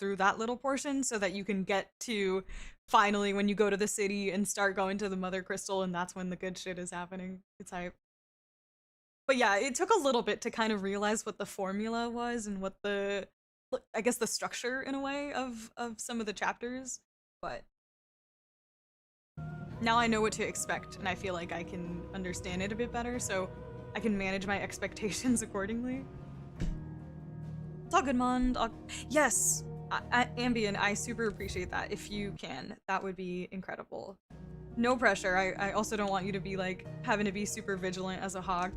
through that little portion so that you can get to finally when you go to the city and start going to the Mother Crystal, and that's when the good shit is happening. It's hype. But yeah, it took a little bit to kind of realize what the formula was and what the, I guess, the structure in a way of some of the chapters. But now I know what to expect, and I feel like I can understand it a bit better, so I can manage my expectations accordingly. It's all good, Mond. Yes, Ambien, I super appreciate that. If you can, that would be incredible. No pressure. I also don't want you to be like having to be super vigilant as a hog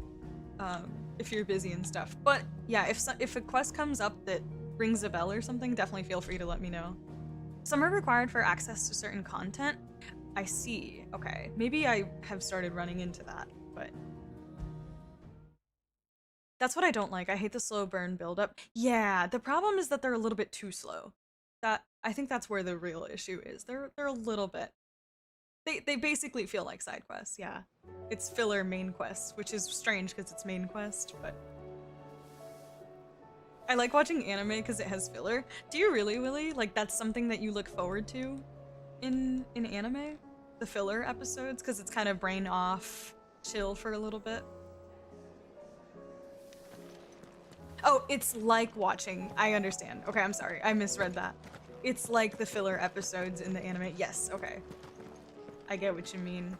if you're busy and stuff. But yeah, if a quest comes up that rings a bell or something, definitely feel free to let me know. Some are required for access to certain content. I see. Okay, maybe I have started running into that, but that's what I don't like. I hate the slow burn buildup. Yeah, the problem is that they're a little bit too slow. I think that's where the real issue is. They're a little bit. They basically feel like side quests. Yeah, it's filler main quests, which is strange because it's main quest. But I like watching anime because it has filler. Do you really, Willie? Like that's something that you look forward to in anime? The filler episodes, because it's kind of brain off, chill for a little bit. Oh, it's like watching. I understand. Okay, I'm sorry. I misread that. It's like the filler episodes in the anime. Yes, okay. I get what you mean.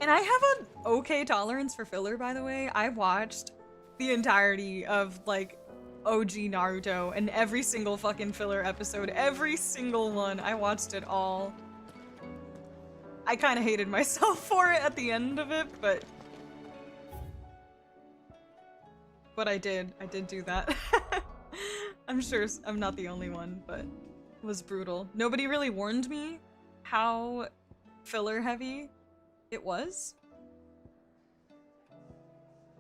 And I have an okay tolerance for filler, by the way. I watched the entirety of, like, OG Naruto and every single fucking filler episode. Every single one. I watched it all. I kind of hated myself for it at the end of it, but I did do that. I'm sure I'm not the only one, but it was brutal. Nobody really warned me how filler heavy it was.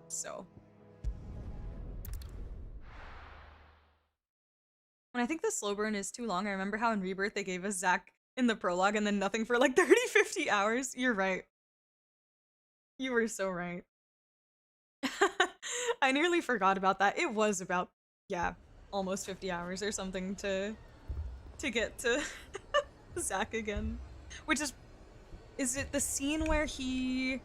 So. When I think the slow burn is too long, I remember how in Rebirth they gave us Zack in the prologue and then nothing for like 30, 50 hours. You're right. You were so right. I nearly forgot about that. It was about, yeah, almost 50 hours or something to get to Zack again. Which is it the scene where he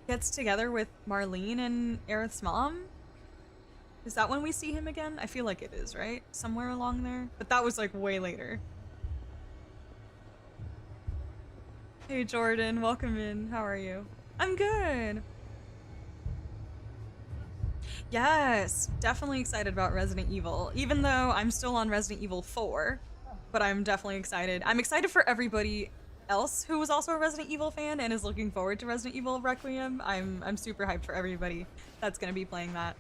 gets together with Marlene and Aerith's mom? Is that when we see him again? I feel like it is, right? Somewhere along there? But that was like way later. Hey Jordan, welcome in. How are you? I'm good. Yes, definitely excited about Resident Evil, even though I'm still on Resident Evil 4, but I'm definitely excited. I'm excited for everybody else who was also a Resident Evil fan and is looking forward to Resident Evil Requiem. I'm super hyped for everybody that's gonna be playing that,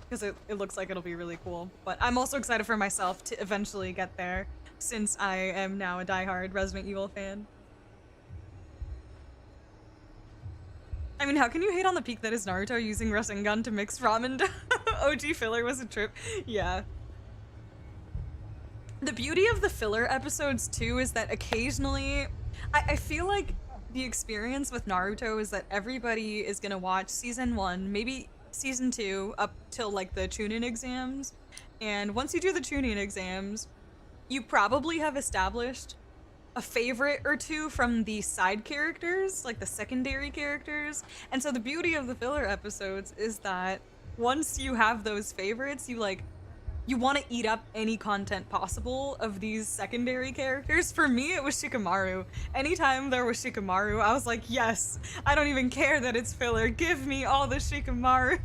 because it looks like it'll be really cool. But I'm also excited for myself to eventually get there, since I am now a diehard Resident Evil fan. I mean, how can you hate on the peak that is Naruto using Rasengan to mix ramen? OG filler was a trip. Yeah. The beauty of the filler episodes, too, is that occasionally... I feel like the experience with Naruto is that everybody is gonna watch Season 1, maybe Season 2, up till, like, the Chunin exams. And once you do the Chunin exams, you probably have established a favorite or two from the side characters, like the secondary characters. And so the beauty of the filler episodes is that once you have those favorites, you want to eat up any content possible of these secondary characters. For me, it was Shikamaru. Anytime there was Shikamaru, I was like, yes, I don't even care that it's filler. Give me all the Shikamaru.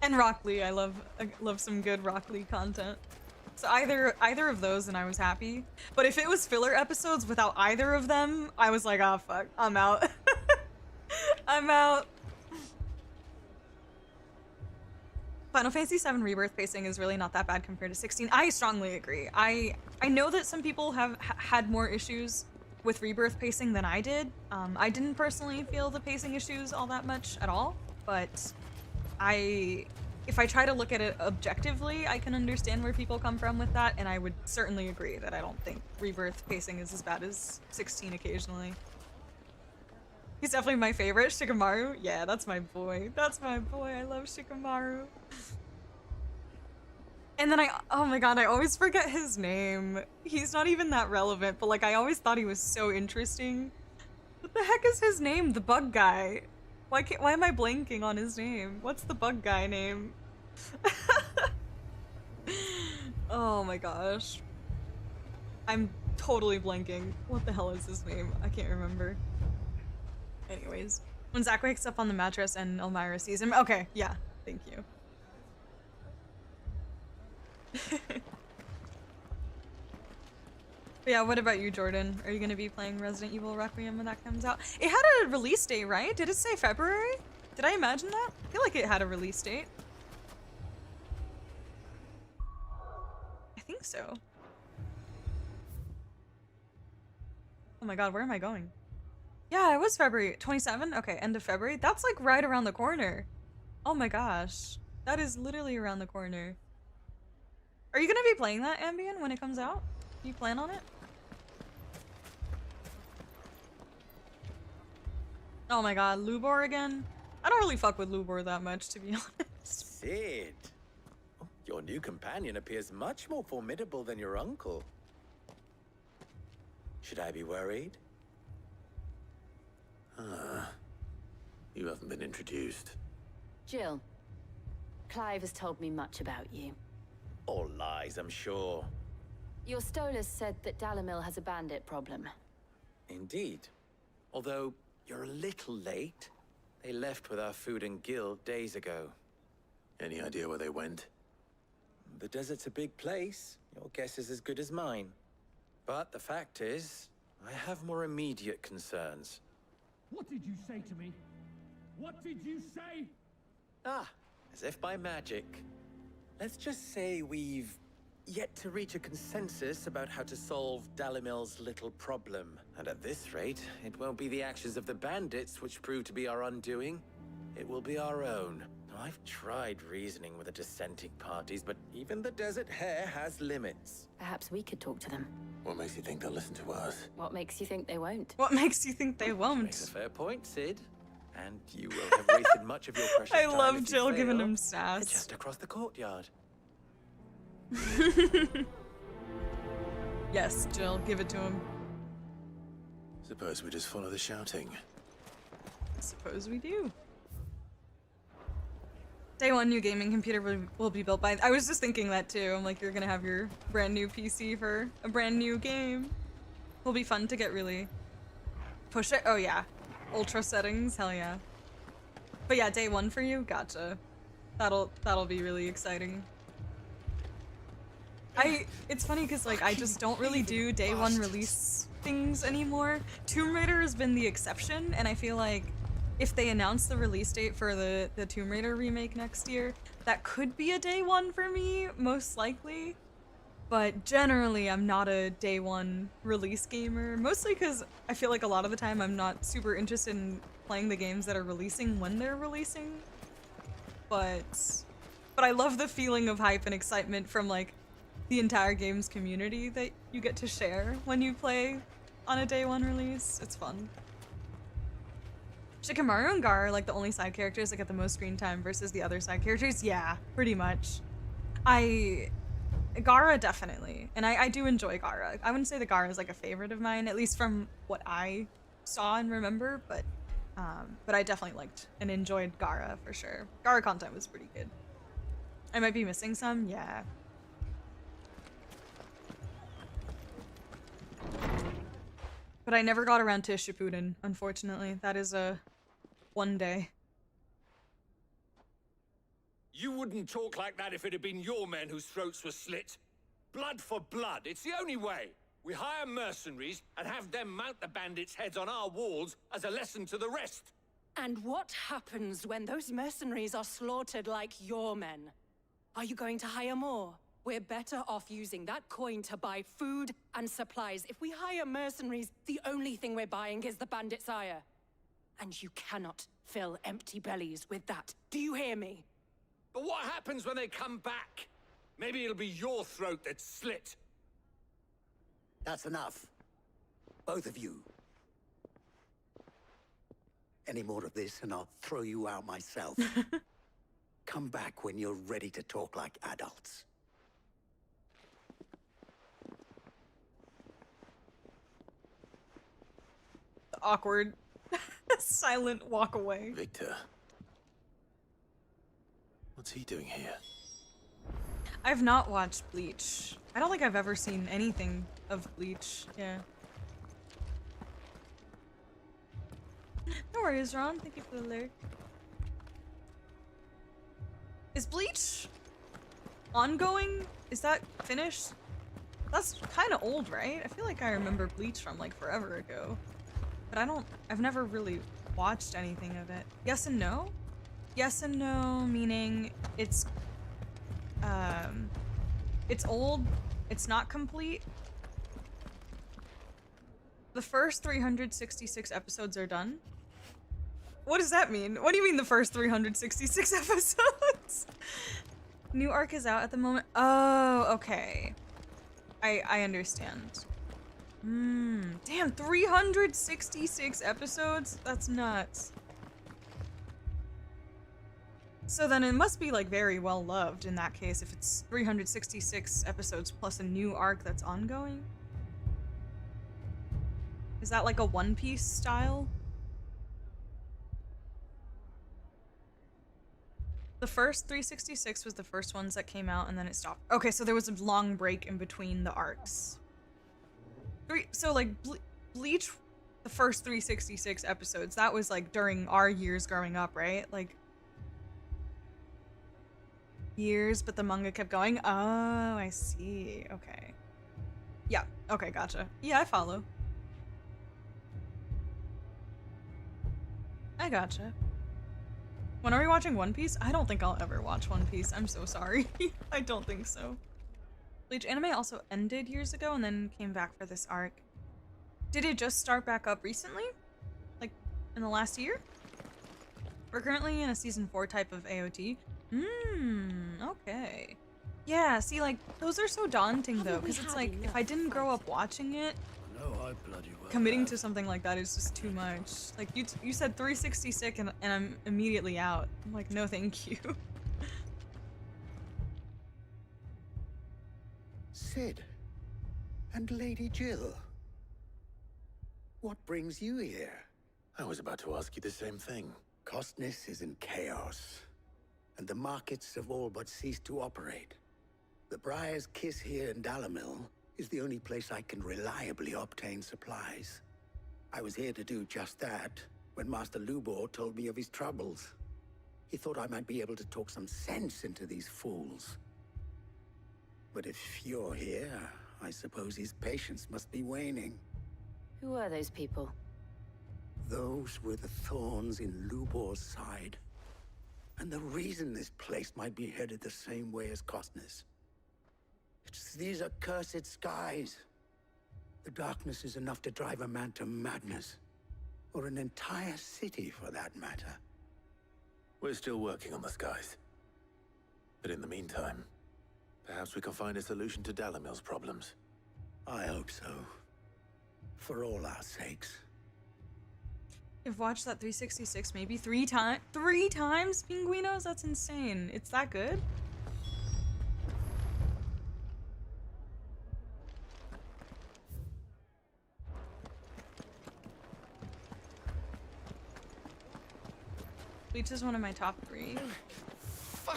And Rock Lee, I love some good Rock Lee content. So either of those and I was happy. But if it was filler episodes without either of them, I was like, oh fuck, I'm out. I'm out. Final Fantasy VII Rebirth pacing is really not that bad compared to 16. I strongly agree. I know that some people have had more issues with Rebirth pacing than I did. I didn't personally feel the pacing issues all that much at all, but if I try to look at it objectively, I can understand where people come from with that, and I would certainly agree that I don't think Rebirth pacing is as bad as 16 occasionally. He's definitely my favorite. Shikamaru. Yeah, that's my boy. That's my boy. I love Shikamaru. And then oh my god, I always forget his name. He's not even that relevant, but like I always thought he was so interesting. What the heck is his name? The bug guy. Why am I blanking on his name? What's the bug guy name? Oh my gosh. I'm totally blanking. What the hell is his name? I can't remember. Anyways, when Zach wakes up on the mattress and Elmira sees him. Okay, yeah, thank you. But yeah, what about you, Jordan? Are you gonna be playing Resident Evil Requiem when that comes out? It had a release date, right? Did it say February? Did I imagine that? I feel like it had a release date. I think so. Oh my god, where am I going? Yeah, it was February 27? Okay, end of February. That's like right around the corner. Oh my gosh. That is literally around the corner. Are you gonna be playing that, Ambien, when it comes out? Do you plan on it? Oh my god, Lubor again? I don't really fuck with Lubor that much, to be honest. Sid, your new companion appears much more formidable than your uncle. Should I be worried? You haven't been introduced. Jill, Clive has told me much about you. All lies, I'm sure. Your Stolas said that Dalamil has a bandit problem. Indeed. Although, you're a little late. They left with our food and guild days ago. Any idea where they went? The desert's a big place. Your guess is as good as mine. But the fact is, I have more immediate concerns. What did you say to me? What did you say? Ah, as if by magic. Let's just say we've yet to reach a consensus about how to solve Dalimil's little problem. And at this rate, it won't be the actions of the bandits which prove to be our undoing. It will be our own. Now, I've tried reasoning with the dissenting parties, but even the Desert Hare has limits. Perhaps we could talk to them. What makes you think they'll listen to us? What makes you think they won't? What makes you think they Makes a won't? fair point, Sid. And you will have wasted much of your precious I time love if you Jill giving fail. him They're sass. just across the courtyard. Yes, Jill, give it to him. Suppose we just follow the shouting. Suppose we do. Day one, new gaming computer will be built by. I was just thinking that too. I'm like, you're gonna have your brand new PC for a brand new game. Will be fun to get really push it. Oh yeah, ultra settings. Hell yeah. But yeah, day one for you. Gotcha. That'll be really exciting. It's funny because like I just don't really do day one release things anymore. Tomb Raider has been the exception, and I feel like if they announce the release date for the Tomb Raider remake next year, that could be a day one for me, most likely. But generally, I'm not a day one release gamer, mostly because I feel like a lot of the time I'm not super interested in playing the games that are releasing when they're releasing. But I love the feeling of hype and excitement from like the entire games community that you get to share when you play on a day one release. It's fun. Shikamaru and Gar are like the only side characters that get the most screen time versus the other side characters. Yeah, pretty much. Gara definitely, and I do enjoy Gara. I wouldn't say that Gara is like a favorite of mine, at least from what I saw and remember, but I definitely liked and enjoyed Gara for sure. Gara content was pretty good. I might be missing some, yeah. But I never got around to Shippuden, unfortunately. That is a one day. You wouldn't talk like that if it had been your men whose throats were slit. Blood for blood, it's the only way. We hire mercenaries and have them mount the bandits' heads on our walls as a lesson to the rest. And what happens when those mercenaries are slaughtered like your men? Are you going to hire more? We're better off using that coin to buy food and supplies. If we hire mercenaries, the only thing we're buying is the bandit's ire. And you cannot fill empty bellies with that. Do you hear me? But what happens when they come back? Maybe it'll be your throat that's slit. That's enough. Both of you. Any more of this and I'll throw you out myself. Come back when you're ready to talk like adults. The awkward, silent walk away. Victor. What's he doing here? I've not watched Bleach. I don't think I've ever seen anything of Bleach. Yeah. No worries, Ron. Thank you for the alert. Is Bleach ongoing? Is that finished? That's kind of old, right? I feel like I remember Bleach from like forever ago. But I've never really watched anything of it. Yes and no? Yes and no, meaning it's old, it's not complete. The first 366 episodes are done. What does that mean? What do you mean the first 366 episodes? New arc is out at the moment. Oh, okay. I understand. Damn, 366 episodes? That's nuts. So then it must be like very well loved in that case if it's 366 episodes plus a new arc that's ongoing. Is that like a One Piece style? The first 366 was the first ones that came out and then it stopped. Okay, so there was a long break in between the arcs. So like Bleach, the first 366 episodes, that was like during our years growing up, right? Like years, but the manga kept going. Oh, I see. Okay. Yeah. Okay, gotcha. Yeah, I follow. I gotcha. When are we watching One Piece? I don't think I'll ever watch One Piece. I'm so sorry. I don't think so. Bleach anime also ended years ago and then came back for this arc. Did it just start back up recently? Like, in the last year? We're currently in a season 4 type of AOT. Okay. Yeah, see, like, those are so daunting, though, because it's like, if I didn't grow up watching it, committing to something like that is just too much. Like, you said 366 and I'm immediately out. I'm like, no thank you. Sid. And Lady Jill. What brings you here? I was about to ask you the same thing. Costness is in chaos, and the markets have all but ceased to operate. The Briar's Kiss here in Dalamil is the only place I can reliably obtain supplies. I was here to do just that when Master Lubor told me of his troubles. He thought I might be able to talk some sense into these fools. But if you're here, I suppose his patience must be waning. Who are those people? Those were the thorns in Lubor's side. And the reason this place might be headed the same way as Costness. It's these accursed skies. The darkness is enough to drive a man to madness. Or an entire city, for that matter. We're still working on the skies. But in the meantime, perhaps we can find a solution to Dalamil's problems. I hope so. For all our sakes. You've watched that 366 maybe 3 times? 3 times, Pinguinos? That's insane. It's that good? Bleach is one of my top 3.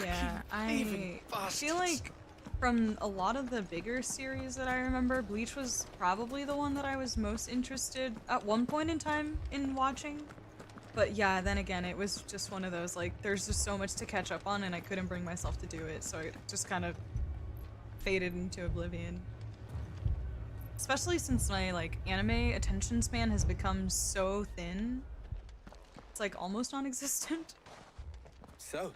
Yeah, I feel like from a lot of the bigger series that I remember, Bleach was probably the one that I was most interested at one point in time in watching. But yeah, then again, it was just one of those, like, there's just so much to catch up on and I couldn't bring myself to do it, so it just kind of faded into oblivion. Especially since my, like, anime attention span has become so thin. It's, like, almost non-existent. So,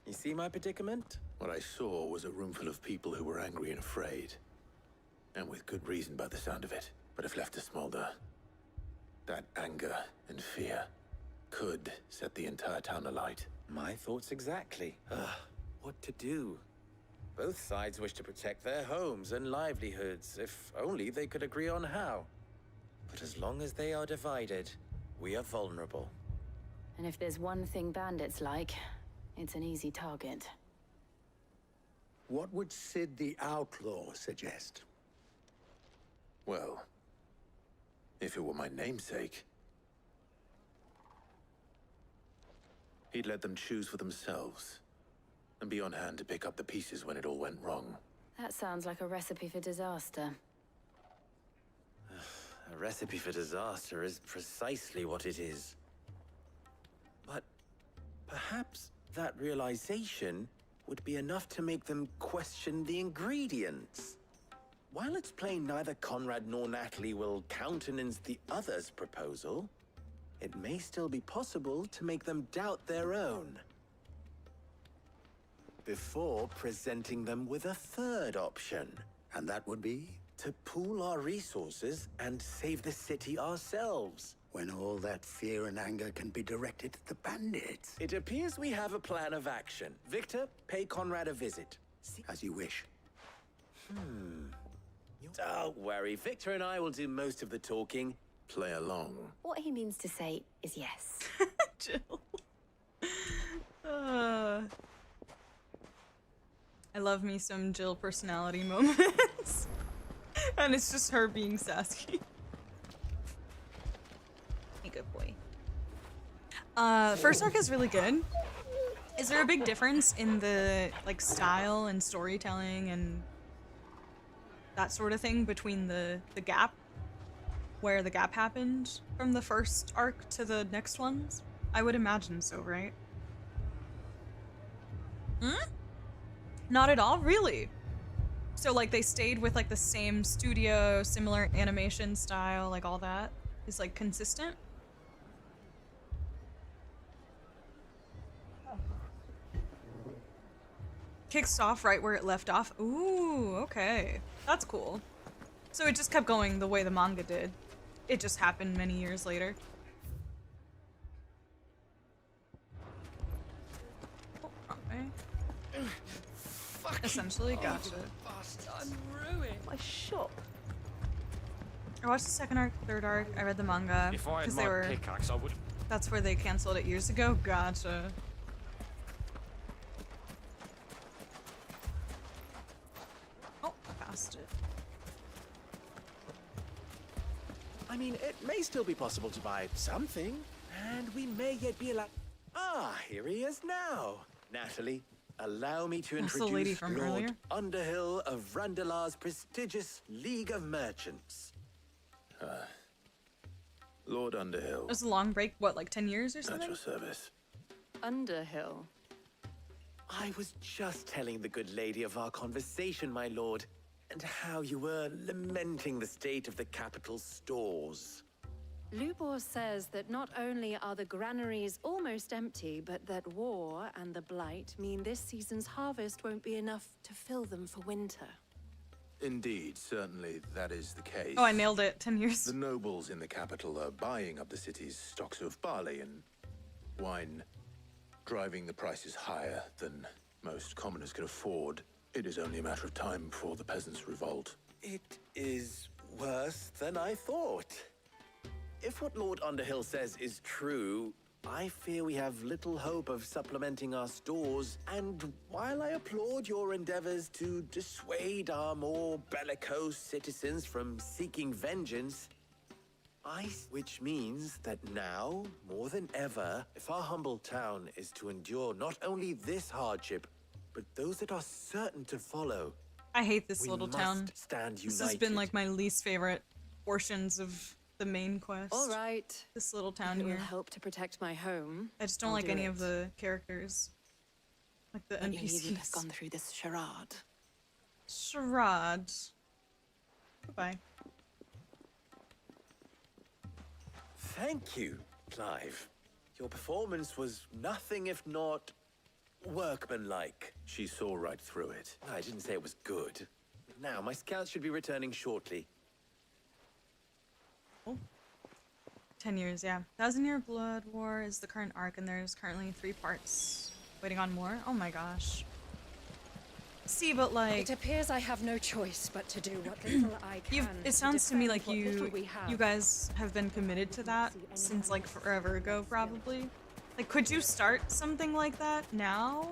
you see my predicament? What I saw was a room full of people who were angry and afraid. And with good reason by the sound of it. But if left to smolder, that anger and fear could set the entire town alight. My thoughts exactly. What to do? Both sides wish to protect their homes and livelihoods, if only they could agree on how. But as long as they are divided, we are vulnerable. And if there's one thing bandits like, it's an easy target. What would Sid the Outlaw suggest? Well, if it were my namesake, he'd let them choose for themselves and be on hand to pick up the pieces when it all went wrong. That sounds like a recipe for disaster. A recipe for disaster is precisely what it is. But perhaps that realization would be enough to make them question the ingredients. While it's plain neither Conrad nor Natalie will countenance the other's proposal, it may still be possible to make them doubt their own. Before presenting them with a third option. And that would be? To pool our resources and save the city ourselves. When all that fear and anger can be directed at the bandits. It appears we have a plan of action. Victor, pay Conrad a visit. As you wish. Don't worry, Victor and I will do most of the talking. Play along. What he means to say is yes. Jill. I love me some Jill personality moments. And it's just her being sassy. Hey, good boy. First arc is really good. Is there a big difference in the like style and storytelling and that sort of thing between the gap, where the gap happened from the first arc to the next ones? I would imagine so, right? Not at all, really. So like they stayed with like the same studio, similar animation style, like all that is like consistent. Kicks off right where it left off. Ooh, okay. That's cool. So it just kept going the way the manga did. It just happened many years later. Oh, wrong way. Essentially, gotcha. I'm ruined. My shop. I watched the second arc, third arc. I read the manga If I had because my they were. pickaxe, I would. That's where they canceled it years ago. Gotcha. Oh, passed it. I mean, it may still be possible to buy something, and we may yet be allowed. Ah, here he is now. Natalie, allow me to That's the lady introduce from Lord earlier. Underhill of Randalar's prestigious League of Merchants. Lord Underhill, It was a long break, what, like 10 years or at something? your service. Underhill. I was just telling the good lady of our conversation, my lord, and how you were lamenting the state of the capital's stores. Lubor says that not only are the granaries almost empty, but that war and the Blight mean this season's harvest won't be enough to fill them for winter. Indeed, certainly that is the case. Oh, I nailed it. 10 years. The nobles in the capital are buying up the city's stocks of barley and wine, driving the prices higher than most commoners can afford. It is only a matter of time before the peasants revolt. It is worse than I thought. If what Lord Underhill says is true, I fear we have little hope of supplementing our stores, and while I applaud your endeavors to dissuade our more bellicose citizens from seeking vengeance, which means that now, more than ever, if our humble town is to endure not only this hardship, but those that are certain to follow, I hate this we little must town. stand united. This has been like my least favorite portions of the main quest. All right. This little If town it will here. help to protect my home. I just don't I'll like do any it. of the characters. Like the But you needn't have NPCs. gone through this charade. Charade. Goodbye. Thank you, Clive. Your performance was nothing if not workmanlike. She saw right through it. I didn't say it was good. Now, my scouts should be returning shortly. 10 years, yeah. 1,000-Year Blood War is the current arc, and there's currently 3 parts. Waiting on more? Oh my gosh. See, but like... It appears I have no choice but to do what little I can. It sounds to me defend like what little you we have. guys have been committed to that since like forever ago, probably. Like, could you start something like that now?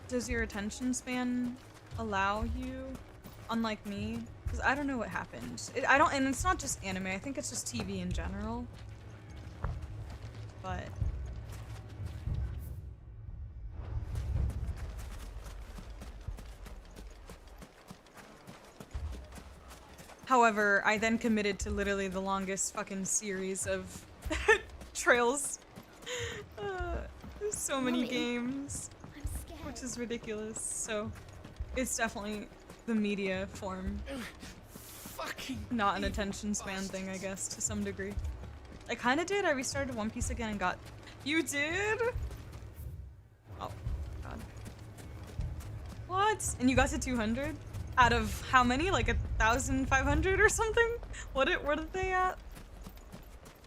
Does your attention span allow you? Unlike me? Because I don't know what happened. And it's not just anime, I think it's just TV in general. But... However, I then committed to literally the longest fucking series of trails. There's so many games, which is ridiculous. So, it's definitely the media form, not an attention span thing, I guess, to some degree. I kind of did. I restarted One Piece again and got. You did? Oh, God. What? And you got to 200? Out of how many? Like 1,500 or something? What are they at?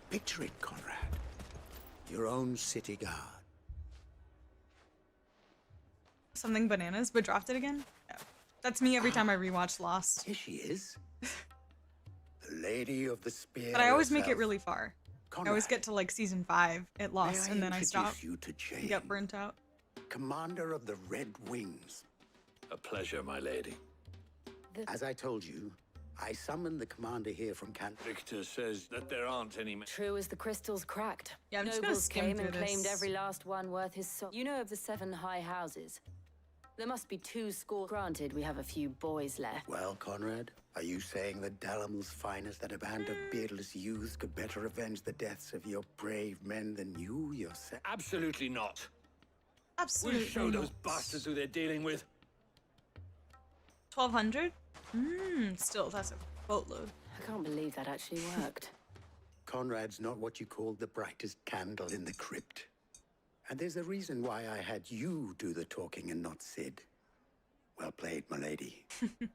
Picture it, Conrad. Your own city guard. Something bananas, but dropped it again? No. That's me every time I rewatch Lost. Here she is. The Lady of the Spear. But I always make it herself. really far. Conrad, I always get to like season 5 at Lost, may and then I introduce stop you to Jane, and get burnt out. Commander of the Red Wings. A pleasure, my lady. As I told you, I summoned the commander here from Canton. Victor says that there aren't any men. True as the crystals cracked. Yeah, I'm just gonna Nobles skim came through and claimed this. every last one worth his soul. You know of the 7 high houses. There must be 2 score. Granted, we have a few boys left. Well, Conrad, are you saying that Dalamel's finest, that a band of beardless youths, could better avenge the deaths of your brave men than you yourself? Absolutely not. Absolutely. We'll show those not. bastards who they're dealing with. 1,200? Still, that's a boatload. I can't believe that actually worked. Conrad's not what you call the brightest candle in the crypt. And there's a reason why I had you do the talking and not Sid. Well played, my lady. I'm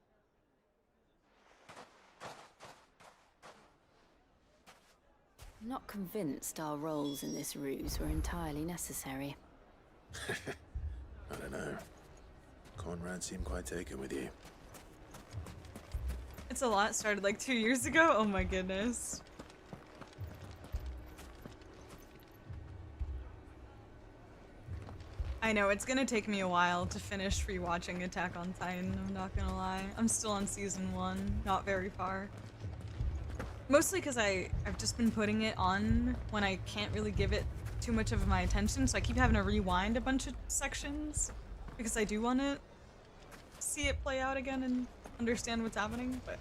not convinced our roles in this ruse were entirely necessary. I don't know. Conrad seemed quite taken with you. It's a lot. Started like 2 years ago. Oh my goodness. I know, it's gonna take me a while to finish rewatching Attack on Titan, I'm not gonna lie. I'm still on season 1, not very far. Mostly because I've just been putting it on when I can't really give it too much of my attention, so I keep having to rewind a bunch of sections because I do want to see it play out again and understand what's happening, but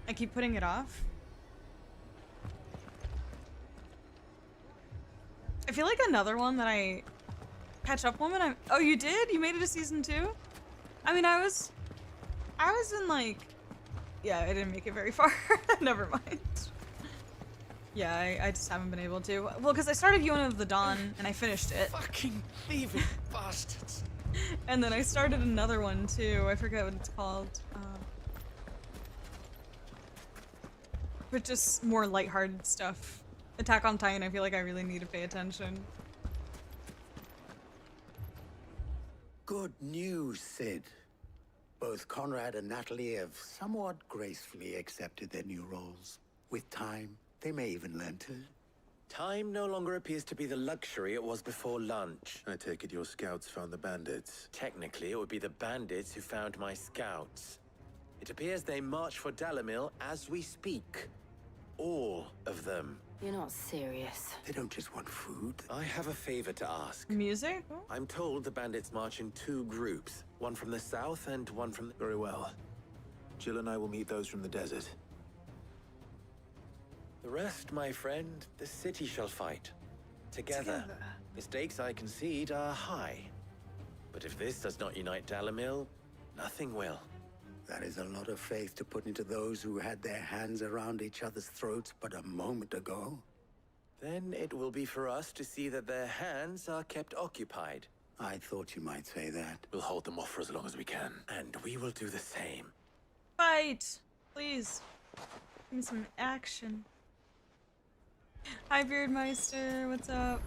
I keep putting it off. I feel like another one that I catch up on when I'm— oh, you did? You made it to season 2? I mean, I was in like— yeah, I didn't make it very far. Never mind. Yeah, I just haven't been able to. Well, because I started Yona of the Dawn and I finished it. Fucking thieving bastards. And then I started another one too. I forget what it's called. But just more lighthearted stuff. Attack on Titan, I feel like I really need to pay attention. Good news, Sid. Both Conrad and Natalie have somewhat gracefully accepted their new roles. With time, they may even learn to. Time no longer appears to be the luxury it was before lunch. I take it your scouts found the bandits. Technically, it would be the bandits who found my scouts. It appears they march for Dalamil as we speak. All of them. You're not serious. They don't just want food. I have a favor to ask. Music? I'm told the bandits march in 2 groups. One from the south and one from the— Very well. Jill and I will meet those from the desert. The rest, my friend, the city shall fight. Together. The stakes, I concede, are high. But if this does not unite Dalamil, nothing will. That is a lot of faith to put into those who had their hands around each other's throats but a moment ago. Then it will be for us to see that their hands are kept occupied. I thought you might say that. We'll hold them off for as long as we can. And we will do the same. Fight! Please. Give me some action. Hi, Beardmeister. What's up?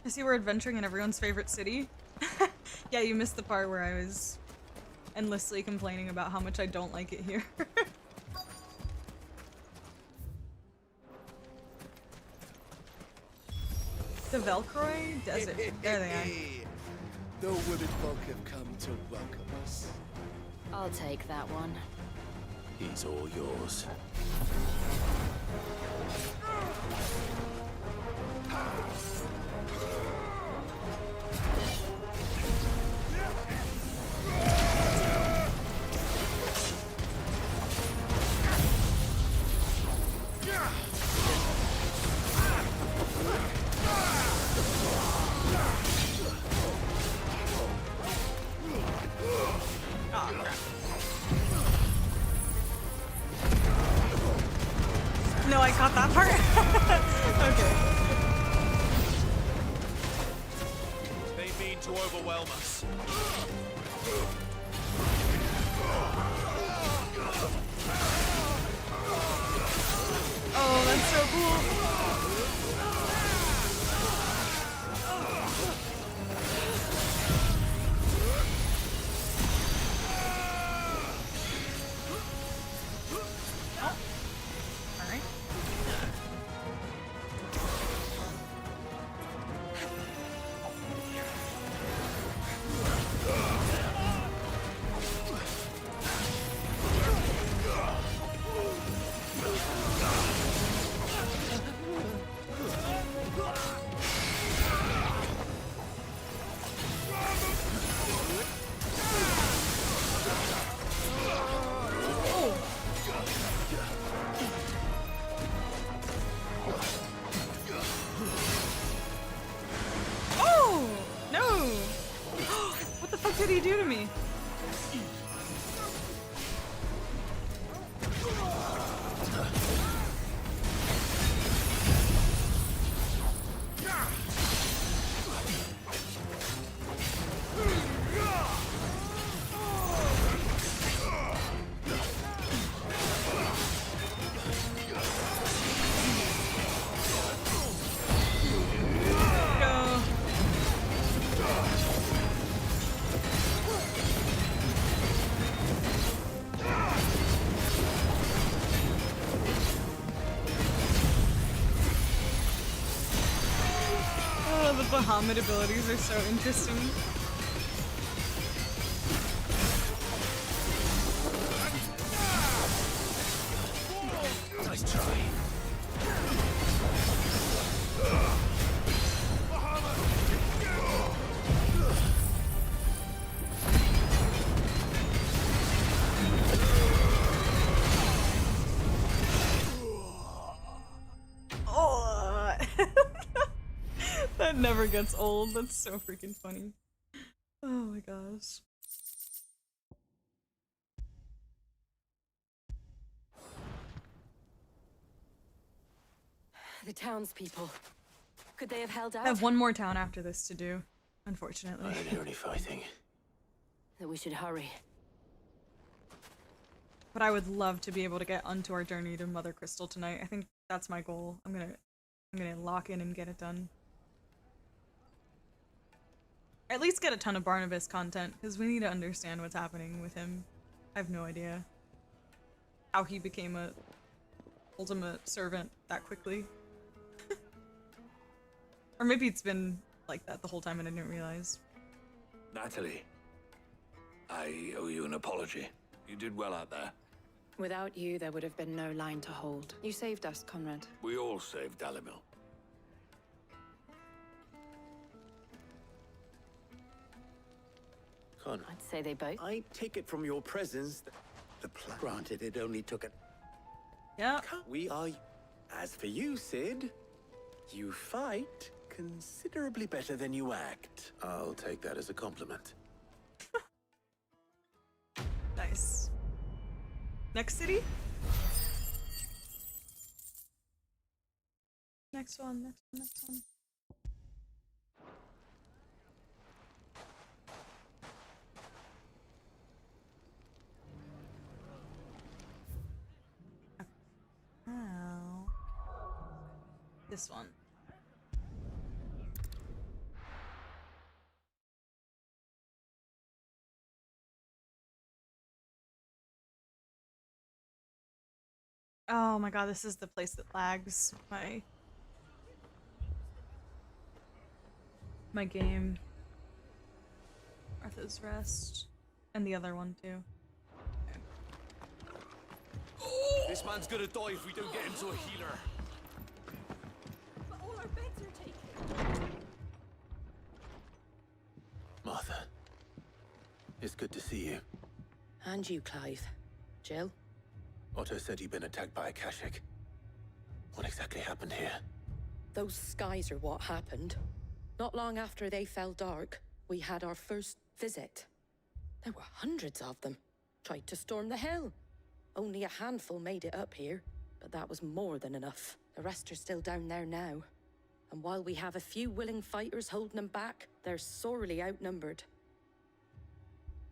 I see we're adventuring in everyone's favorite city. Yeah, you missed the part where I was endlessly complaining about how much I don't like it here. The Velcroy Desert. There they are. The women folk have come to welcome us. I'll take that one. He's all yours. No, I caught that part. Okay. They mean to overwhelm us. Oh, that's so cool. Oh. All right. Oh no! What the fuck did he do to me? Go. Oh, the Bahamut abilities are so interesting. Nice try. Oh, that never gets old. That's so freaking funny. Oh my gosh. The townspeople. Could they have held I out? have one more town after this to do, unfortunately. I didn't hear any fighting. That we should hurry. But I would love to be able to get onto our journey to Mother Crystal tonight. I think that's my goal. I'm gonna lock in and get it done. At least get a ton of Barnabas content, because we need to understand what's happening with him. I have no idea how he became a ultimate servant that quickly. Or maybe it's been like that the whole time and I didn't realize. Natalie, I owe you an apology. You did well out there. Without you, there would have been no line to hold. You saved us, Conrad. We all saved Dalimil. Con, I'd say they both. I take it from your presence that The plan. Granted, it only took a... Yeah. we are... As for you, Sid, you fight considerably better than you act. I'll take that as a compliment. Nice. Next city? Next one. Oh. This one. Oh my god, this is the place that lags my... my game. Martha's Rest. And the other one too. This man's gonna die if we don't get him to a healer. But all our beds are taken. Martha. It's good to see you. And you, Clive. Jill? Otto said you'd been attacked by a Kashik. What exactly happened here? Those skies are what happened. Not long after they fell dark, we had our first visit. There were hundreds of them. Tried to storm the hill. Only a handful made it up here, but that was more than enough. The rest are still down there now. And while we have a few willing fighters holding them back, they're sorely outnumbered.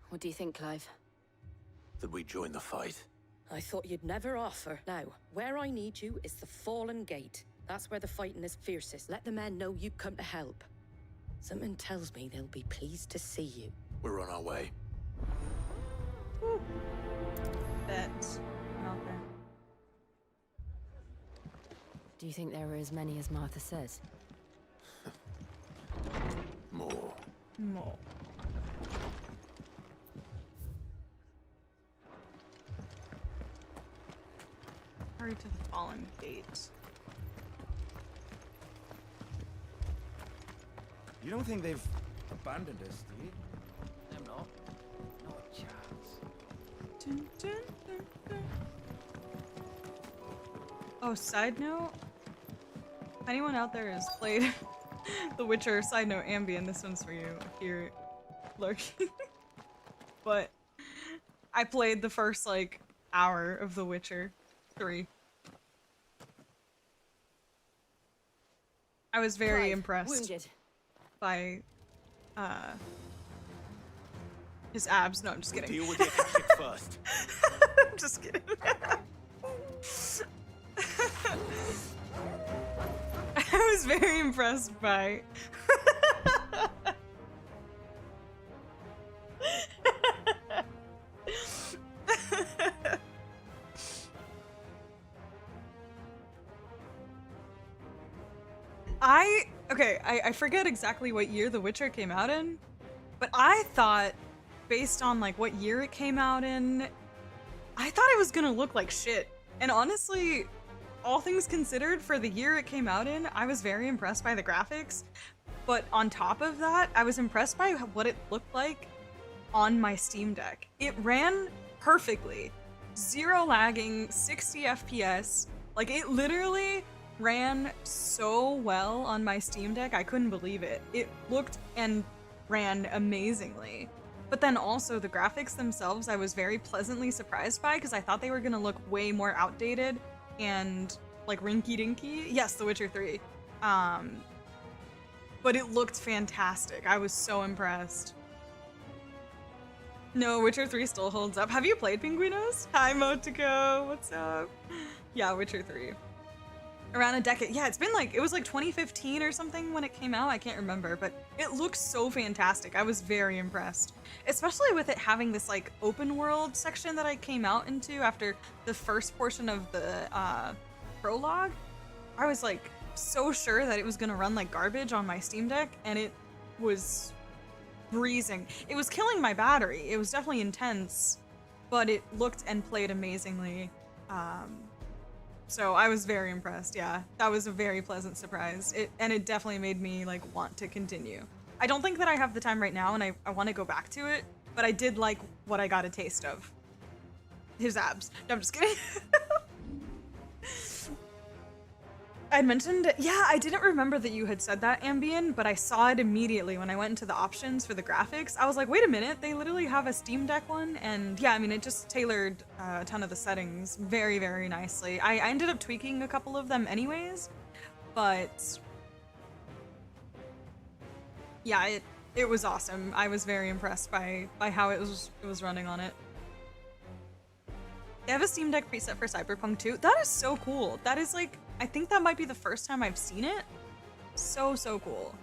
What do you think, Clive? That we join the fight? I thought you'd never offer. Now, where I need you is the Fallen Gate. That's where the fighting is fiercest. Let the men know you come to help. Something tells me they'll be pleased to see you. We're on our way. Bet. Not there. Do you think there were as many as Martha says? More. More. Hurry to the Fallen Gate. You don't think they've abandoned us, do you? Them not. Not a chance. Dun, dun, dun, dun. Oh, side note. If anyone out there has played The Witcher, side note, Ambien, this one's for you if you're lurking. But I played the first, like, hour of The Witcher 3. I was very Clive, impressed wounded. by, his abs. No, I'm just kidding. Deal with the Kashik first. I'm just kidding. I was very impressed by I forget exactly what year The Witcher came out in, but I thought, based on like what year it came out in, I thought it was gonna look like shit. And honestly, all things considered, for the year it came out in, I was very impressed by the graphics. But on top of that, I was impressed by what it looked like on my Steam Deck. It ran perfectly. Zero lagging, 60 FPS. Like, it literally ran so well on my Steam Deck, I couldn't believe it. It looked and ran amazingly. But then also the graphics themselves, I was very pleasantly surprised by, because I thought they were gonna look way more outdated and like rinky-dinky. Yes, The Witcher 3. But it looked fantastic. I was so impressed. No, Witcher 3 still holds up. Have you played Pinguinos? Hi, Motico. What's up? Yeah, Witcher 3. Around a decade. Yeah, it's been like, it was like 2015 or something when it came out. I can't remember, but it looks so fantastic. I was very impressed. Especially with it having this like open world section that I came out into after the first portion of the prologue. I was like so sure that it was gonna run like garbage on my Steam Deck, and it was breezing. It was killing my battery. It was definitely intense, but it looked and played amazingly. So I was very impressed. Yeah, that was a very pleasant surprise. And it definitely made me like want to continue. I don't think that I have the time right now, and I want to go back to it, but I did like what I got a taste of. His abs. No, I'm just kidding. I'd mentioned, yeah, I didn't remember that you had said that, Ambien, but I saw it immediately when I went into the options for the graphics. I was like, wait a minute, they literally have a Steam Deck one? And yeah, I mean, it just tailored a ton of the settings very, very nicely. I ended up tweaking a couple of them anyways, but yeah, it was awesome. I was very impressed by how it was running on it. They have a Steam Deck preset for Cyberpunk 2. That is so cool. That is like, I think that might be the first time I've seen it. So cool.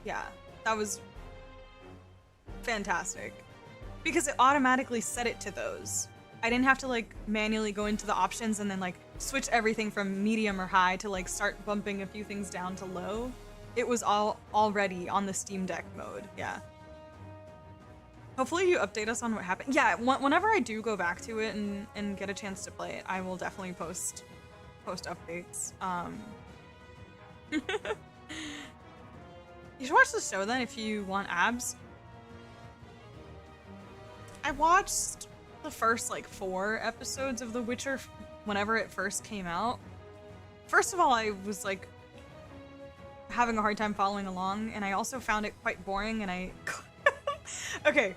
Yeah, that was fantastic. Because it automatically set it to those. I didn't have to like manually go into the options and then like switch everything from medium or high to like start bumping a few things down to low. it was all already on the Steam Deck mode. Yeah. Hopefully you update us on what happened. Yeah, whenever I do go back to it and get a chance to play it, I will definitely post updates. You should watch the show then if you want abs. I watched the first like 4 episodes of The Witcher whenever it first came out. First of all, I was like having a hard time following along, and I also found it quite boring, and I okay.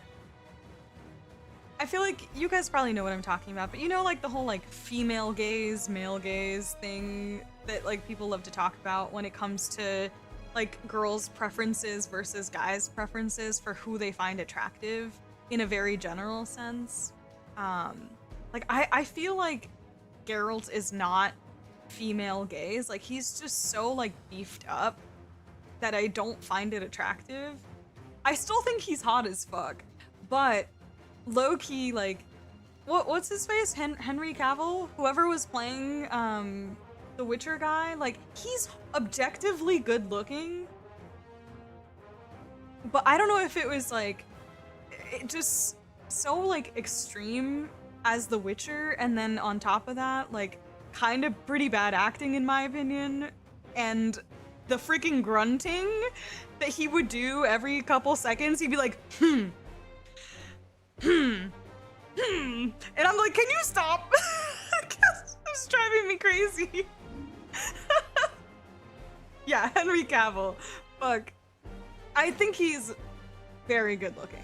I feel like you guys probably know what I'm talking about, but you know, like the whole like female gaze, male gaze thing that like people love to talk about when it comes to like girls' preferences versus guys' preferences for who they find attractive in a very general sense. Like I feel like Geralt is not female gaze. Like he's just so like beefed up that I don't find it attractive. I still think he's hot as fuck, but low-key, like, what's his face? Henry Cavill? Whoever was playing the Witcher guy, like, he's objectively good looking. But I don't know if it was like it just so like extreme as the Witcher, and then on top of that, like kind of pretty bad acting in my opinion, and the freaking grunting that he would do every couple seconds. He'd be like, and I'm like, can you stop? It's driving me crazy. Yeah, Henry Cavill. Fuck. I think he's very good looking.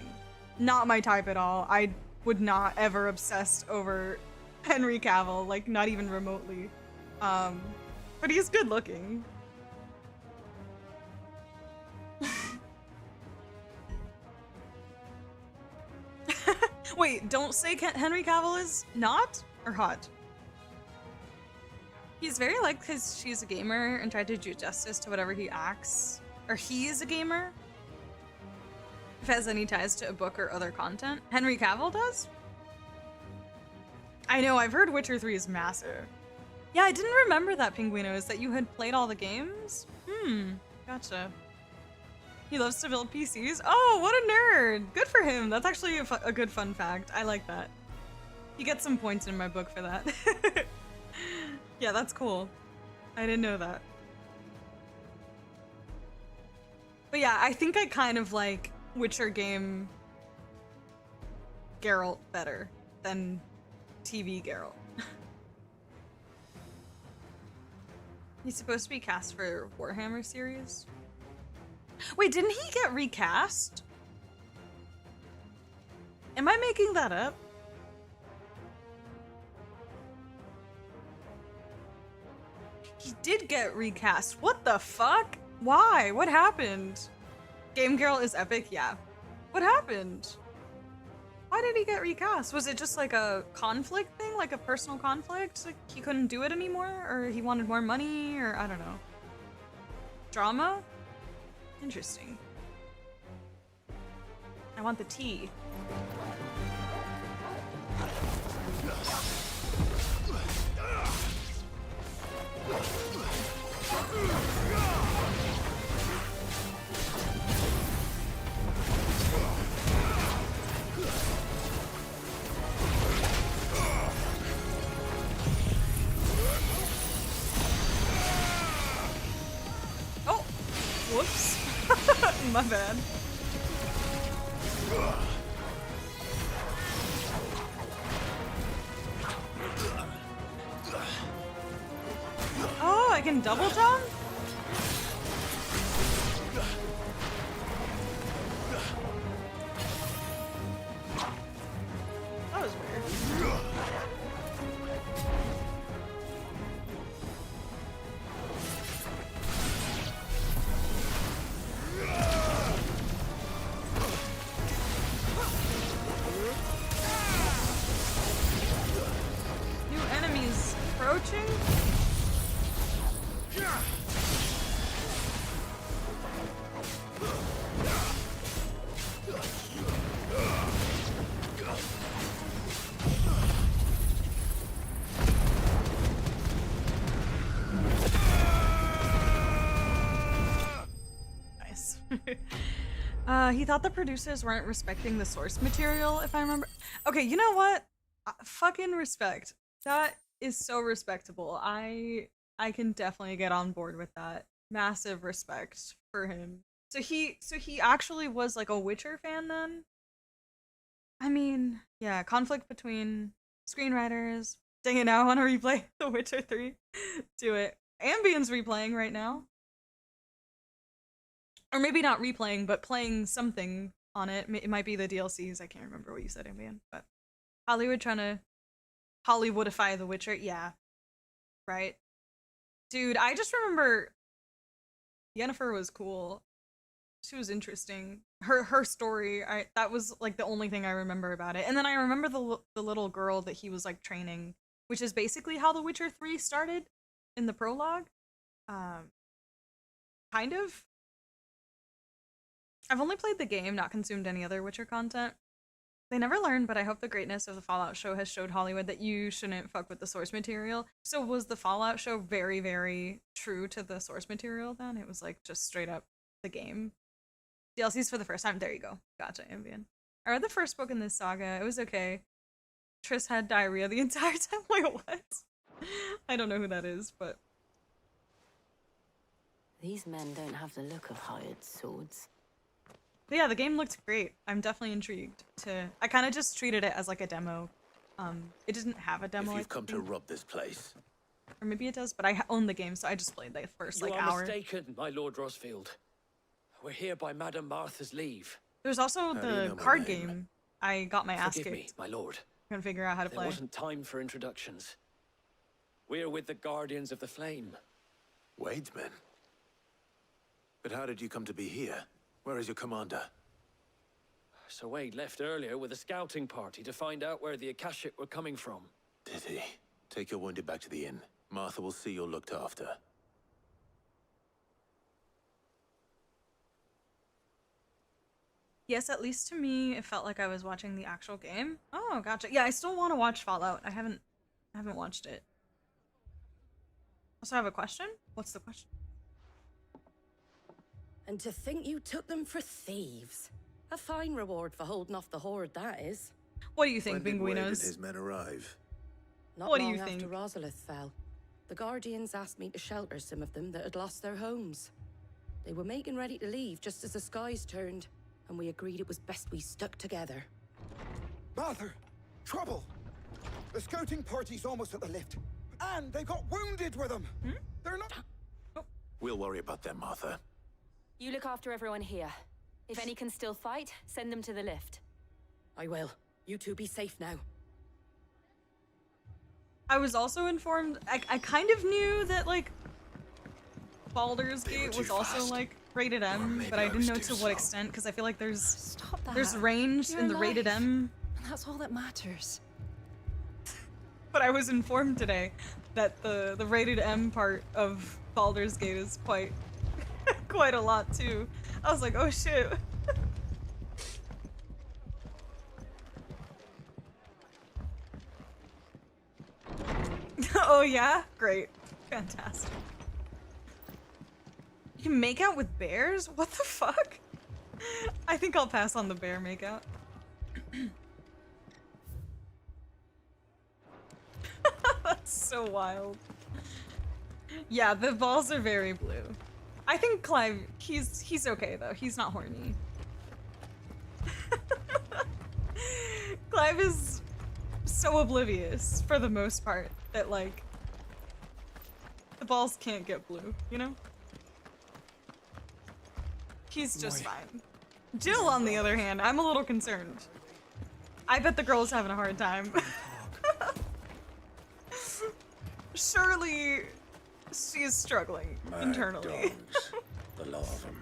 Not my type at all. I would not ever obsess over Henry Cavill, like not even remotely. But he's good looking. Wait, don't say Henry Cavill is not or hot. He's very like because she's a gamer and tried to do justice to whatever he acts. Or he is a gamer. If it has any ties to a book or other content. Henry Cavill does? I know, I've heard Witcher 3 is massive. Yeah, I didn't remember that, Pinguinos, that you had played all the games. Gotcha. He loves to build PCs? Oh, what a nerd! Good for him. That's actually a good fun fact. I like that. He gets some points in my book for that. Yeah, that's cool. I didn't know that. But yeah, I think I kind of like Witcher game Geralt better than TV Geralt. He's supposed to be cast for Warhammer series. Wait, didn't he get recast? Am I making that up? He did get recast. What the fuck? Why? What happened? Game Girl is epic? Yeah. What happened? Why did he get recast? Was it just like a conflict thing? Like a personal conflict? Like he couldn't do it anymore? Or he wanted more money? Or I don't know. Drama? Interesting. I want the tea. Oh, whoops. My bad. Oh, I can double jump? That was weird. New enemies approaching? He thought the producers weren't respecting the source material, if I remember. Okay, you know what? Fucking respect. That is so respectable. I can definitely get on board with that. Massive respect for him. So he actually was like a Witcher fan then? I mean, yeah, conflict between screenwriters. Dang it, now I want to replay The Witcher 3. Do it. Ambien's replaying right now. Or maybe not replaying, but playing something on it. It might be the DLCs. I can't remember what you said, Ambien. But Hollywood trying to Hollywoodify The Witcher. Yeah. Right. Dude, I just remember Yennefer was cool. She was interesting. Her story, that was like the only thing I remember about it. And then I remember the little girl that he was like training, which is basically how The Witcher 3 started in the prologue. Kind of. I've only played the game, not consumed any other Witcher content. They never learned, but I hope the greatness of the Fallout show has showed Hollywood that you shouldn't fuck with the source material. So was the Fallout show very, very true to the source material then? It was like just straight up the game. DLCs for the first time. There you go. Gotcha, Ambien. I read the first book in this saga. It was okay. Triss had diarrhea the entire time. Wait, what? I don't know who that is, but... These men don't have the look of hired swords. But yeah, the game looked great. I'm definitely intrigued to... I kind of just treated it as like a demo. It didn't have a demo. If you've come to rob this place. Or maybe it does, but I own the game, so I just played the first like You hour. are mistaken, my Lord Rosfield. We're here by Madame Martha's leave. There's also the card game. I got my ass kicked. Forgive me, my lord. Couldn't figure out how to play. There wasn't time for introductions. We're with the Guardians of the Flame. Wade's men? But how did you come to be here? Where is your commander? Sir Wade left earlier with a scouting party to find out where the Akashic were coming from. Did he? Take your wounded back to the inn. Martha will see you're looked after. Yes, at least to me, it felt like I was watching the actual game. Oh, gotcha. Yeah, I still want to watch Fallout. I haven't watched it. Also, I have a question. What's the question? And to think you took them for thieves. A fine reward for holding off the horde, that is. What do you think, When did Wade and Pinguinos? his men arrive? Not What do long you after think? Rosalith fell. The Guardians asked me to shelter some of them that had lost their homes. They were making ready to leave just as the skies turned, and we agreed it was best we stuck together. Martha! Trouble! The scouting party's almost at the lift. And they've got wounded with them! They're not... We'll worry about them, Martha. You look after everyone here. If any can still fight, send them to the lift. I will. You two be safe now. I was also informed, I kind of knew that, like, Baldur's Gate was also, like, rated M, but I didn't know to what extent, because I feel like there's range in the rated M. And that's all that matters. But I was informed today that the rated M part of Baldur's Gate is quite a lot too. I was like, oh shit. Oh yeah? Great. Fantastic. You can make out with bears? What the fuck? I think I'll pass on the bear makeout. That's so wild. Yeah, the balls are very blue. I think Clive, he's okay though. He's not horny. Clive is so oblivious for the most part that like the balls can't get blue, you know? He's just fine. Jill, on the other hand, I'm a little concerned. I bet the girl's having a hard time. Surely she is struggling internally. Dogs. The lot of them.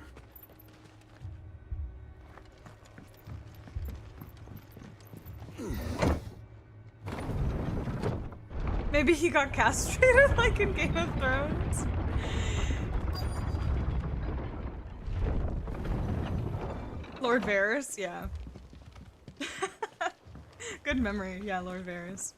Maybe he got castrated like in Game of Thrones. Lord Varys, yeah. Good memory, yeah, Lord Varys.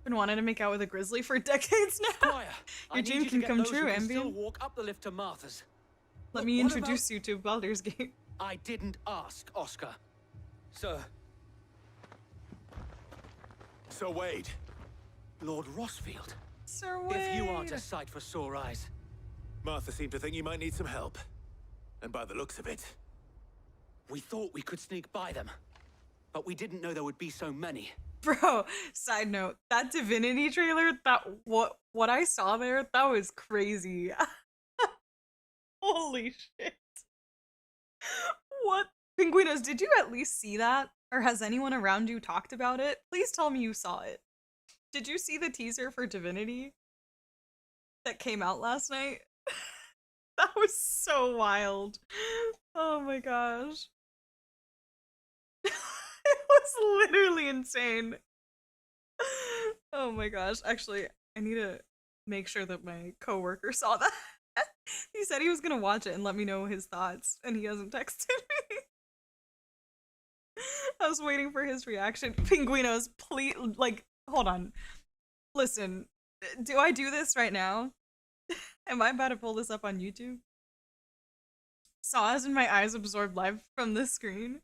Been been wanting to make out with a grizzly for decades now. Squire, I Your need dream you to can get come those true, who can still Ambien. walk up the lift to Martha's. Let me What introduce you to Baldur's Gate. I didn't ask, Oscar. Sir. Sir Wade. Lord Rossfield. Sir If you aren't Wade. a sight for sore eyes. Martha seemed to think you might need some help. And by the looks of it, We thought we could sneak by them. But we didn't know there would be so many. Bro, side note, that Divinity trailer, what I saw there, that was crazy. Holy shit. What? Pinguinos, did you at least see that? Or has anyone around you talked about it? Please tell me you saw it. Did you see the teaser for Divinity that came out last night? That was so wild. Oh my gosh. It was literally insane. Oh my gosh. Actually, I need to make sure that my coworker saw that. He said he was gonna watch it and let me know his thoughts, and he hasn't texted me. I was waiting for his reaction. Pinguinos, please, like, hold on. Listen, do I do this right now? Am I about to pull this up on YouTube? Saws in my eyes absorbed live from the screen.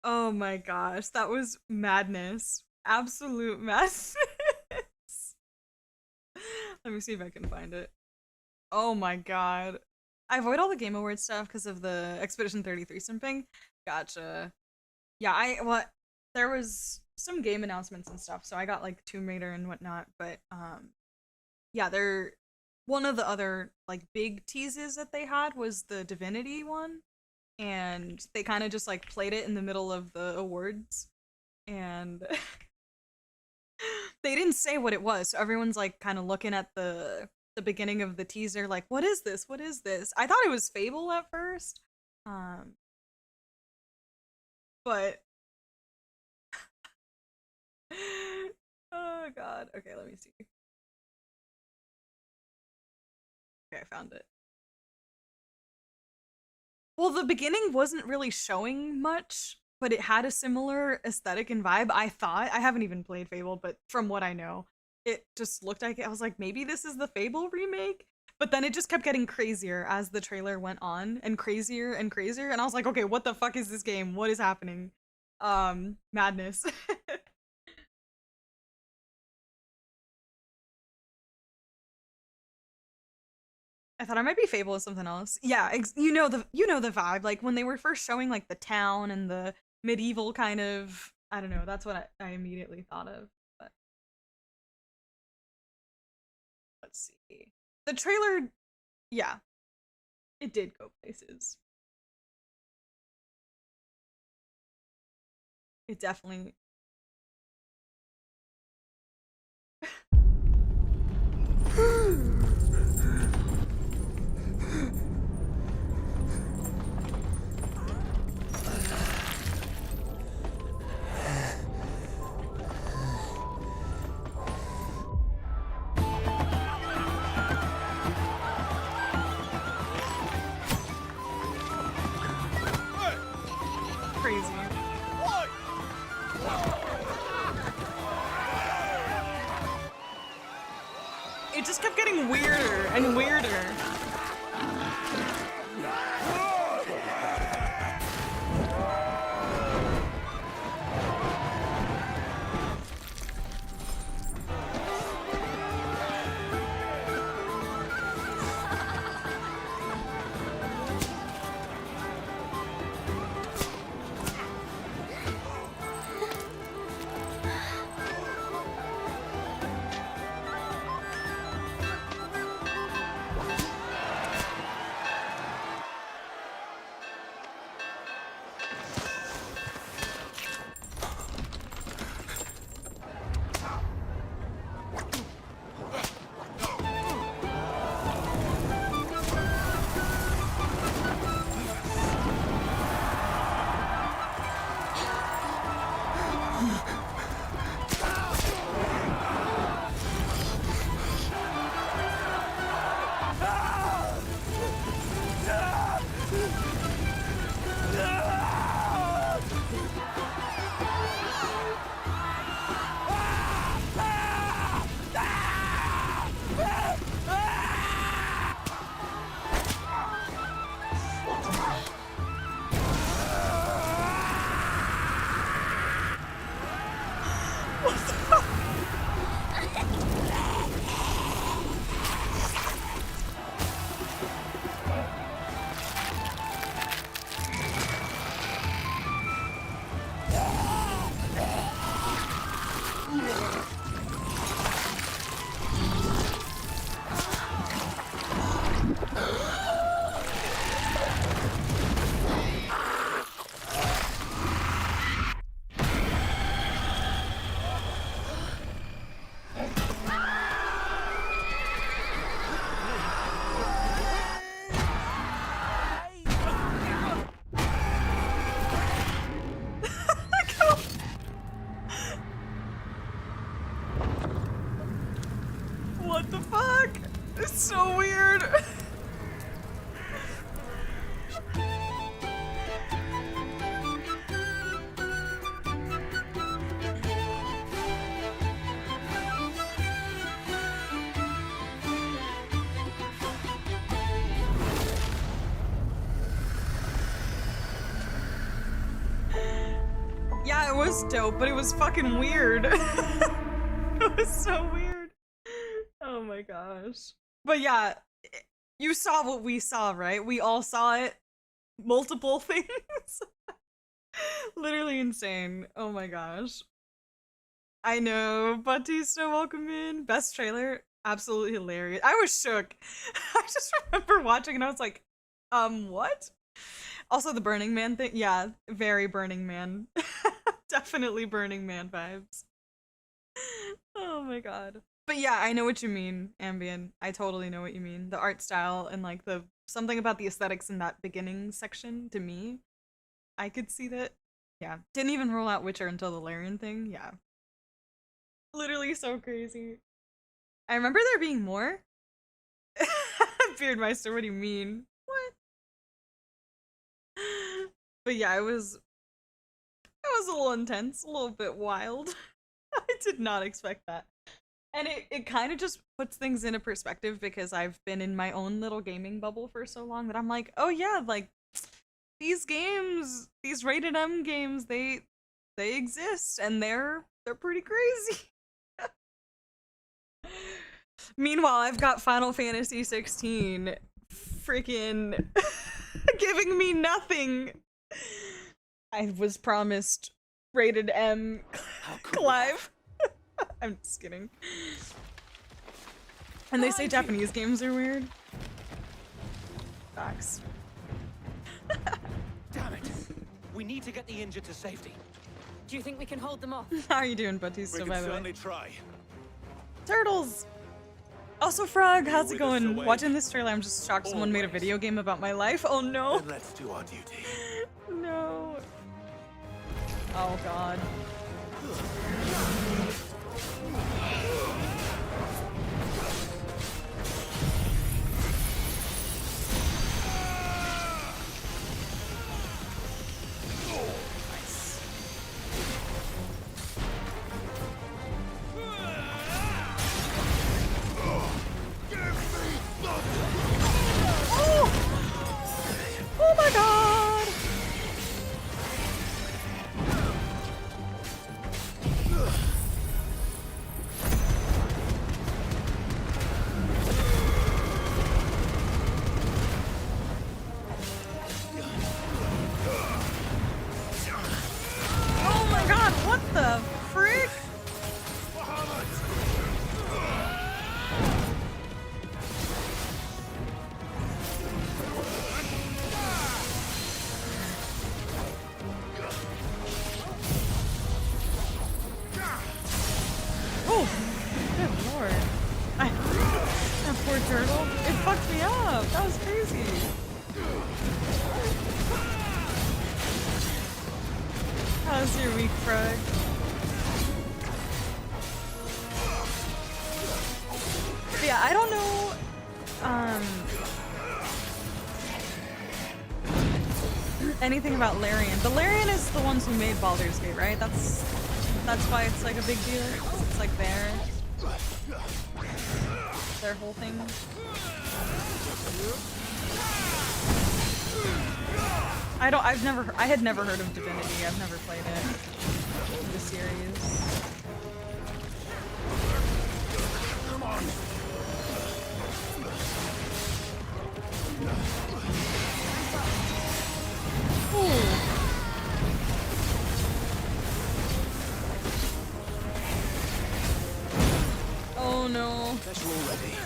Oh my gosh, that was madness. Absolute madness. Let me see if I can find it. Oh my god. I avoid all the Game Awards stuff because of the Expedition 33 simping. Gotcha. Yeah, there was some game announcements and stuff, so I got like Tomb Raider and whatnot, but yeah, one of the other like big teases that they had was the Divinity one, and they kind of just like played it in the middle of the awards, and they didn't say what it was, so everyone's like kind of looking at the beginning of the teaser like, what is this? What is this? I thought it was Fable at first. But oh god. Okay, let me see. Okay, I found it. Well, the beginning wasn't really showing much, but it had a similar aesthetic and vibe, I thought. I haven't even played Fable, but from what I know, it just looked like it. I was like, maybe this is the Fable remake? But then it just kept getting crazier as the trailer went on, and crazier and crazier, and I was like, okay, what the fuck is this game? What is happening? Madness. I thought I might be Fable as something else. Yeah, you know the vibe. Like when they were first showing like the town and the medieval kind of, I don't know, that's what I immediately thought of. But let's see. The trailer, yeah, it did go places. It definitely. Crazy. It just kept getting weirder and weirder. It's so weird. Yeah, it was dope, but it was fucking weird. It was so weird. Oh my gosh. But yeah, you saw what we saw, right? We all saw it. Multiple things. Literally insane. Oh my gosh. I know. Batista, welcome in. Best trailer. Absolutely hilarious. I was shook. I just remember watching and I was like, what? Also the Burning Man thing. Yeah, very Burning Man. Definitely Burning Man vibes. Oh my god. But yeah, I know what you mean, Ambien. I totally know what you mean. The art style and like the something about the aesthetics in that beginning section to me. I could see that. Yeah. Didn't even roll out Witcher until the Larian thing. Yeah. Literally so crazy. I remember there being more. Beardmeister, what do you mean? What? But yeah, it was a little intense, a little bit wild. I did not expect that. And it kind of just puts things into perspective because I've been in my own little gaming bubble for so long that I'm like, oh yeah, like these games, these rated M games, they exist and they're pretty crazy. Meanwhile, I've got Final Fantasy XVI freaking giving me nothing. I was promised rated M Clive. I'm just kidding. And they say Japanese games are weird. Facts. Damn it! We need to get the injured to safety. Do you think we can hold them off? How are you doing, Batista, by the way? Certainly try. Turtles! Also, Frog, how's it going? Watching this trailer, I'm just shocked someone made a video game about my life. Oh no. Then let's do our duty. No. Oh god. Oh my god! Oh my god, what the frick? Oh, good lord. That poor turtle. It fucked me up. That was crazy. How's your week, Frog? But yeah, I don't know, anything about Larian. The Larian is the ones who made Baldur's Gate, right? That's why it's like a big deal. It's like their whole thing. I had never heard of Divinity. I've never played it. The series. Come on. Ooh. Oh no. That's all ready.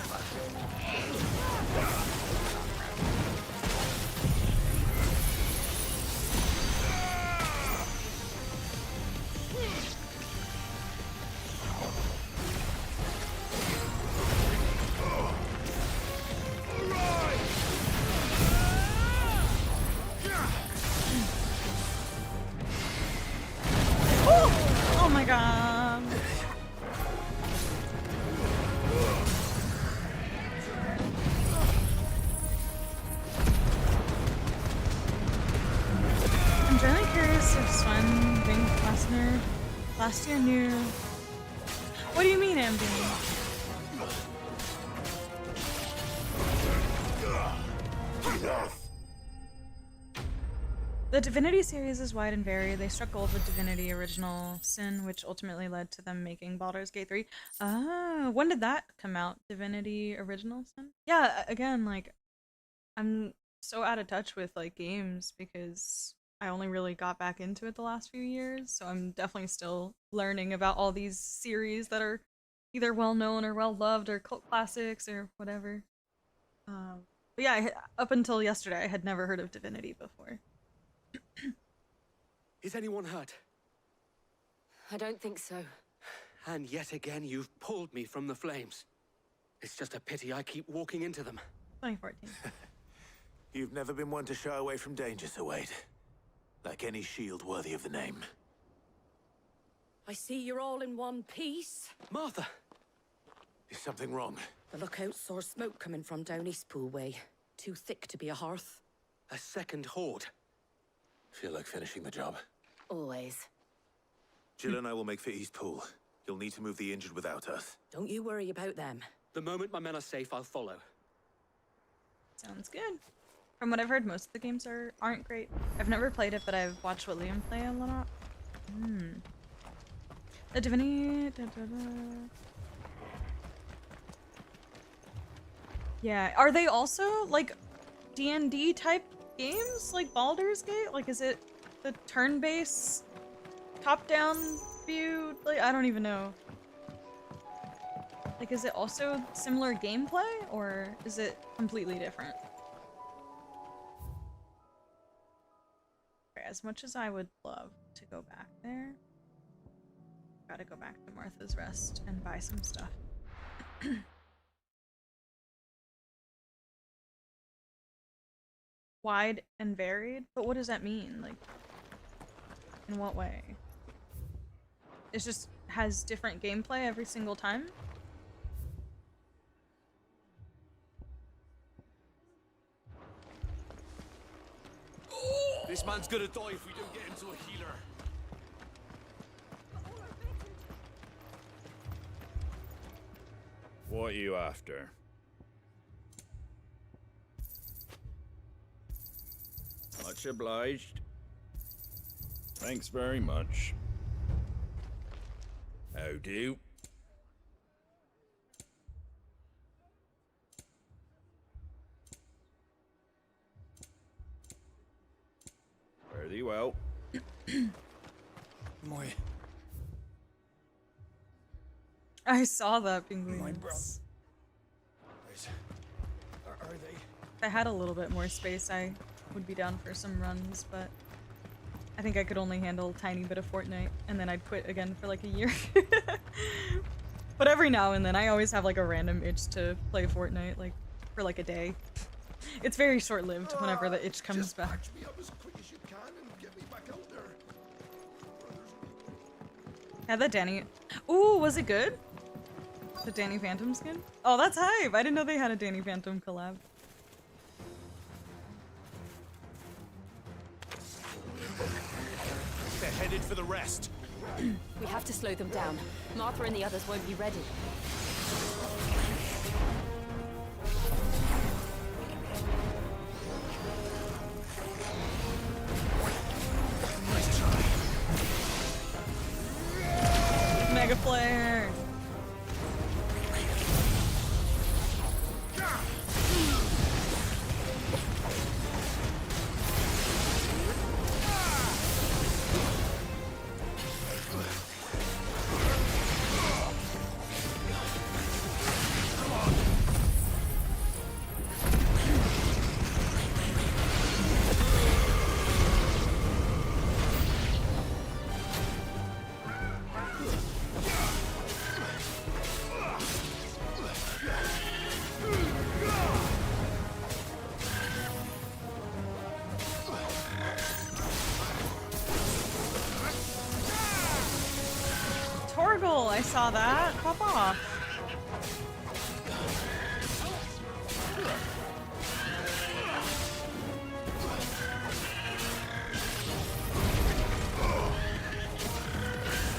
Last year knew. What do you mean, Ambien? The Divinity series is wide and varied. They struck gold with Divinity Original Sin, which ultimately led to them making Baldur's Gate 3. Ah, when did that come out? Divinity Original Sin? Yeah, again, like, I'm so out of touch with, like, games because I only really got back into it the last few years, so I'm definitely still learning about all these series that are either well-known or well-loved or cult classics or whatever. But yeah, up until yesterday, I had never heard of Divinity before. Is anyone hurt? I don't think so. And yet again, you've pulled me from the flames. It's just a pity I keep walking into them. 2014. You've never been one to shy away from danger, Sir Wade. Like any shield worthy of the name. I see you're all in one piece. Martha! Is something wrong? The lookout saw smoke coming from down Eastpool way. Too thick to be a hearth. A second horde. Feel like finishing the job? Always. Jill and I will make for Eastpool. You'll need to move the injured without us. Don't you worry about them. The moment my men are safe, I'll follow. Sounds good. From what I've heard, most of the games aren't great. I've never played it, but I've watched William play a lot. The Divinity... Yeah, are they also, like, D&D type games? Like Baldur's Gate? Like, is it the turn-based, top-down view? Like, I don't even know. Like, is it also similar gameplay, or is it completely different? As much as I would love to go back there, gotta go back to Martha's Rest and buy some stuff. Wide and varied? But what does that mean? Like, in what way? It just has different gameplay every single time? This man's gonna die if we don't get him to a healer. What are you after? Much obliged. Thanks very much. How do? Fare thee well. My I saw that penguin. bro. Wait. Are they? If I had a little bit more space, I would be down for some runs, but I think I could only handle a tiny bit of Fortnite, and then I'd quit again for like a year. But every now and then, I always have like a random itch to play Fortnite, like for like a day. It's very short-lived whenever the itch comes back. Patch me up as quick as you can and get me back out there. Had that Danny. Ooh, was it good? The Danny Phantom skin? Oh, that's hype! I didn't know they had a Danny Phantom collab. They're headed for the rest. We have to slow them down. Martha and the others won't be ready. Nice try. Mega Flare! Torgal, I saw that. Pop off.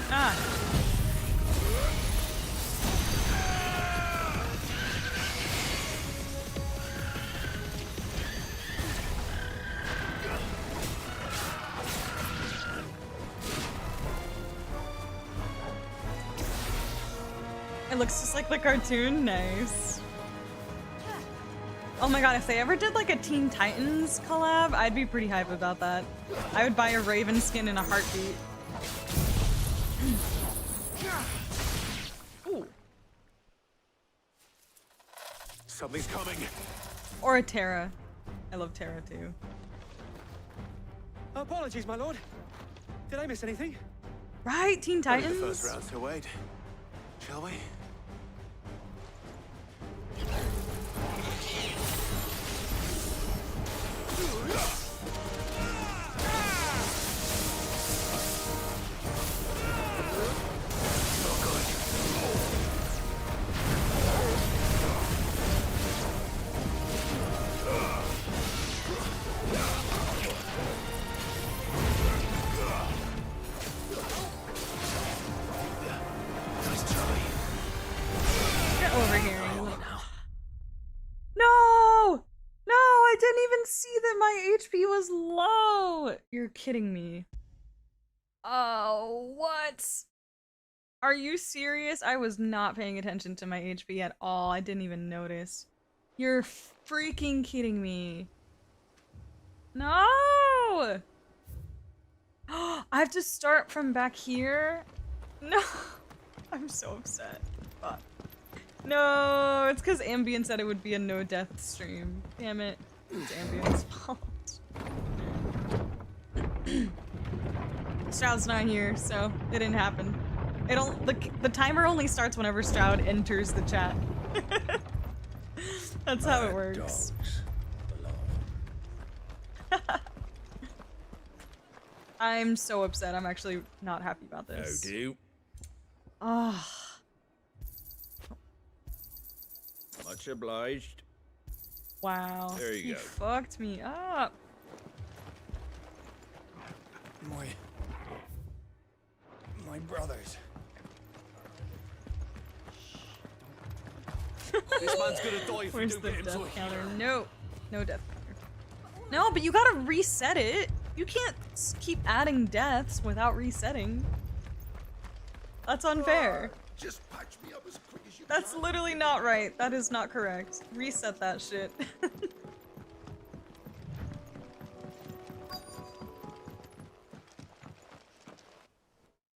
Ah. It looks just like the cartoon. Nice. Oh my god, if they ever did like a Teen Titans collab, I'd be pretty hype about that. I would buy a Raven skin in a heartbeat. Ooh. Something's coming. Or a Terra. I love Terra too. Apologies, my lord. Did I miss anything? Right, Teen Titans? Only the first round, so wait. Shall we? Get over here. No! No, I didn't even see that my HP was low. You're kidding me. Oh, what? Are you serious? I was not paying attention to my HP at all. I didn't even notice. You're freaking kidding me. No! I have to start from back here? No. I'm so upset. Fuck. No, it's because Ambient said it would be a no-death stream. Damn it. It's Ambient's fault. Stroud's not here, so it didn't happen. The timer only starts whenever Stroud enters the chat. That's how it works. I'm so upset. I'm actually not happy about this. Oh, do. Ah. Much obliged. Wow. There you He go. fucked me up. My brothers. This man's gonna die if we Where's don't the get him to a death counter? healer. No. No death counter. No, but you gotta reset it. You can't keep adding deaths without resetting. That's unfair. Just patch me up as quick as you That's literally not right. That is not correct. Reset that shit.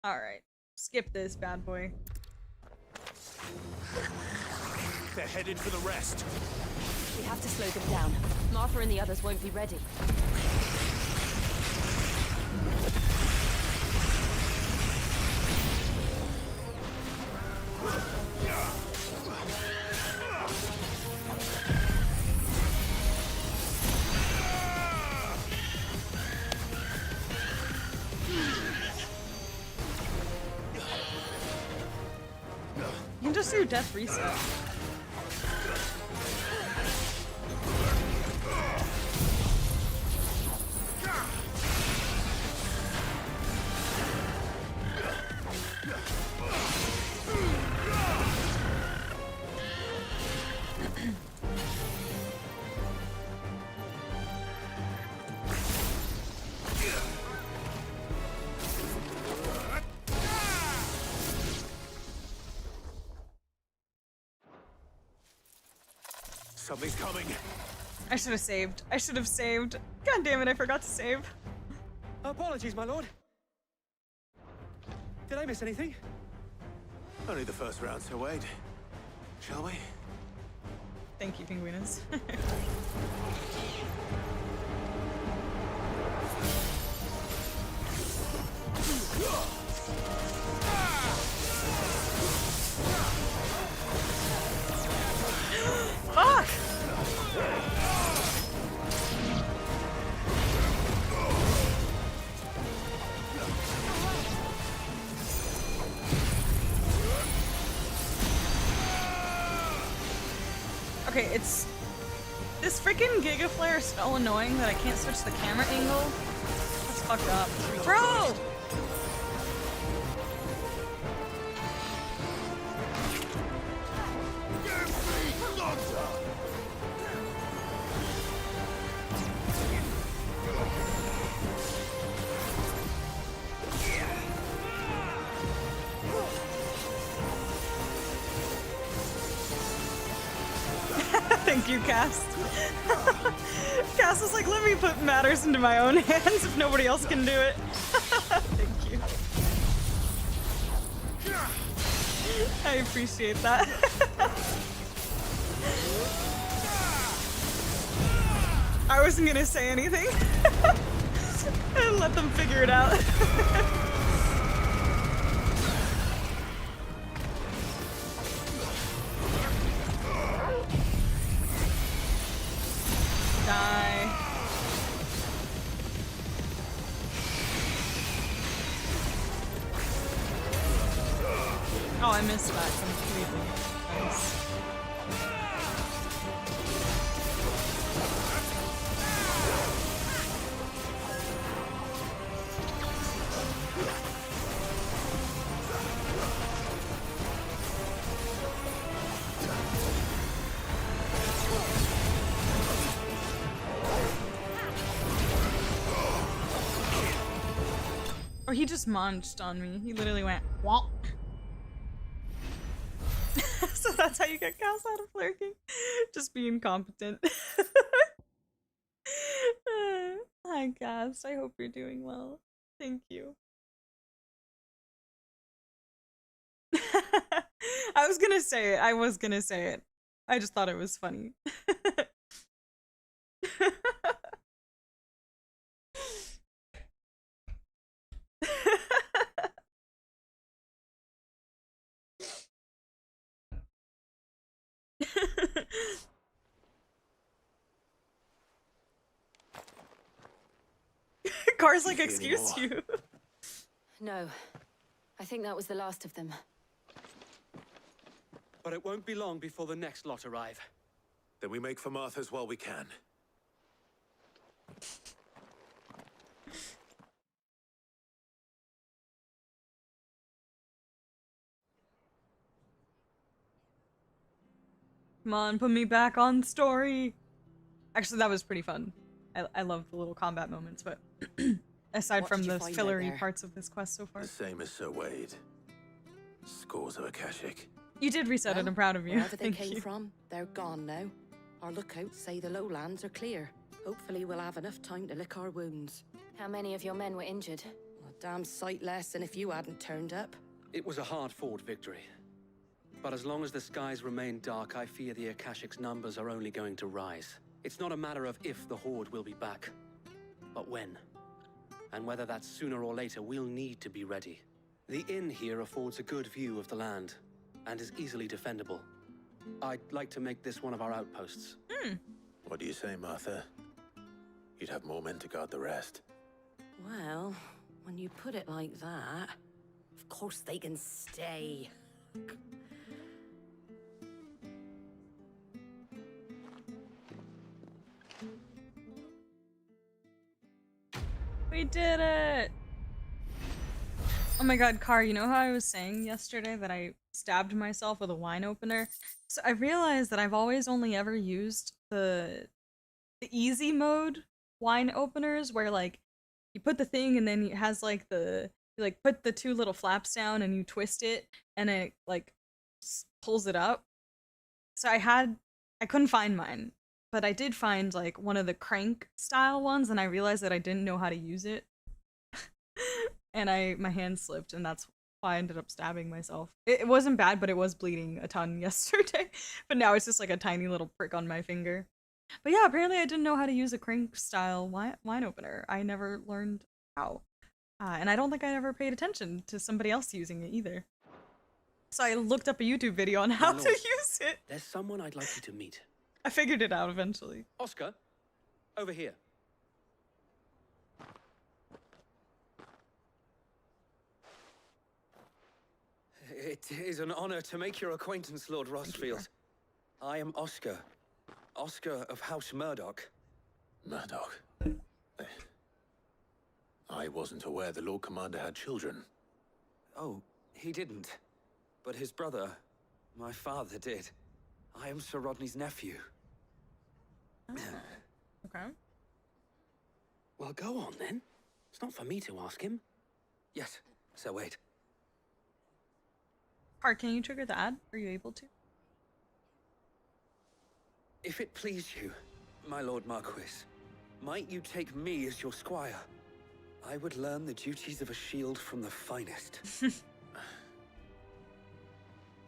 Alright. Skip this bad boy. They're headed for the rest. We have to slow them down. Martha and the others won't be ready. You can just do death reset. Something's coming. I should have saved. I should have saved. God damn it, I forgot to save. Apologies, my lord. Did I miss anything? Only the first round, so wait. Shall we? Thank you, Penguinus. Fuck! Okay, it's... This freaking Giga Flare is so annoying that I can't switch the camera angle. That's fucked up. Bro! Thank you, Cass. Cass was like, let me put matters into my own hands if nobody else can do it. Thank you. I appreciate that. I wasn't gonna say anything. And let them figure it out. Die. Oh, I missed that completely. Nice. Or he just munched on me. He literally went, womp. So that's how you get Cass out of lurking. Just being competent. Hi, Cass. I hope you're doing well. Thank you. I was gonna say it. I was gonna say it. I just thought it was funny. Car's like, excuse you. No. I think that was the last of them. But it won't be long before the next lot arrive. Then we make for Martha's while we can. Come on, put me back on story. Actually, that was pretty fun. I love the little combat moments, but aside What from did you the find out fillery there? parts of this quest so far. The same as Sir Wade. Scores of Akashic. You did reset it, I'm proud of you. Wherever they Thank came you. from, they're gone now. Our lookouts say the lowlands are clear. Hopefully we'll have enough time to lick our wounds. How many of your men were injured? A damn sight less than if you hadn't turned up. It was a hard-fought victory. But as long as the skies remain dark, I fear the Akashic's numbers are only going to rise. It's not a matter of if the Horde will be back, but when. And whether that's sooner or later, we'll need to be ready. The inn here affords a good view of the land, and is easily defendable. I'd like to make this one of our outposts. What do you say, Martha? You'd have more men to guard the rest. Well, when you put it like that, of course they can stay. We did it! Oh my god, Car, you know how I was saying yesterday that I stabbed myself with a wine opener? So I realized that I've always only ever used the easy mode wine openers where like you put the thing and then it has like you like put the two little flaps down and you twist it and it like pulls it up. So I couldn't find mine, but I did find like one of the crank style ones and I realized that I didn't know how to use it. And my hand slipped and that's why I ended up stabbing myself. It wasn't bad, but it was bleeding a ton yesterday. But now it's just like a tiny little prick on my finger. But yeah, apparently I didn't know how to use a crank style wine opener. I never learned how. And I don't think I ever paid attention to somebody else using it either. So I looked up a YouTube video on how to use it. There's someone I'd like you to meet. I figured it out eventually. Oscar, over here. It is an honor to make your acquaintance, Lord Rostfield. I am Oscar. Oscar of House Murdoch. Murdoch? I wasn't aware the Lord Commander had children. Oh, he didn't. But his brother, my father, did. I am Sir Rodney's nephew. Okay. Well, go on then. It's not for me to ask him. Yes, Sir Wade. Car, can you trigger the ad? Are you able to? If it please you, my Lord Marquis, might you take me as your squire? I would learn the duties of a shield from the finest.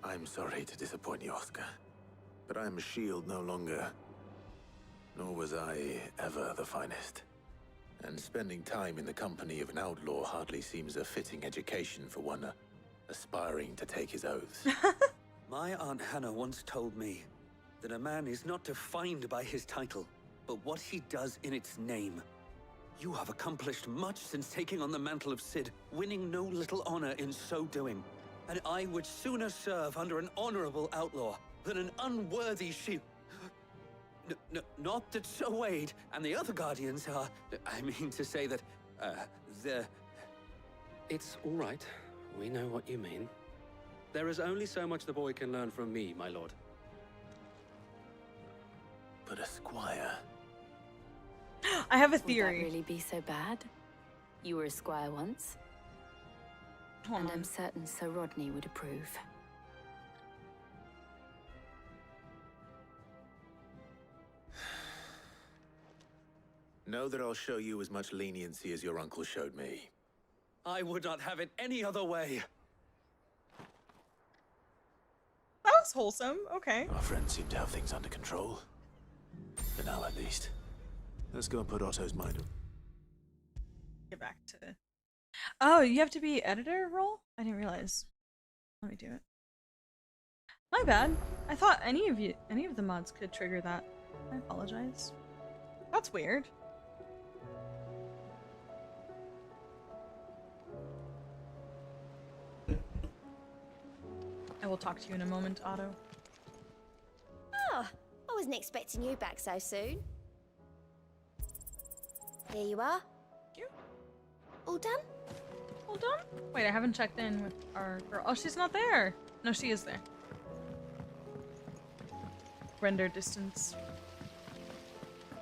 I'm sorry to disappoint you, Oscar, but I'm a shield no longer. Nor was I ever the finest. And spending time in the company of an outlaw hardly seems a fitting education for one aspiring to take his oaths. My Aunt Hannah once told me that a man is not defined by his title, but what he does in its name. You have accomplished much since taking on the mantle of Cid, winning no little honor in so doing. And I would sooner serve under an honorable outlaw than an unworthy shield. Not that Sir Wade and the other Guardians are... I mean to say that, they're... It's all right. We know what you mean. There is only so much the boy can learn from me, my lord. But a squire... I have a Would theory. that really be so bad? You were a squire once. Hold And on. I'm certain Sir Rodney would approve. Know that I'll show you as much leniency as your uncle showed me. I would not have it any other way. That was wholesome. Okay. Our friends seem to have things under control. For now, at least. Let's go and put Otto's mind on. Get back to. Oh, you have to be editor role? I didn't realize. Let me do it. My bad. I thought any of the mods could trigger that. I apologize. That's weird. I will talk to you in a moment, Otto. Oh, I wasn't expecting you back so soon. Here you are. Thank you. All done? All done? Wait, I haven't checked in with our girl. Oh, she's not there. No, she is there. Render distance.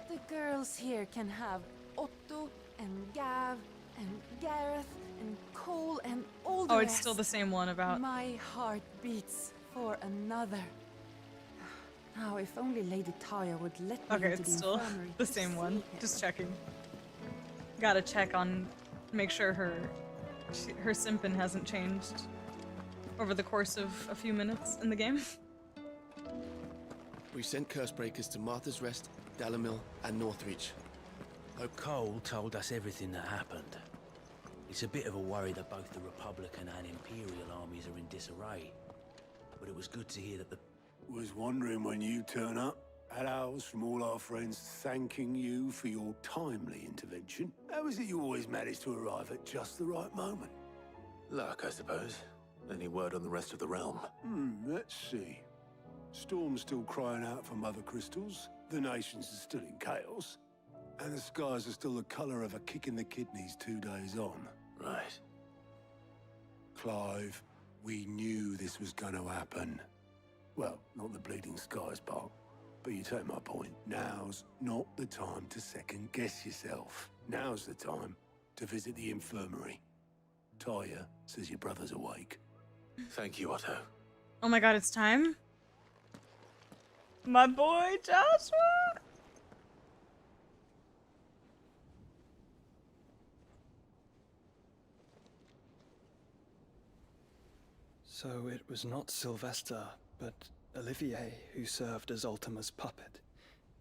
The girls here can have Otto and Gav and Gareth and Cole and all the Oh, rest. it's still the same one about. My heart beats for another. Now, if only Lady Taya would let me Okay, into it's the still infirmary the to same see one. him. Just checking. Gotta check on, make sure her simpin hasn't changed over the course of a few minutes in the game. We sent Cursebreakers to Martha's Rest, Dalamil, and Northreach. Cole told us everything that happened. It's a bit of a worry that both the Republican and Imperial armies are in disarray. But it was good to hear that the... Was wondering when you turn up. Hellos from all our friends thanking you for your timely intervention. How is it you always manage to arrive at just the right moment? Luck, I suppose. Any word on the rest of the realm? Let's see. Storm's still crying out for mother crystals. The nations are still in chaos. And the skies are still the colour of a kick in the kidneys 2 days on. Right. Clive, we knew this was going to happen. Well, not the bleeding skies part. But you take my point. Now's not the time to second-guess yourself. Now's the time to visit the infirmary. Taya says your brother's awake. Thank you, Otto. Oh my god, it's time. My boy Joshua. So it was not Sylvester, but Olivier who served as Ultima's puppet.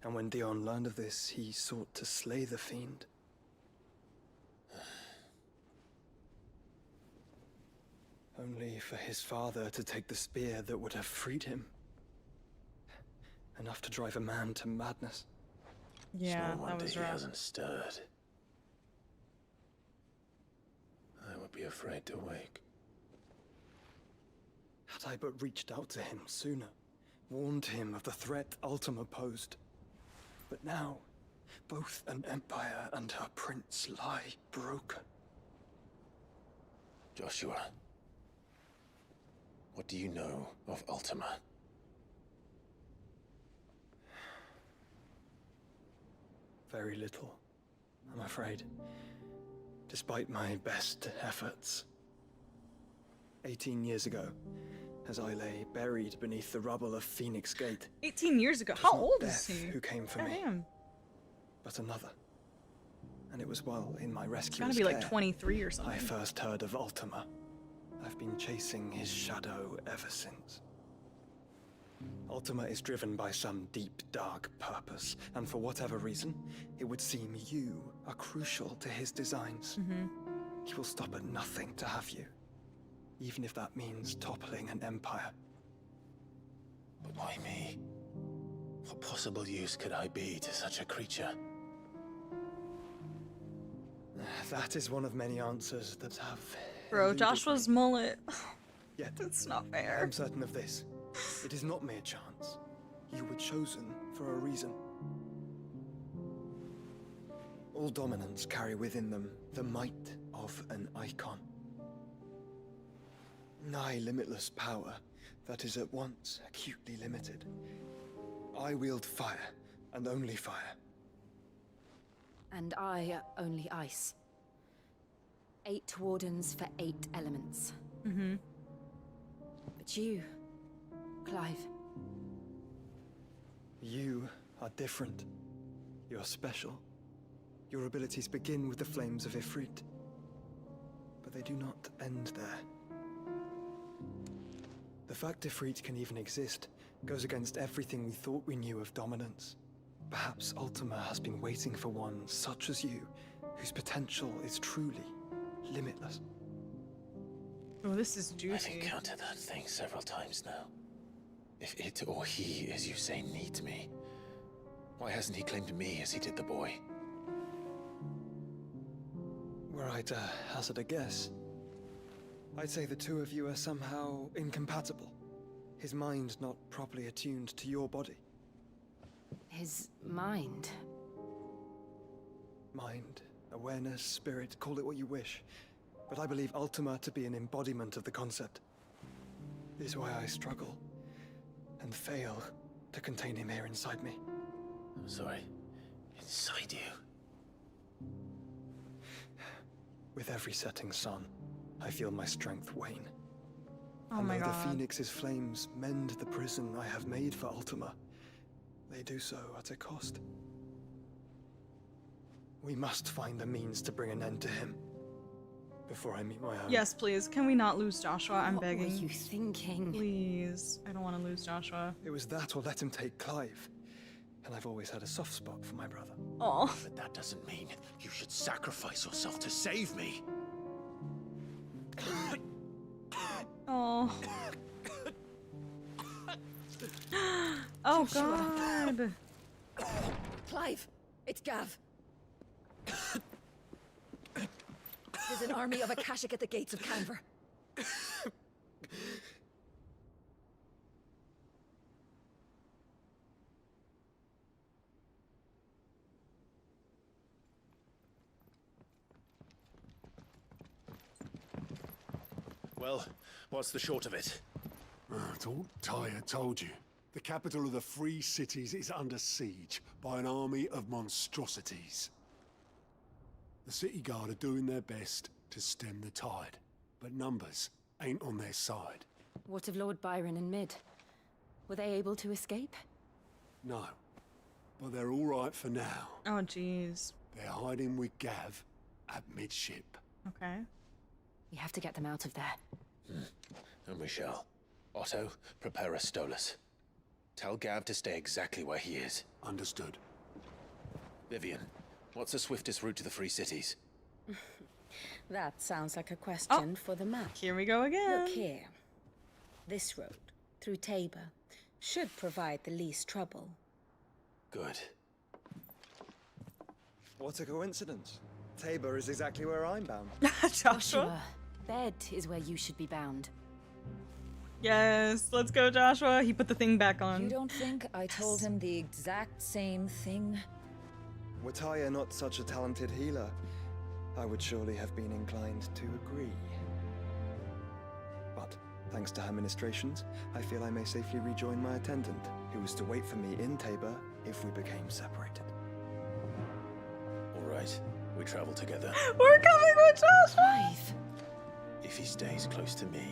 And when Dion learned of this, he sought to slay the fiend. Only for his father to take the spear that would have freed him. Enough to drive a man to madness. Yeah, no that wonder was he rough. hasn't stirred. I would be afraid to wake. Had I but reached out to him sooner, warned him of the threat Ultima posed. But now, both an empire and her prince lie broken. Joshua, what do you know of Ultima? Very little, I'm afraid. Despite my best efforts. 18 years ago, as I lay buried beneath the rubble of Phoenix Gate. 18 years ago. It was How not old is death he? who came for me, Damn. but another. And it was while in my rescuer's It's gotta be like care 23 or something. I first heard of Ultima. I've been chasing his shadow ever since. Ultima is driven by some deep, dark purpose, and for whatever reason, it would seem you are crucial to his designs. He will stop at nothing to have you, even if that means toppling an empire. But why me? What possible use could I be to such a creature? That is one of many answers that have... Bro, Joshua's mullet. Yet, That's not fair. I'm certain of this. It is not mere chance. You were chosen for a reason. All dominants carry within them the might of an icon. Nigh limitless power that is at once acutely limited. I wield fire, and only fire. And I only ice. 8 wardens for 8 elements. But you, Clive. You are different. You're special. Your abilities begin with the flames of Ifrit. But they do not end there. The fact Ifrit can even exist goes against everything we thought we knew of dominance. Perhaps Ultima has been waiting for one such as you, whose potential is truly limitless. Oh, this is juicy. I've encountered that thing several times now. If it or he, as you say, needs me, why hasn't he claimed me as he did the boy? Were I to hazard a guess, I'd say the two of you are somehow incompatible. His mind not properly attuned to your body. His mind. Mind, awareness, spirit, call it what you wish. But I believe Ultima to be an embodiment of the concept. This is why I struggle and fail to contain him here inside me. I'm sorry. Inside you? With every setting sun, I feel my strength wane. Oh and my though God. the Phoenix's flames mend the prison I have made for Ultima, they do so at a cost. We must find a means to bring an end to him before I meet my own. Yes, please. Can we not lose Joshua? I'm begging. What were you thinking? Please. I don't want to lose Joshua. It was that or let him take Clive. And I've always had a soft spot for my brother. Oh. But that doesn't mean you should sacrifice yourself to save me. Oh. Oh, God. Clive, it's Gav. There's an army of Akashic at the gates of Canver. Well, what's the short of it? It's all Tyre told you. The capital of the Free Cities is under siege by an army of monstrosities. The city guard are doing their best to stem the tide, but numbers ain't on their side. What of Lord Byron and Mid? Were they able to escape? No, but they're all right for now. Oh, jeez. They're hiding with Gav at midship. Okay. We have to get them out of there. And we shall. Otto, prepare a Stolas. Tell Gav to stay exactly where he is. Understood. Vivian, what's the swiftest route to the Free Cities? That sounds like a question for the map. Here we go again. Look here. This road, through Tabor, should provide the least trouble. Good. What a coincidence. Tabor is exactly where I'm bound. Joshua. Bed is where you should be bound. Yes, let's go, Joshua. He put the thing back on. You don't think I told him the exact same thing? Were Tyre not such a talented healer, I would surely have been inclined to agree. But, thanks to her ministrations, I feel I may safely rejoin my attendant, who was to wait for me in Tabor if we became separated. All right, we travel together. We're coming with Joshua! If he stays close to me,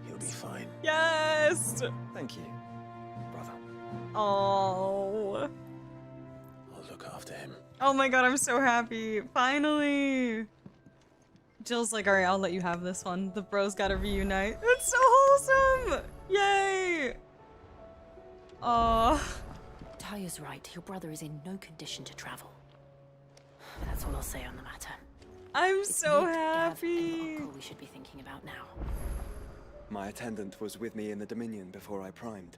he'll He'll be fine. Yes! Thank you, brother. Oh. I'll look after him. Oh my god, I'm so happy. Finally! Jill's like, alright, I'll let you have this one. The bros gotta reunite. It's so wholesome! Yay! Oh. Taya's right. Your brother is in no condition to travel. That's all I'll say on the matter. I'm It's so Nick, Gav, and happy. your uncle we should be thinking about now. My attendant was with me in the Dominion before I primed.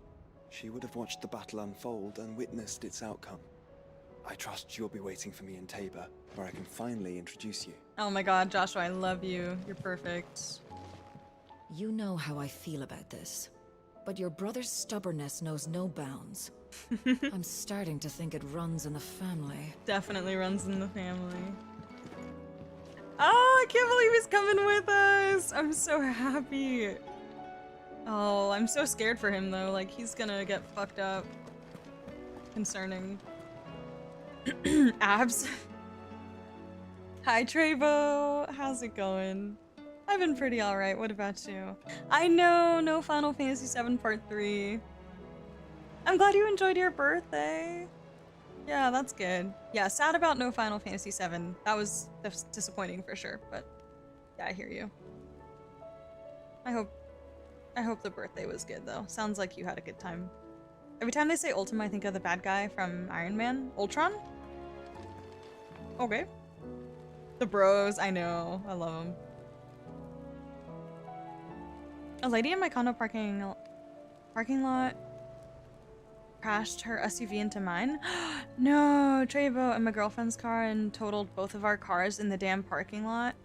She would have watched the battle unfold and witnessed its outcome. I trust you'll be waiting for me in Tabor, where I can finally introduce you. Oh my god, Joshua, I love you. You're perfect. You know how I feel about this, but your brother's stubbornness knows no bounds. I'm starting to think it runs in the family. Definitely runs in the family. Oh, I can't believe he's coming with us! I'm so happy. Oh, I'm so scared for him though. Like, he's gonna get fucked up. Concerning. Abs. Hi, Trevo. How's it going? I've been pretty alright. What about you? I know, no Final Fantasy VII Part 3. I'm glad you enjoyed your birthday. Yeah, that's good. Yeah, sad about no Final Fantasy VII. That's disappointing for sure, but yeah, I hear you. I hope the birthday was good though. Sounds like you had a good time. Every time they say Ultima, I think of the bad guy from Iron Man. Ultron? Okay. The bros, I know. I love them. A lady in my condo parking lot crashed her SUV into mine. No, Trevo, and my girlfriend's car and totaled both of our cars in the damn parking lot.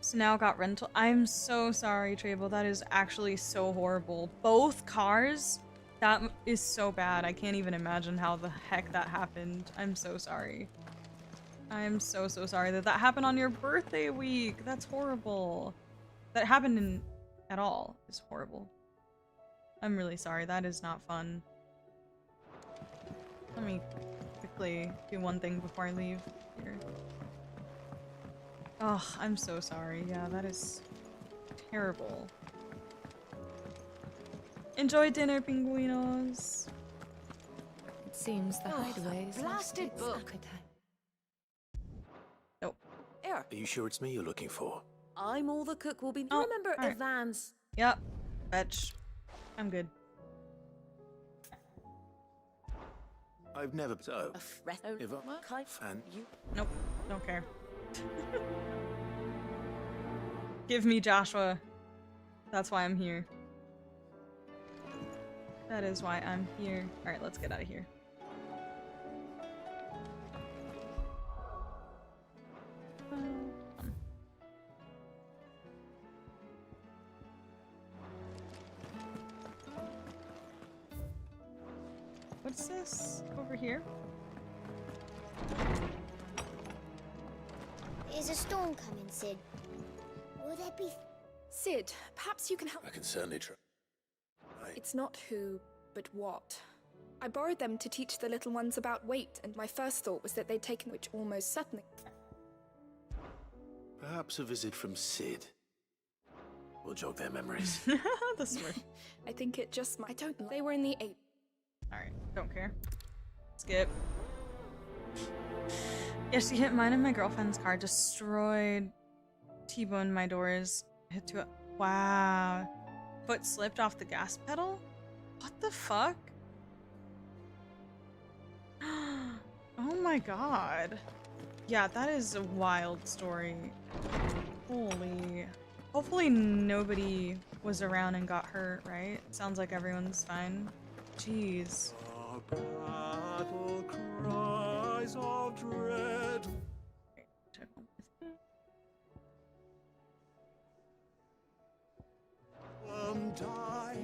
So now got rental. I'm so sorry, Trevo. That is actually so horrible. Both cars? That is so bad. I can't even imagine how the heck that happened. I'm so sorry. I'm so sorry that happened on your birthday week. That's horrible. That happened at all is horrible. I'm really sorry. That is not fun. Let me quickly do one thing before I leave here. Oh, I'm so sorry. Yeah, that is terrible. Enjoy dinner, pinguinos. It seems the hideaways. Blasted book. Nope. Here. Are you sure it's me you're looking for? I'm all the cook will be. Oh, Remember all right. Ivan's? Yep. Fetch. I'm good. I've never... So, Fan. Nope. Don't care. Give me Joshua. That's why I'm here. That is why I'm here. Alright, let's get out of here. What's this over here? There's a storm coming, Sid. Will there be... Sid, perhaps you can help. I can certainly try. It's not who, but what. I borrowed them to teach the little ones about weight, and my first thought was that they'd taken which almost certainly... Perhaps a visit from Sid will jog their memories. The smart. I think it just might. I don't. They were in the 8. Alright, don't care. Skip. Yeah, she hit mine and my girlfriend's car, destroyed, T-boned my doors, hit to it. Wow. Foot slipped off the gas pedal? What the fuck? Oh my god. Yeah, that is a wild story. Holy. Hopefully nobody was around and got hurt, right? Sounds like everyone's fine. Jeez. Battle cries of dread. Die.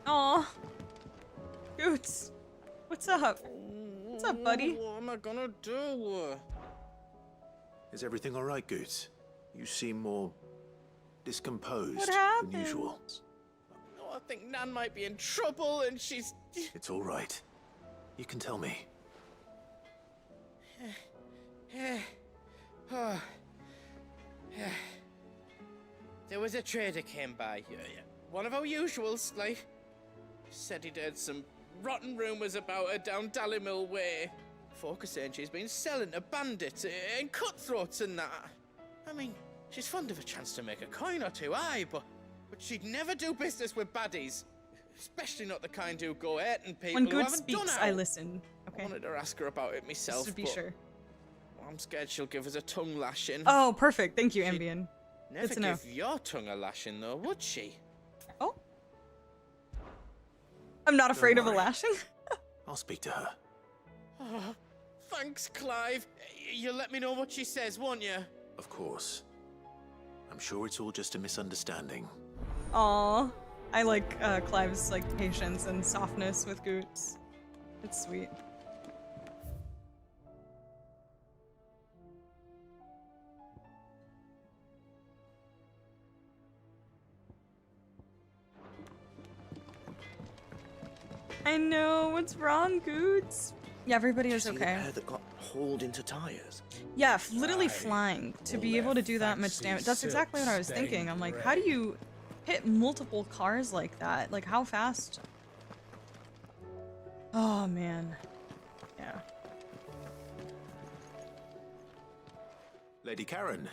Aw. Goots. What's up? What's up, buddy? What am I gonna do? Is everything all right, Goots? You seem more discomposed What than happened? usual. Oh, I think Nan might be in trouble and she's... It's all right. You can tell me. There was a trader came by. One of our usuals, like. Said he'd heard some rotten rumours about her down Dalimil Way. Folk are saying she's been selling to bandits and cutthroats and that. I mean, she's fond of a chance to make a coin or two, aye, but she'd never do business with baddies. Especially not the kind who go hurting people When who Good haven't done speaks, out. I listen. Okay. I wanted to ask her about it myself, Just to be but sure. I'm scared she'll give us a tongue lashing. Oh, perfect. Thank you, Ambien. Never Good to know. give your tongue a lashing, though, would she? Oh. I'm not afraid of a worry. lashing. I'll speak to her. Oh, thanks, Clive. You'll let me know what she says, won't you? Of course. I'm sure it's all just a misunderstanding. Aw. I like Clive's like patience and softness with Goots. It's sweet. I know, what's wrong, Goots? Yeah, everybody is See the okay. pair that got hauled into tires? Yeah, literally flying to be able to do that much damage. That's exactly what I was thinking. I'm like, how do you hit multiple cars like that? Like, how fast? Oh, man. Yeah. Lady Karen.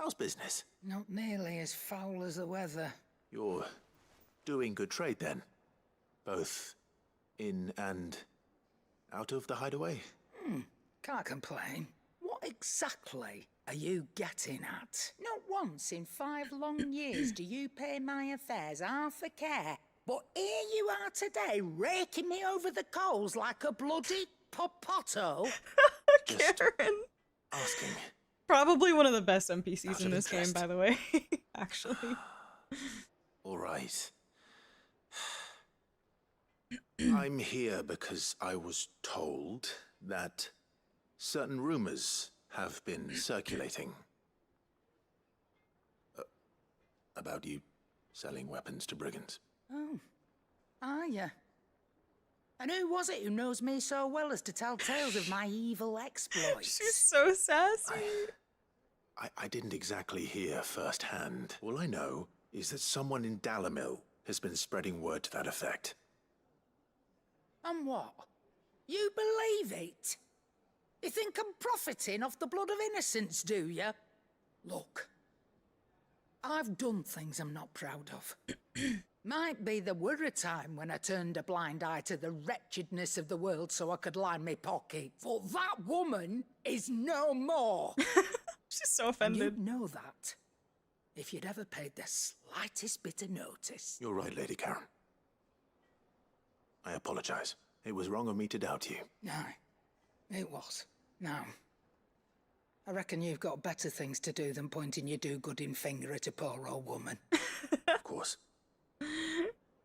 How's business? Not nearly as foul as the weather. You're doing good trade then? Both in and out of the hideaway? Can't complain. What exactly are you getting at? Not once in 5 long years do you pay my affairs half a care. But here you are today, raking me over the coals like a bloody popoto. Karen. Asking. Probably one of the best NPCs Out in of this game, interest. by the way. Actually. All right. I'm here because I was told that certain rumors have been circulating about you selling weapons to brigands. Oh, are you? And who was it who knows me so well as to tell tales of my evil exploits? She's so sassy. I didn't exactly hear firsthand. All I know is that someone in Dalimil has been spreading word to that effect. And what? You believe it? You think I'm profiting off the blood of innocents, do you? Look, I've done things I'm not proud of. Might be there were a time when I turned a blind eye to the wretchedness of the world so I could line my pockets. But that woman is no more. She's so offended. And you'd know that if you'd ever paid the slightest bit of notice. You're right, Lady Karen. I apologize. It was wrong of me to doubt you. No, it was. Now, I reckon you've got better things to do than pointing your do-gooding finger at a poor old woman. Of course.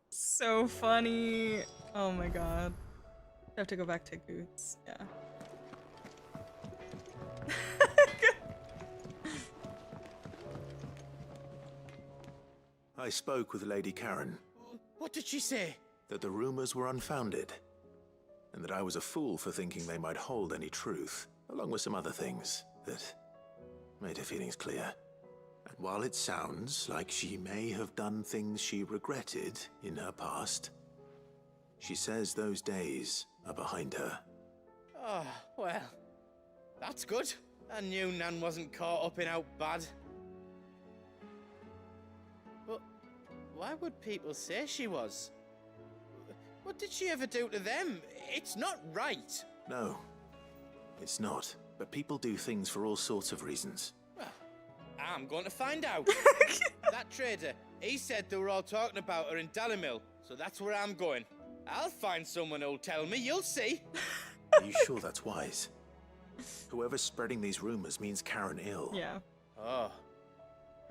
So funny. Oh my god. I have to go back to Goots. Yeah. I spoke with Lady Karen. What did she say? That the rumors were unfounded, and that I was a fool for thinking they might hold any truth, along with some other things that made her feelings clear. And while it sounds like she may have done things she regretted in her past, she says those days are behind her. Oh, well, that's good. I knew Nan wasn't caught up in out bad. But why would people say she was? What did she ever do to them? It's not right. No, it's not. But people do things for all sorts of reasons. Well, I'm going to find out. That trader, he said they were all talking about her in Dalimil, so that's where I'm going. I'll find someone who'll tell me, you'll see. Are you sure that's wise? Whoever's spreading these rumors means Karen ill. Yeah. Oh,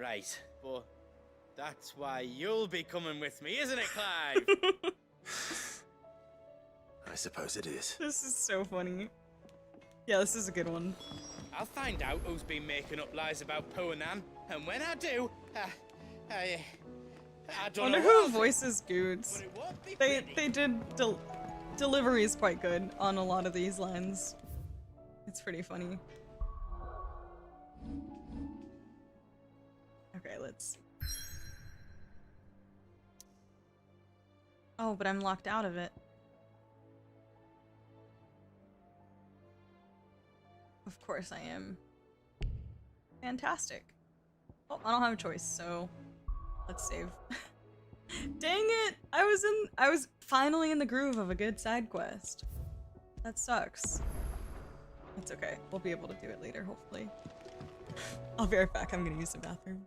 right. But that's why you'll be coming with me, isn't it, Clive? I suppose it is. This is so funny. Yeah, this is a good one. I'll find out who's been making up lies about poor Nan, and when I do, I don't Wonder know who what voices Goots. They did delivery is quite good on a lot of these lines. It's pretty funny. pilots. Oh, but I'm locked out of it. Of course I am. Fantastic. Oh, I don't have a choice, so let's save. Dang it! I was finally in the groove of a good side quest. That sucks. It's okay. We'll be able to do it later, hopefully. I'll be right back. I'm gonna use the bathroom.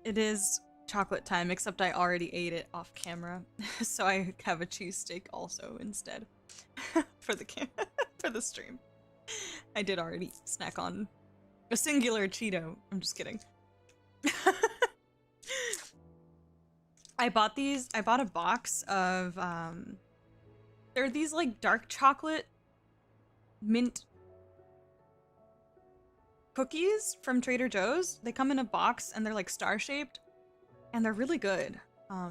It is chocolate time, except I already ate it off camera, so I have a cheesesteak also instead for the for the stream. I did already snack on a singular Cheeto. I'm just kidding. I bought a box of they're these like dark chocolate mint cookies from Trader Joe's. They come in a box and they're like star-shaped and they're really good.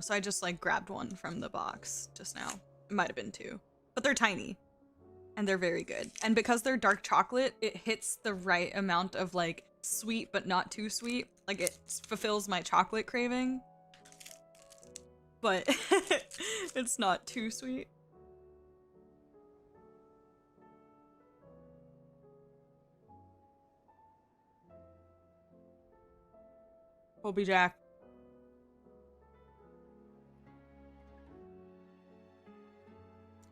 So I just like grabbed one from the box just now. It might have been two, but they're tiny and they're very good. And because they're dark chocolate, it hits the right amount of like sweet but not too sweet. Like it fulfills my chocolate craving, but it's not too sweet. Colby Jack.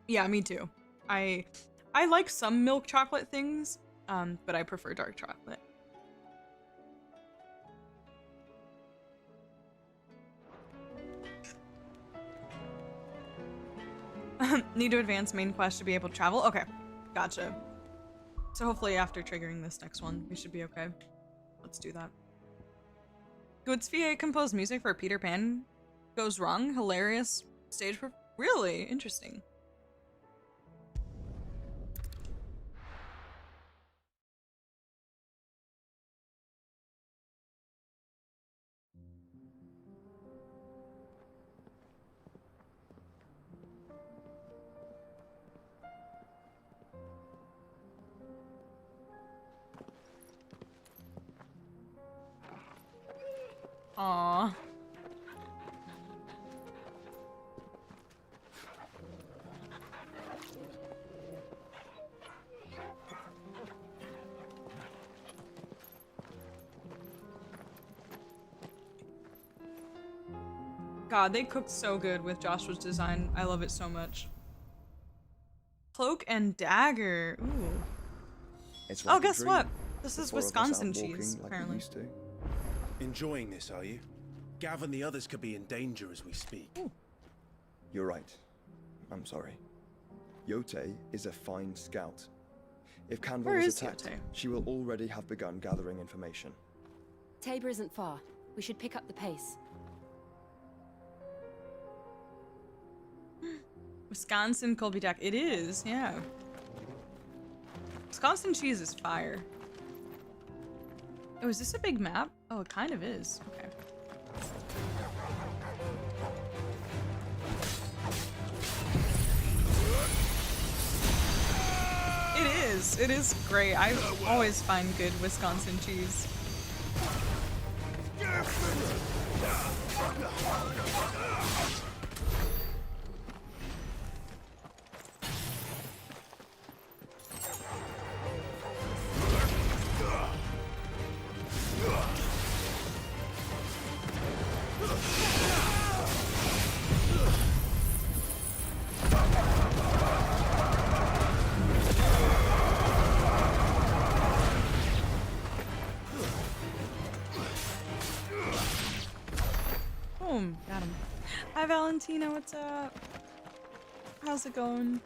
Yeah, me too. I like some milk chocolate things, but I prefer dark chocolate. Need to advance main quest to be able to travel? Okay, gotcha. So hopefully after triggering this next one, we should be okay. Let's do that. Goodsvia composed music for Peter Pan Goes Wrong. Hilarious stage really interesting. Aww. God, they cooked so good with Joshua's design. I love it so much. Cloak and dagger. Ooh. It's Oh, like a guess dream. what? This is The four of us Wisconsin out walking cheese, like we apparently. used to. Enjoying this, are you? Gav and the others could be in danger as we speak. You're right. I'm sorry. Yote is a fine scout. If Canva Where was is attacked, Yote? she will already have begun gathering information. Tabor isn't far. We should pick up the pace. Wisconsin Colby Jack. It is, yeah. Wisconsin cheese is fire. Oh, is this a big map? Oh, it kind of is. Okay. It is. It is great. I always find good Wisconsin cheese. Boom, got him. Hi Valentina, what's up? How's it going?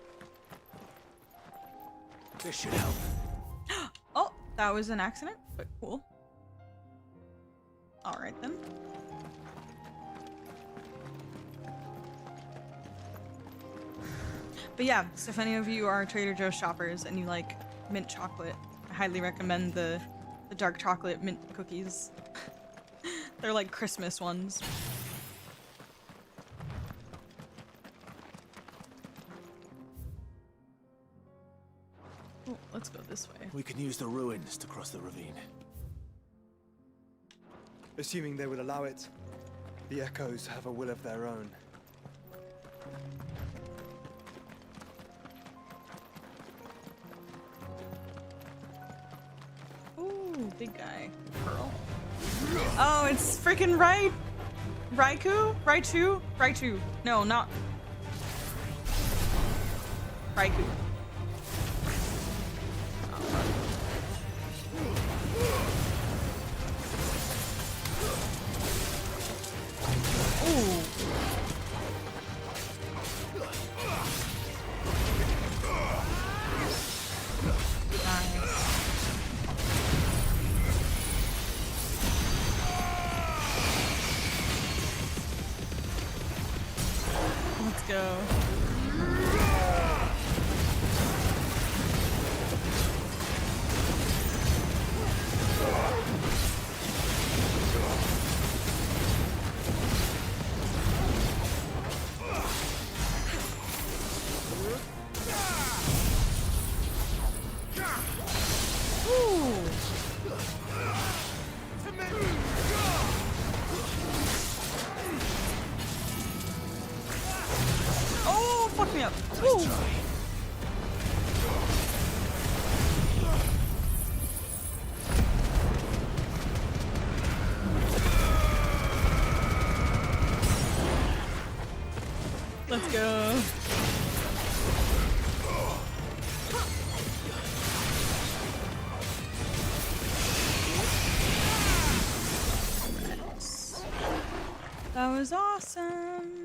This should help. Oh, that was an accident, but cool. All right then. But yeah, so if any of you are Trader Joe's shoppers and you like mint chocolate, I highly recommend the dark chocolate mint cookies. They're like Christmas ones. Oh, let's go this way. We can use the ruins to cross the ravine. Assuming they will allow it, the Echoes have a will of their own. Ooh, big guy. Pearl. Oh, it's freaking Raikou? Raichu? No, not Raikou. Ooh. Let's go. Oh, fuck me up. Ooh. Let's go. That was awesome.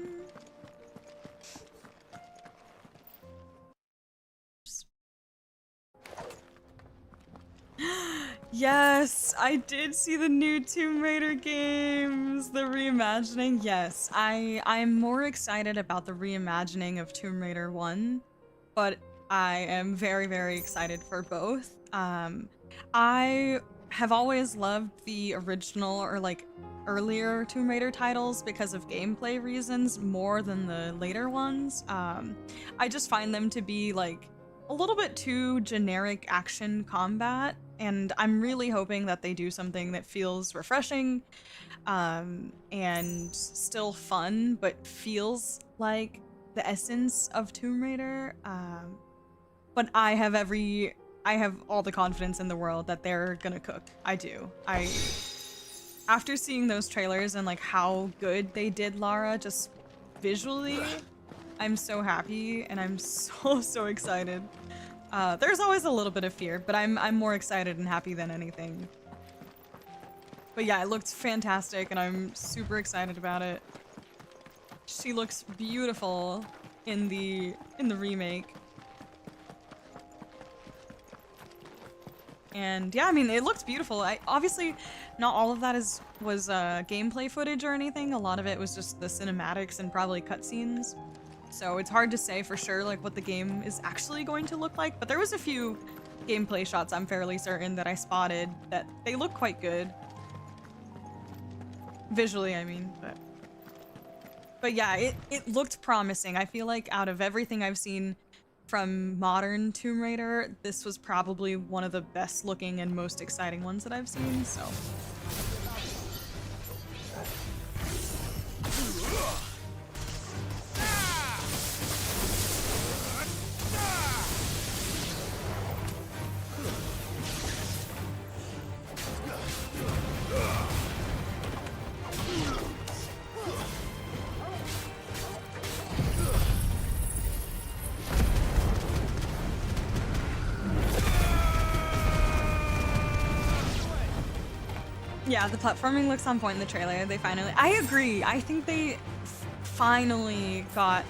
Yes, I did see the new Tomb Raider games, the reimagining. Yes, I'm more excited about the reimagining of Tomb Raider 1, but I am very, very excited for both. I have always loved the original or like earlier Tomb Raider titles because of gameplay reasons more than the later ones. I just find them to be like a little bit too generic action combat, and I'm really hoping that they do something that feels refreshing and still fun, but feels like the essence of Tomb Raider. But I have all the confidence in the world that they're gonna cook. I do. After seeing those trailers and like how good they did Lara just visually, I'm so happy and I'm so excited. There's always a little bit of fear, but I'm more excited and happy than anything. But yeah, it looked fantastic and I'm super excited about it. She looks beautiful in the remake. And yeah, I mean, it looked beautiful. Obviously, not all of that was gameplay footage or anything. A lot of it was just the cinematics and probably cutscenes. So it's hard to say for sure like what the game is actually going to look like. But there was a few gameplay shots I'm fairly certain that I spotted that they look quite good. Visually, I mean, but yeah, it looked promising. I feel like out of everything I've seen from modern Tomb Raider, this was probably one of the best looking and most exciting ones that I've seen, so. Yeah, the platforming looks on point in the trailer. I agree. I think they finally got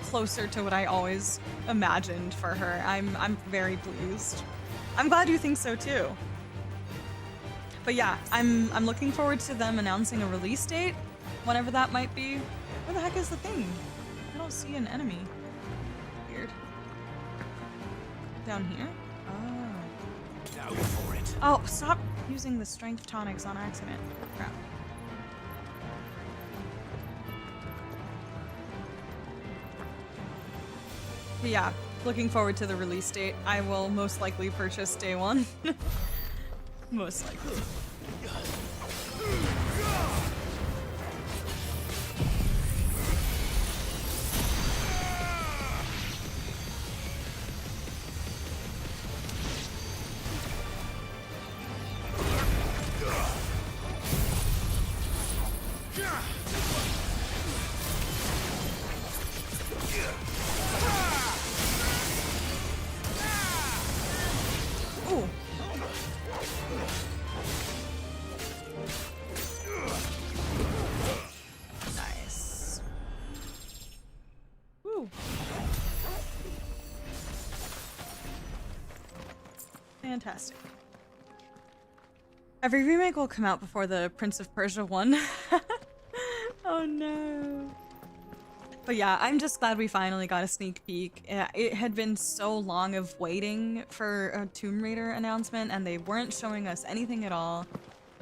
closer to what I always imagined for her. I'm very pleased. I'm glad you think so too. But yeah, I'm looking forward to them announcing a release date, whenever that might be. Where the heck is the thing? I don't see an enemy. Weird. Down here? Go for it. Oh, stop using the strength tonics on accident. Crap. But yeah, looking forward to the release date. I will most likely purchase day one. Most likely. Ooh. Nice. Woo. Fantastic. Every remake will come out before the Prince of Persia one. Oh no. But yeah, I'm just glad we finally got a sneak peek. It had been so long of waiting for a Tomb Raider announcement, and they weren't showing us anything at all.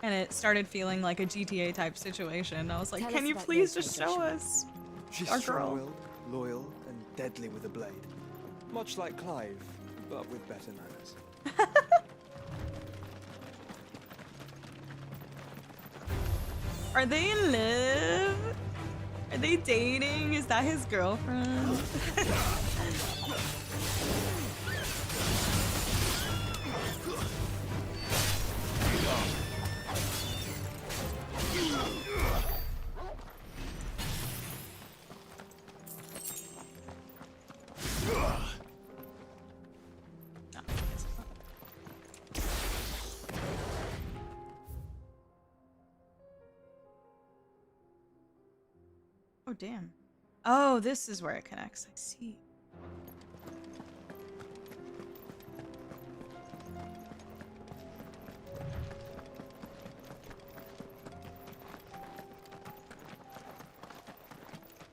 And it started feeling like a GTA type situation. I was like, can you please just show us She's our girl? strong-willed, loyal, and deadly with a blade. Much like Clive, but with better manners. Are they in love? Are they dating? Is that his girlfriend? Oh, damn. Oh, this is where it connects. I see.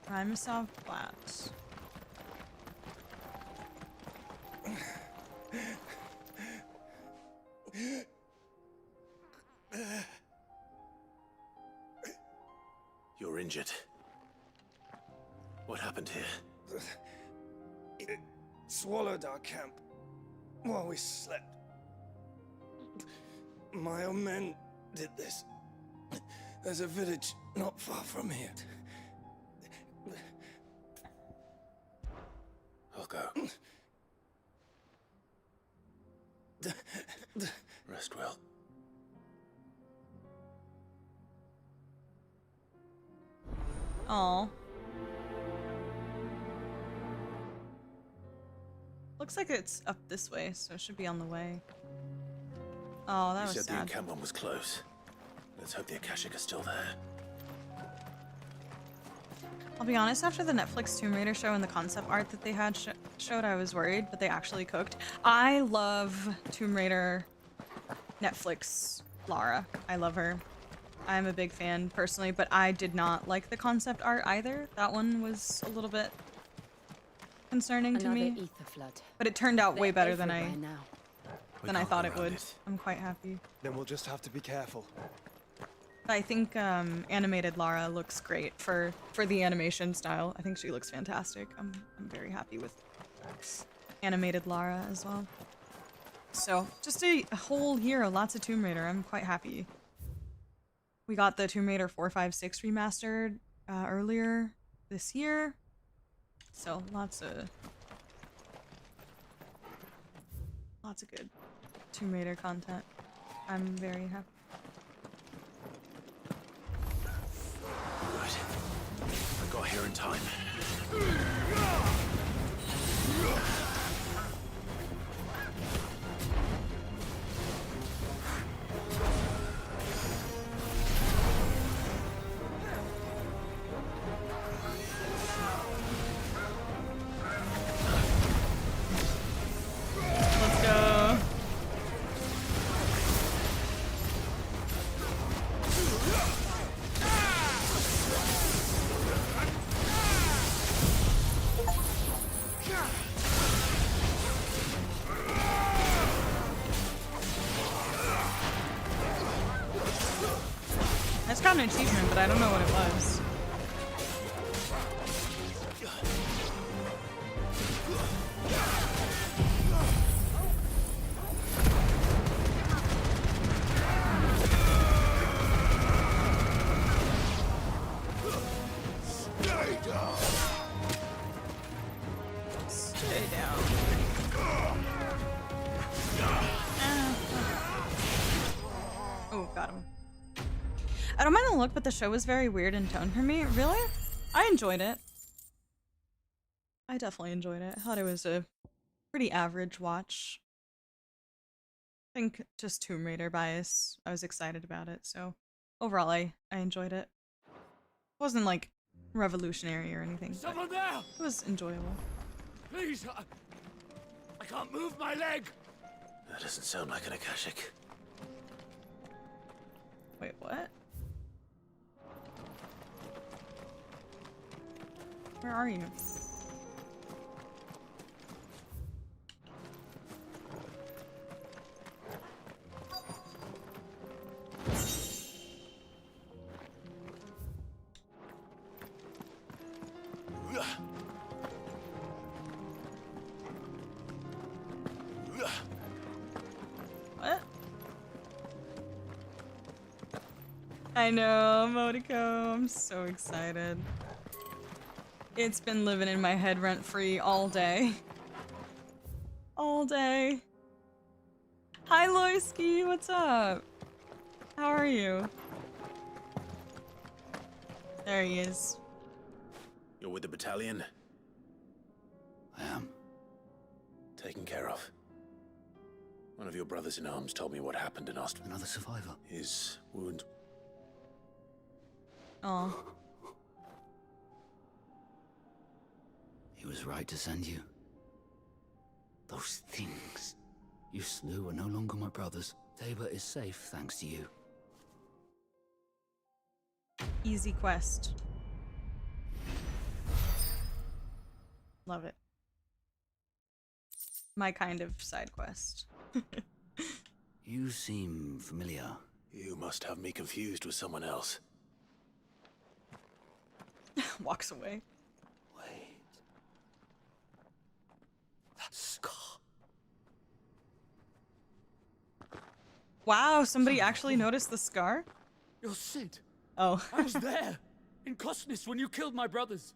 Primusov Flats. You're injured. What happened here? It swallowed our camp while we slept. My own men did this. There's a village not far from here. I'll go. Rest well. Aw. Looks like it's up this way, so it should be on the way. Oh, that You was said the sad. encampment was close. Let's hope the Akashic are still there. I'll be honest, after the Netflix Tomb Raider show and the concept art that they had showed, I was worried, but they actually cooked. I love Tomb Raider Netflix Lara. I love her. I'm a big fan personally, but I did not like the concept art either. That one was a little bit concerning to me. Another ether flood. But it turned out way They're better than I everywhere now. thought it would. I'm quite happy. Then we'll just have to be careful. I think animated Lara looks great for the animation style. I think she looks fantastic. I'm very happy with animated Lara as well. So just a whole year of lots of Tomb Raider. I'm quite happy. We got the Tomb Raider 4, 5, 6 remastered earlier this year. So lots of good Tomb Raider content. I'm very happy. I got here in time. Let's go. I just got an achievement, but I don't know what it was. Stay down. Oh, got him. I don't mind the look, but the show was very weird in tone for me. Really? I enjoyed it. I definitely enjoyed it. I thought it was a pretty average watch. I think just Tomb Raider bias. I was excited about it, so overall I enjoyed it. It wasn't like revolutionary or anything. Someone there! It was enjoyable. Please, I can't move my leg! That doesn't sound like an Akashic. Wait, what? Where are you? What? I know, Modico. I'm so excited. It's been living in my head rent-free all day. All day. Hi, Loisky. What's up? How are you? There he is. You're with the battalion? I am. Taken care of. One of your brothers in arms told me what happened and asked. Another survivor. His wound. Oh. He was right to send you. Those things you slew are no longer my brothers. Tabor is safe thanks to you. Easy quest. Love it. My kind of side quest. You seem familiar. You must have me confused with someone else. Walks away. Wait. That scar. Wow, somebody actually noticed the scar? You're Sid. Oh. I was there, in Kosnis, when you killed my brothers.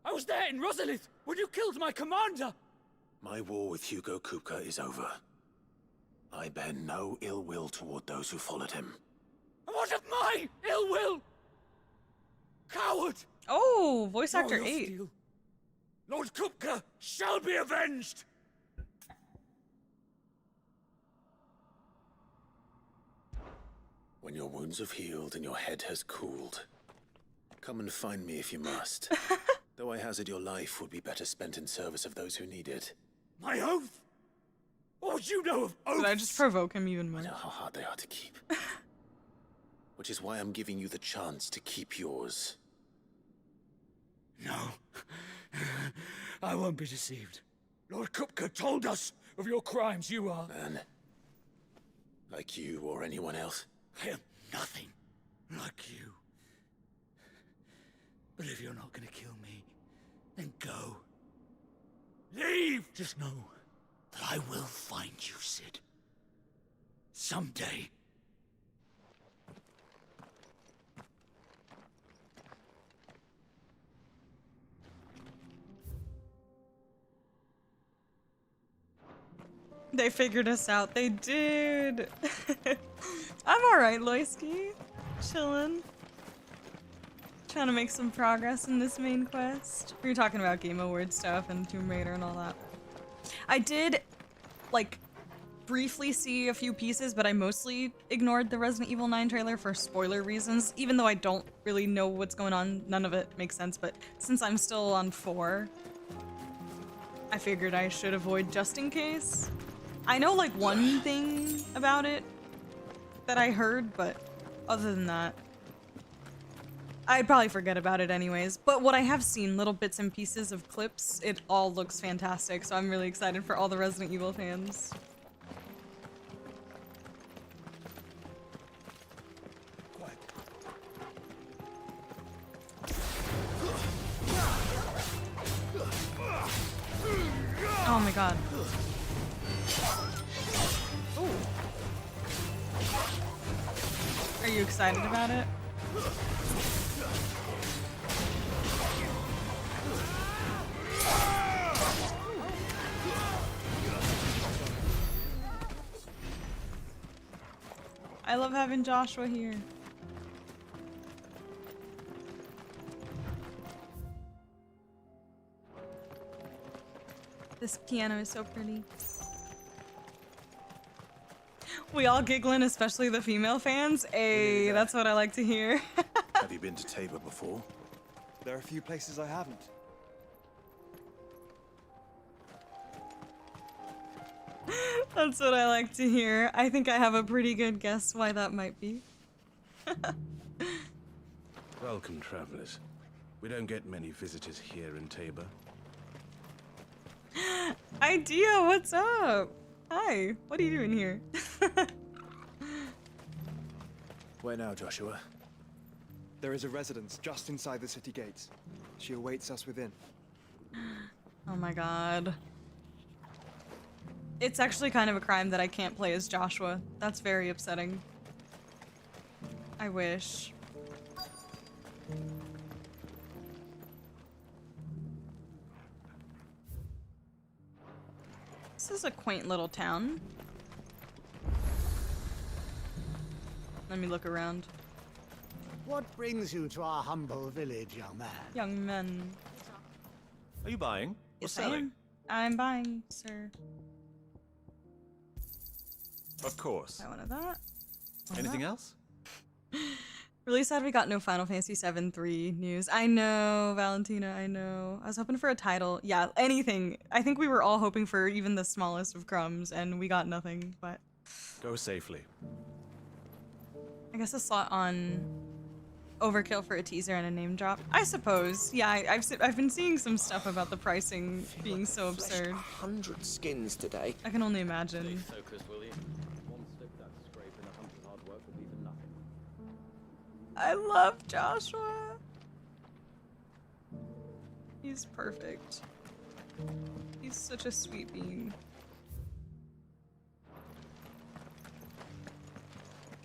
I was there in Rosalith, when you killed my commander. My war with Hugo Kupka is over. I bear no ill will toward those who followed him. And what of my ill will? Coward! Oh, voice actor Your 8. steel. Lord Kupka shall be avenged! When your wounds have healed and your head has cooled, come and find me if you must. Though I hazard your life would be better spent in service of those who need it. My oath? What would you know of oaths? Did I just provoke him even more? I know how hard they are to keep. Which is why I'm giving you the chance to keep yours. No. I won't be deceived. Lord Kupka told us of your crimes. You are... Man. Like you or anyone else. I am nothing like you. But if you're not gonna kill me, then go. Leave! Just know that I will find you, Sid. Someday. They figured us out. They did. I'm alright, Loisky. Chillin'. Trying to make some progress in this main quest. We were talking about Game Award stuff and Tomb Raider and all that. I did, like, briefly see a few pieces, but I mostly ignored the Resident Evil 9 trailer for spoiler reasons. Even though I don't really know what's going on, none of it makes sense, but since I'm still on 4, I figured I should avoid just in case. I know, like, one thing about it that I heard, but other than that, I'd probably forget about it anyways. But what I have seen, little bits and pieces of clips, it all looks fantastic, so I'm really excited for all the Resident Evil fans. Oh my god. Ooh. Are you excited about it? I love having Joshua here. This piano is so pretty. We all giggling, especially the female fans. Hey, that's what I like to hear. Have you been to Tabor before? There are a few places I haven't. That's what I like to hear. I think I have a pretty good guess why that might be. Welcome, travelers. We don't get many visitors here in Tabor. Idea, what's up? Hi, what are you doing here? Where now, Joshua? There is a residence just inside the city gates. She awaits us within. Oh my god. It's actually kind of a crime that I can't play as Joshua. That's very upsetting. I wish. This is a quaint little town. Let me look around. What brings you to our humble village, young man? Young men. Are you buying? Or Yes, I selling? am. I'm buying, sir. Of course. I wanted that. Anything else? Really sad we got no Final Fantasy VII 3 news. I know, Valentina, I know. I was hoping for a title. Yeah, anything. I think we were all hoping for even the smallest of crumbs, and we got nothing, but... Go safely. I guess a slot on overkill for a teaser and a name drop. I suppose. Yeah, I've been seeing some stuff about the pricing being so absurd. 100 skins today. I can only imagine. Focus, will you? One slip, that scrape, and 100 hard work will be for nothing. I love Joshua. He's perfect. He's such a sweet being.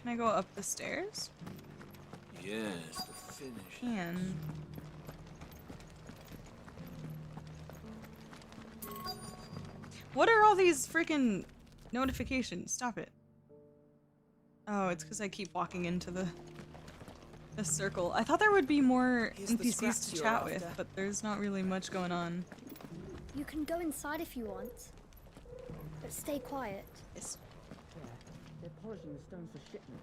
Can I go up the stairs? Yes, the finish. Can. What are all these freaking notifications? Stop it. Oh, it's because I keep walking into the circle. I thought there would be more Here's the NPCs scraps to you're chat with, after. but there's not really much going on. You can go inside if you want. But stay quiet. They're polishing the stones for shipment.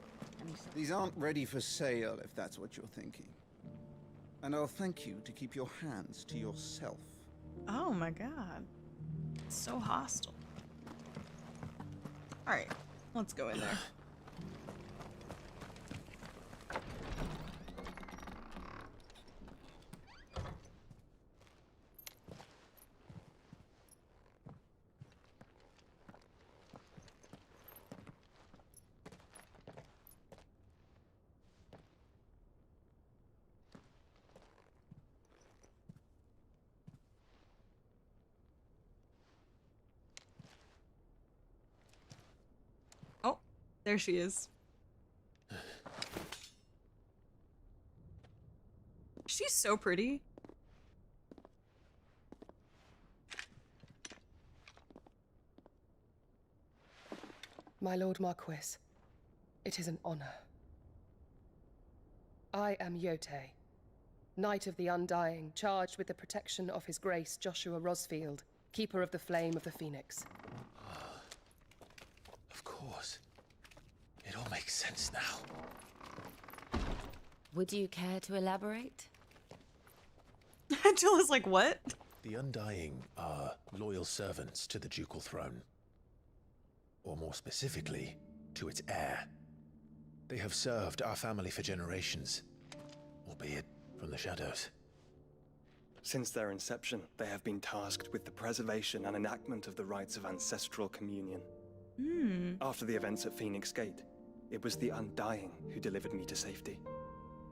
These aren't ready for sale, if that's what you're thinking. And I'll thank you to keep your hands to yourself. Oh my god. It's so hostile. Alright, let's go in there. Oh, there she is. She's so pretty. My Lord Marquis, it is an honor. I am Yotei, Knight of the Undying, charged with the protection of His Grace Joshua Rosfield, Keeper of the Flame of the Phoenix. Of course. It all makes sense now. Would you care to elaborate? Jill is like, what? The Undying are loyal servants to the ducal throne. Or more specifically, to its heir. They have served our family for generations, albeit from the shadows. Since their inception, they have been tasked with the preservation and enactment of the rites of ancestral communion. After the events at Phoenix Gate, it was the Undying who delivered me to safety.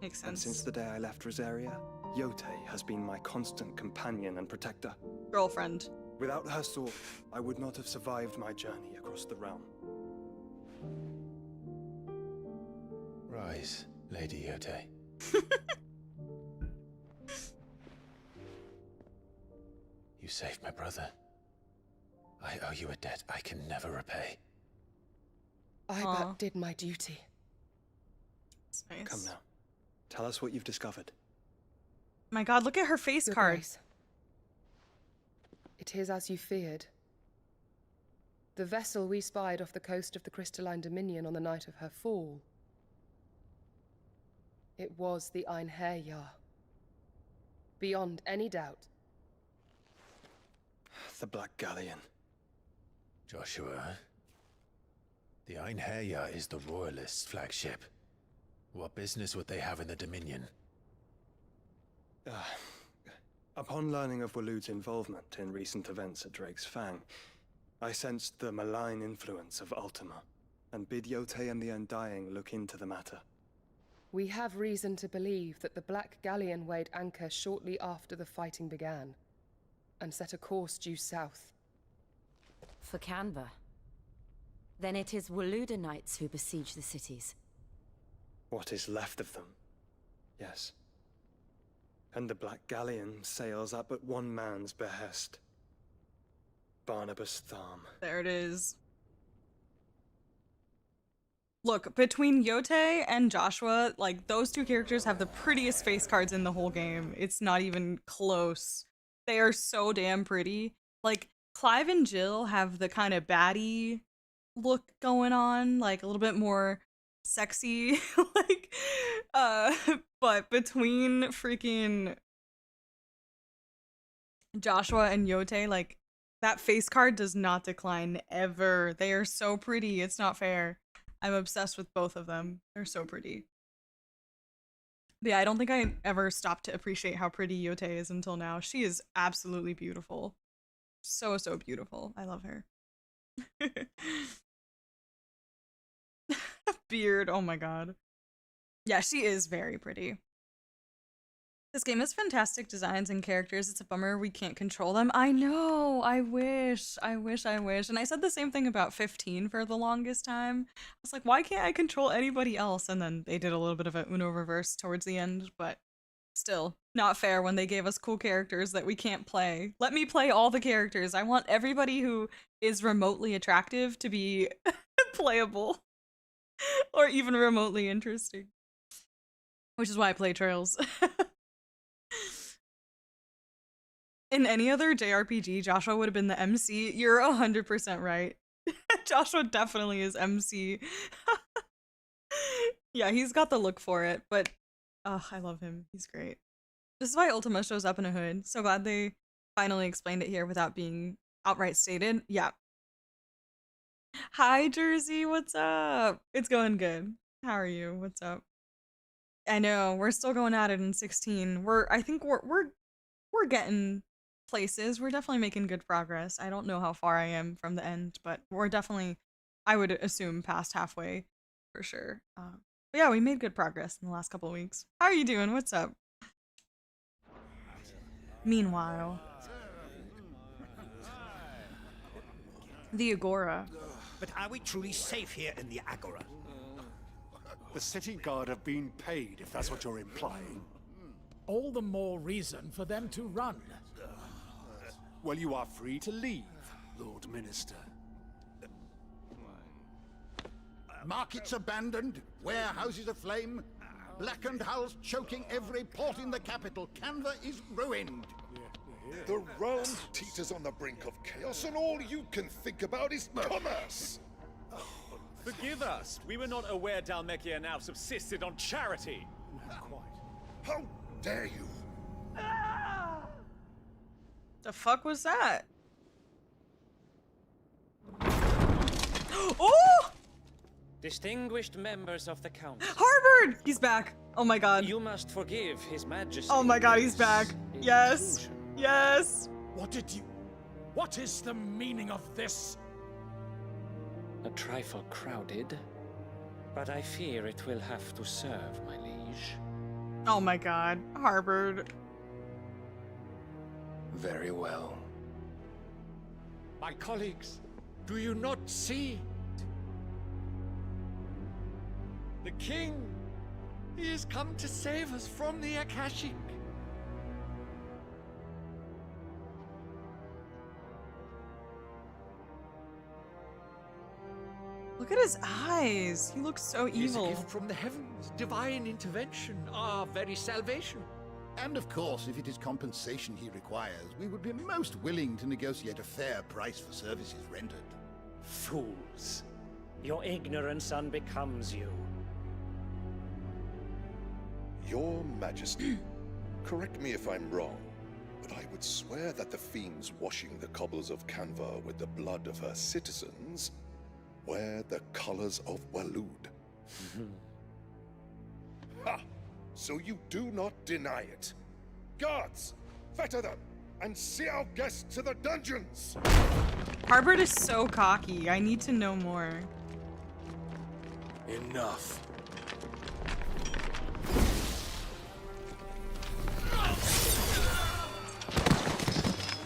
Makes And sense. since the day I left Rosaria, Yotei has been my constant companion and protector. Girlfriend. Without her sword, I would not have survived my journey across the realm. Rise, Lady Yotei. You saved my brother. I owe you a debt I can never repay. I but did my duty. That's nice. Come now. Tell us what you've discovered. My god, look at her face Your card. Grace, it is as you feared. The vessel we spied off the coast of the Crystalline Dominion on the night of her fall. It was the Einherjar. Beyond any doubt. The Black Galleon. Joshua, the Einherjar is the Royalists' flagship. What business would they have in the Dominion? Upon learning of Waloed's involvement in recent events at Drake's Fang, I sensed the malign influence of Ultima, and bid Yotei and the Undying look into the matter. We have reason to believe that the Black Galleon weighed anchor shortly after the fighting began, and set a course due south. For Canva. Then it is Waloeda Knights who besiege the cities. What is left of them? Yes. And the Black Galleon sails up at one man's behest. Barnabas Tharm. There it is. Look, between Yotei and Joshua, like, those two characters have the prettiest face cards in the whole game. It's not even close. They are so damn pretty. Like, Clive and Jill have the kind of baddie look going on, like a little bit more sexy, like, but between freaking Joshua and Yote, like, that face card does not decline ever. They are so pretty. It's not fair. I'm obsessed with both of them. They're so pretty. But yeah, I don't think I ever stopped to appreciate how pretty Yote is until now. She is absolutely beautiful. So, so beautiful. I love her. Beard. Oh my god. Yeah, she is very pretty. This game has fantastic designs and characters. It's a bummer we can't control them. I know. I wish. And I said the same thing about 15 for the longest time. I was like, why can't I control anybody else? And then they did a little bit of a Uno reverse towards the end, but still not fair when they gave us cool characters that we can't play. Let me play all the characters. I want everybody who is remotely attractive to be playable or even remotely interesting. Which is why I play Trails. In any other JRPG, Joshua would have been the MC. You're 100% right. Joshua definitely is MC. Yeah, he's got the look for it, but I love him. He's great. This is why Ultima shows up in a hood. So glad they finally explained it here without being outright stated. Yeah. Hi, Jersey. What's up? It's going good. How are you? What's up? I know we're still going at it in 16. I think we're getting places. We're definitely making good progress. I don't know how far I am from the end, but we're definitely, I would assume, past halfway for sure. But yeah, we made good progress in the last couple of weeks. How are you doing? What's up? Meanwhile, the Agora. But are we truly safe here in the Agora? The city guard have been paid, if that's what you're implying. All the more reason for them to run. Well, you are free to leave, Lord Minister. Markets abandoned, warehouses aflame, blackened hulls choking every port in the capital. Canva is ruined. The realm teeters on the brink of chaos, and all you can think about is commerce. Forgive us. We were not aware Dhalmekia now subsisted on charity. Not quite. How dare you? The fuck was that? Oh! Distinguished members of the council. Harvard! He's back. Oh my god. You must forgive His Majesty. Oh my god, he's back. Yes. Yes. What is the meaning of this? A trifle crowded, but I fear it will have to serve, my liege. Oh my god, Harvard. Very well. My colleagues, do you not see? The king, he has come to save us from the Akashic. Look at his eyes. He looks so It is evil. a gift from the heavens, divine intervention, our very salvation. And of course, if it is compensation he requires, we would be most willing to negotiate a fair price for services rendered. Fools. Your ignorance unbecomes you. Your Majesty, correct me if I'm wrong, but I would swear that the fiends washing the cobbles of Canva with the blood of her citizens wear the colors of Waloed. Ha! So you do not deny it. Guards, fetter them, and see our guests to the dungeons! Harbert is so cocky. I need to know more. Enough.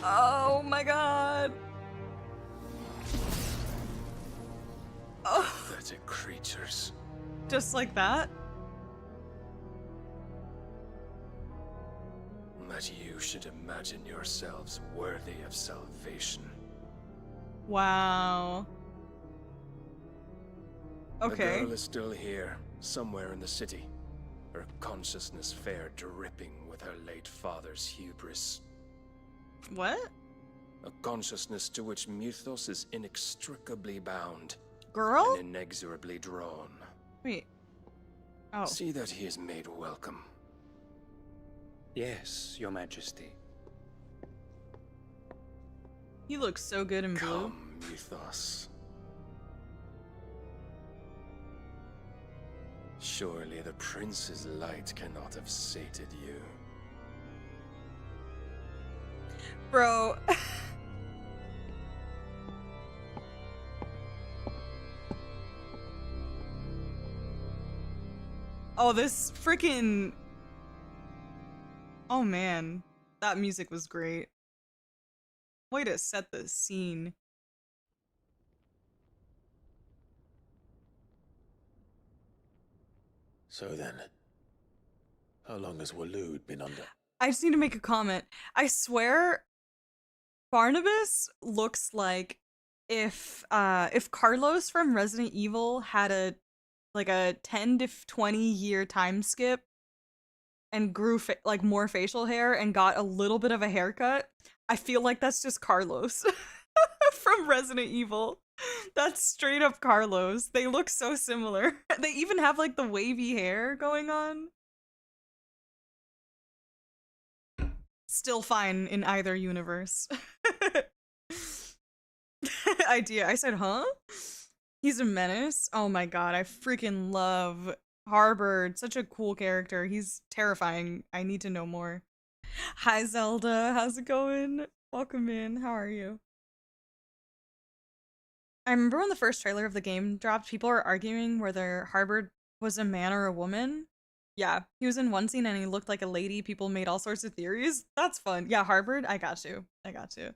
Oh my god. Oh. Pathetic creatures. Just like that? That you should imagine yourselves worthy of salvation. Wow. Okay. The girl is still here, somewhere in the city. Her consciousness fair dripping with her late father's hubris. What? A consciousness to which Mythos is inextricably bound. Girl? And inexorably drawn. Wait. Oh. See that he is made welcome. Yes, Your Majesty. He looks so good in blue. Come with us. Surely the prince's light cannot have sated you. Bro. Oh, this freaking... Oh man, that music was great. Way to set the scene. So then, how long has Waloed been under? I just need to make a comment. I swear Barnabas looks like if Carlos from Resident Evil had a 10 to 20 year time skip and grew like more facial hair and got a little bit of a haircut. I feel like that's just Carlos from Resident Evil. That's straight up Carlos. They look so similar. They even have like the wavy hair going on. Still fine in either universe. Idea. I said, huh? He's a menace. Oh my god, I freaking love Harbord. Such a cool character. He's terrifying. I need to know more. Hi Zelda, how's it going? Welcome in. How are you? I remember when the first trailer of the game dropped, people were arguing whether Harbord was a man or a woman. Yeah, he was in one scene and he looked like a lady. People made all sorts of theories. That's fun. Yeah, Harbord, I got you. I got you.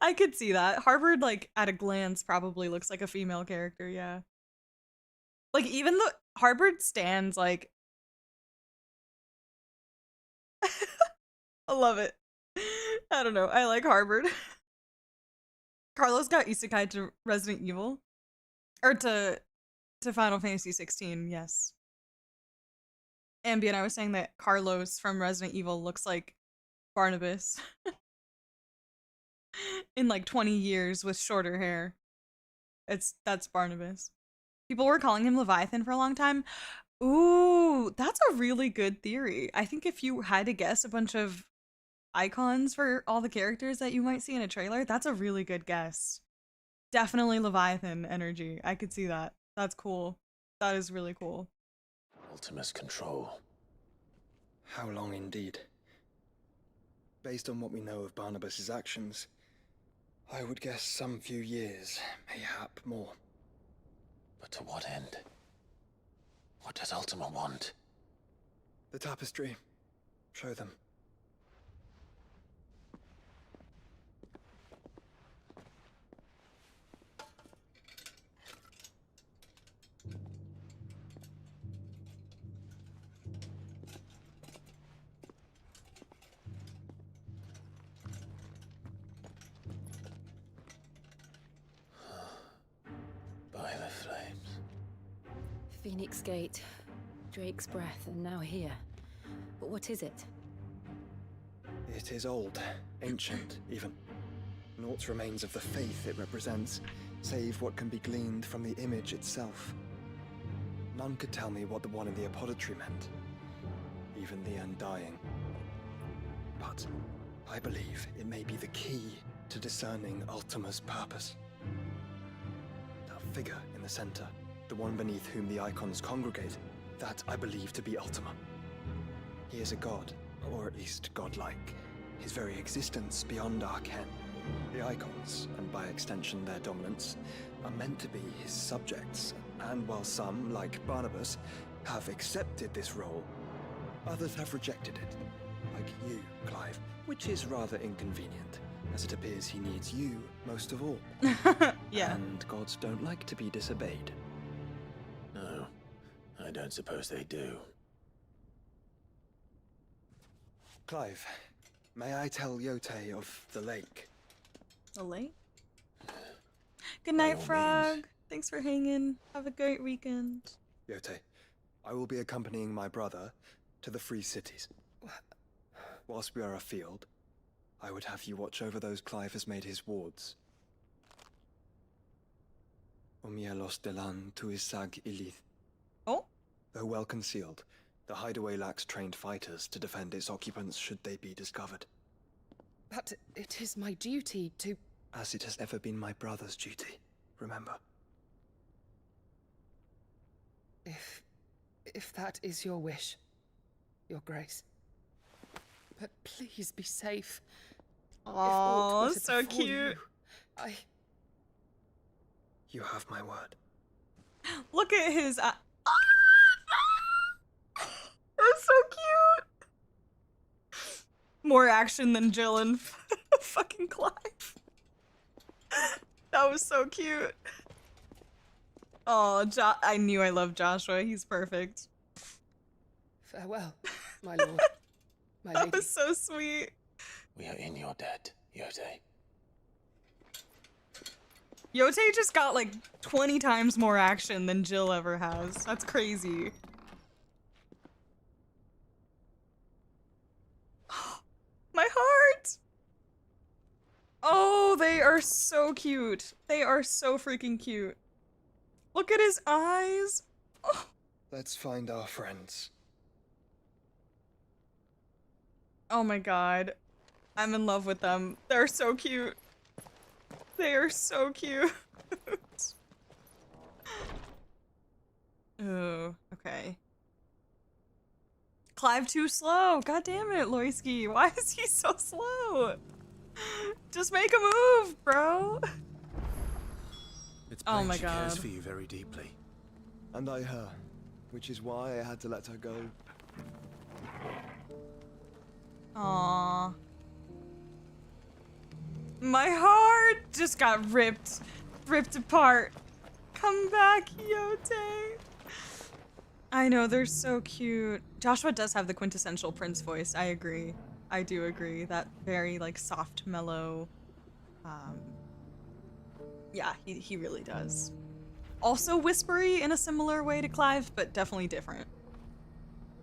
I could see that. Harbord, like, at a glance, probably looks like a female character, yeah. Like, even the Harbord stands, like... I love it. I don't know. I like Harbord. Carlos got isekai to Resident Evil. Or to Final Fantasy XVI, yes. Ambient, I was saying that Carlos from Resident Evil looks like Barnabas. In like 20 years with shorter hair. That's Barnabas. People were calling him Leviathan for a long time. Ooh, that's a really good theory. I think if you had to guess a bunch of icons for all the characters that you might see in a trailer, that's a really good guess. Definitely Leviathan energy. I could see that. That's cool. That is really cool. Ultima's control. How long indeed? Based on what we know of Barnabas's actions, I would guess some few years, mayhap more. But to what end? What does Ultima want? The tapestry. Show them. By the flames. Phoenix Gate, Drake's Breath, and now here. But what is it? It is old, ancient, even. Naught remains of the faith it represents, save what can be gleaned from the image itself. None could tell me what the one in the apothecary meant, even the Undying. But I believe it may be the key to discerning Ultima's purpose. That figure in the center, the one beneath whom the icons congregate, that I believe to be Ultima. He is a god, or at least godlike, his very existence beyond our ken. The icons, and by extension their dominance, are meant to be his subjects, and while some, like Barnabas, have accepted this role, others have rejected it, like you, Clive, which is rather inconvenient, as it appears he needs you most of all. Yeah. And gods don't like to be disobeyed. No, I don't suppose they do. Clive, may I tell Yote of the lake? The lake? Good night, Frog. Thanks for hanging. Have a great weekend. Yote, I will be accompanying my brother to the Free Cities. Whilst we are afield, I would have you watch over those Clive has made his wards. Omielos delan tuisag ilith. Though well concealed, the hideaway lacks trained fighters to defend its occupants should they be discovered. But it is my duty to... As it has ever been my brother's duty, remember. If that is your wish, Your Grace. But please be safe. Oh, so cute. You have my word. Look at his that's so cute. More action than Jill and fucking Clive. That was so cute. Oh, I knew I loved Joshua. He's perfect. Farewell, my lord. My that lady. was so sweet. We are in your debt, Yote. Yote just got like 20 times more action than Jill ever has. That's crazy. My heart! Oh, they are so cute. They are so freaking cute. Look at his eyes. Oh. Let's find our friends. Oh my god. I'm in love with them. They're so cute. They are so cute. Oh, okay. Clive too slow. God damn it, Loisky. Why is he so slow? Just make a move, bro. It's oh plain my she god. cares for you very deeply. And I her, which is why I had to let her go. Aww. My heart just got ripped apart. Come back, Yote. I know, they're so cute. Joshua does have the quintessential Prince voice. I agree. I do agree. That very, like, soft, mellow. Yeah, he really does. Also whispery in a similar way to Clive, but definitely different.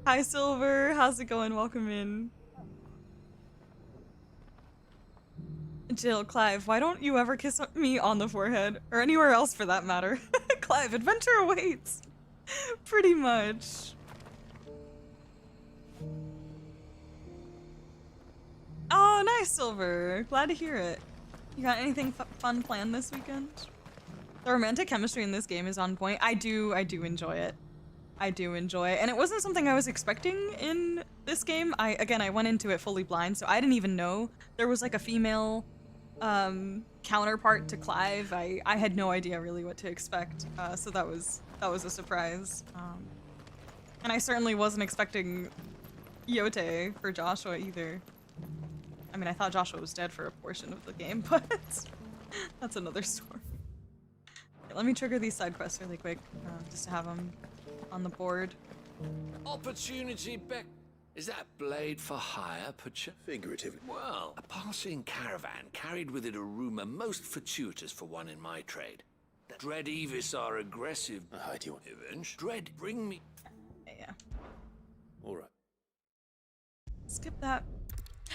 Hi, Silver. How's it going? Welcome in. Jill, Clive, why don't you ever kiss me on the forehead? Or anywhere else for that matter. Clive, adventure awaits. Pretty much. Oh, nice, Silver. Glad to hear it. You got anything fun planned this weekend? The romantic chemistry in this game is on point. I do enjoy it. I do enjoy it. And it wasn't something I was expecting in this game. Again, I went into it fully blind, so I didn't even know there was like a female counterpart to Clive. I had no idea really what to expect. So that was a surprise. And I certainly wasn't expecting Yote for Joshua either. I mean, I thought Joshua was dead for a portion of the game, but that's another story. Okay, let me trigger these side quests really quick, just to have them on the board. Opportunity beck. Is that blade for hire, Figuratively. Well, a passing caravan carried with it a rumor most fortuitous for one in my trade. That Dread Evis are aggressive. I do. Avenge. Dread, bring me. Yeah. All right. Skip that.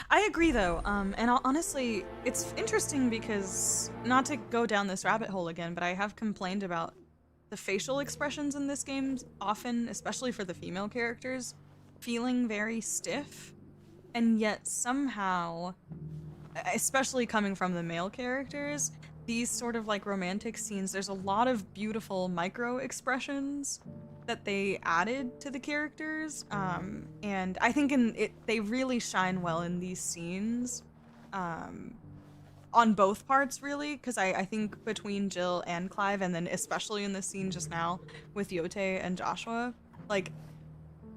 I agree though, and honestly, it's interesting because, not to go down this rabbit hole again, but I have complained about the facial expressions in this game often, especially for the female characters, feeling very stiff, and yet somehow, especially coming from the male characters, these sort of like romantic scenes, there's a lot of beautiful micro expressions that they added to the characters, and I think they really shine well in these scenes, on both parts really, because I think between Jill and Clive, and then especially in this scene just now with Yote and Joshua, like,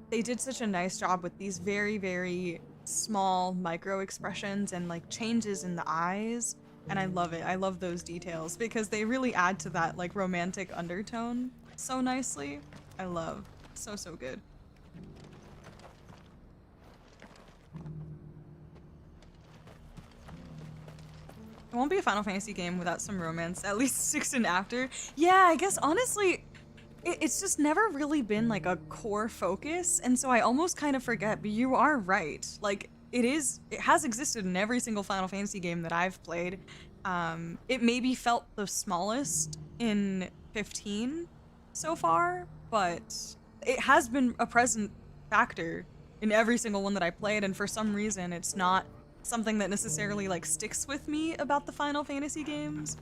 they did such a nice job with these very, very small micro expressions and like changes in the eyes, and I love it. I love those details because they really add to that like romantic undertone so nicely. I love. So good. It won't be a Final Fantasy game without some romance, at least 6 and after. Yeah, I guess honestly, it's just never really been like a core focus, and so I almost kind of forget, but you are right. Like, it has existed in every single Final Fantasy game that I've played. It maybe felt the smallest in 15 so far, but it has been a present factor in every single one that I played, and for some reason it's not something that necessarily like sticks with me about the Final Fantasy games.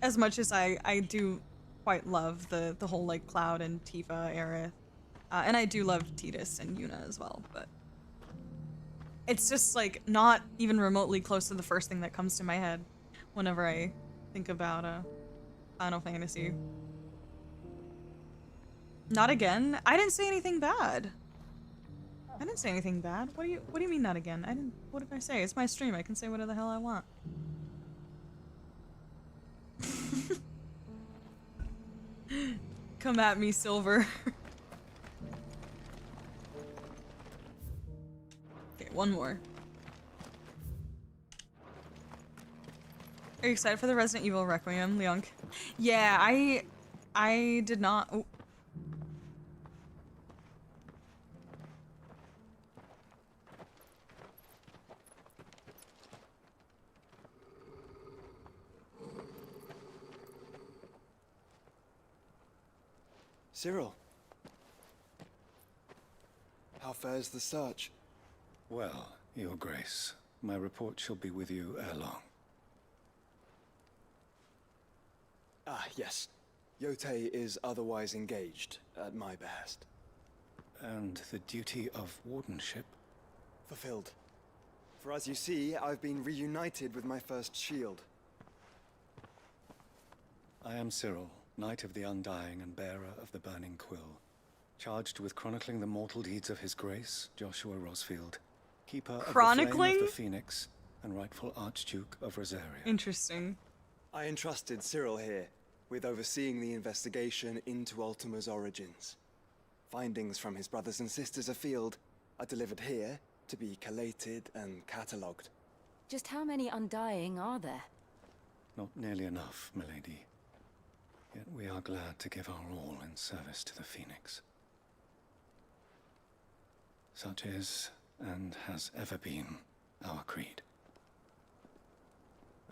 As much as I do quite love the whole like Cloud and Tifa era. And I do love Tidus and Yuna as well, but it's just like not even remotely close to the first thing that comes to my head whenever I think about Final Fantasy. Not again? I didn't say anything bad. I didn't say anything bad. What do you mean not again? What did I say? It's my stream. I can say whatever the hell I want. Come at me, Silver. Okay, one more. Are you excited for the Resident Evil Requiem, Leonk? Yeah, I did not. Oh. Cyril. How fares the search? Well, Your Grace, my report shall be with you ere long. Ah, yes. Yotei is otherwise engaged, at my behest. And the duty of wardenship? Fulfilled. For as you see, I've been reunited with my first shield. I am Cyril, Knight of the Undying and bearer of the Burning Quill, charged with chronicling the mortal deeds of His Grace, Joshua Rosfield, keeper of the Flame of the Phoenix and rightful Archduke of Rosaria. Interesting. I entrusted Cyril here with overseeing the investigation into Ultima's origins. Findings from his brothers and sisters afield are delivered here to be collated and catalogued. Just how many Undying are there? Not nearly enough, milady. Yet we are glad to give our all in service to the Phoenix. Such is, and has ever been, our creed.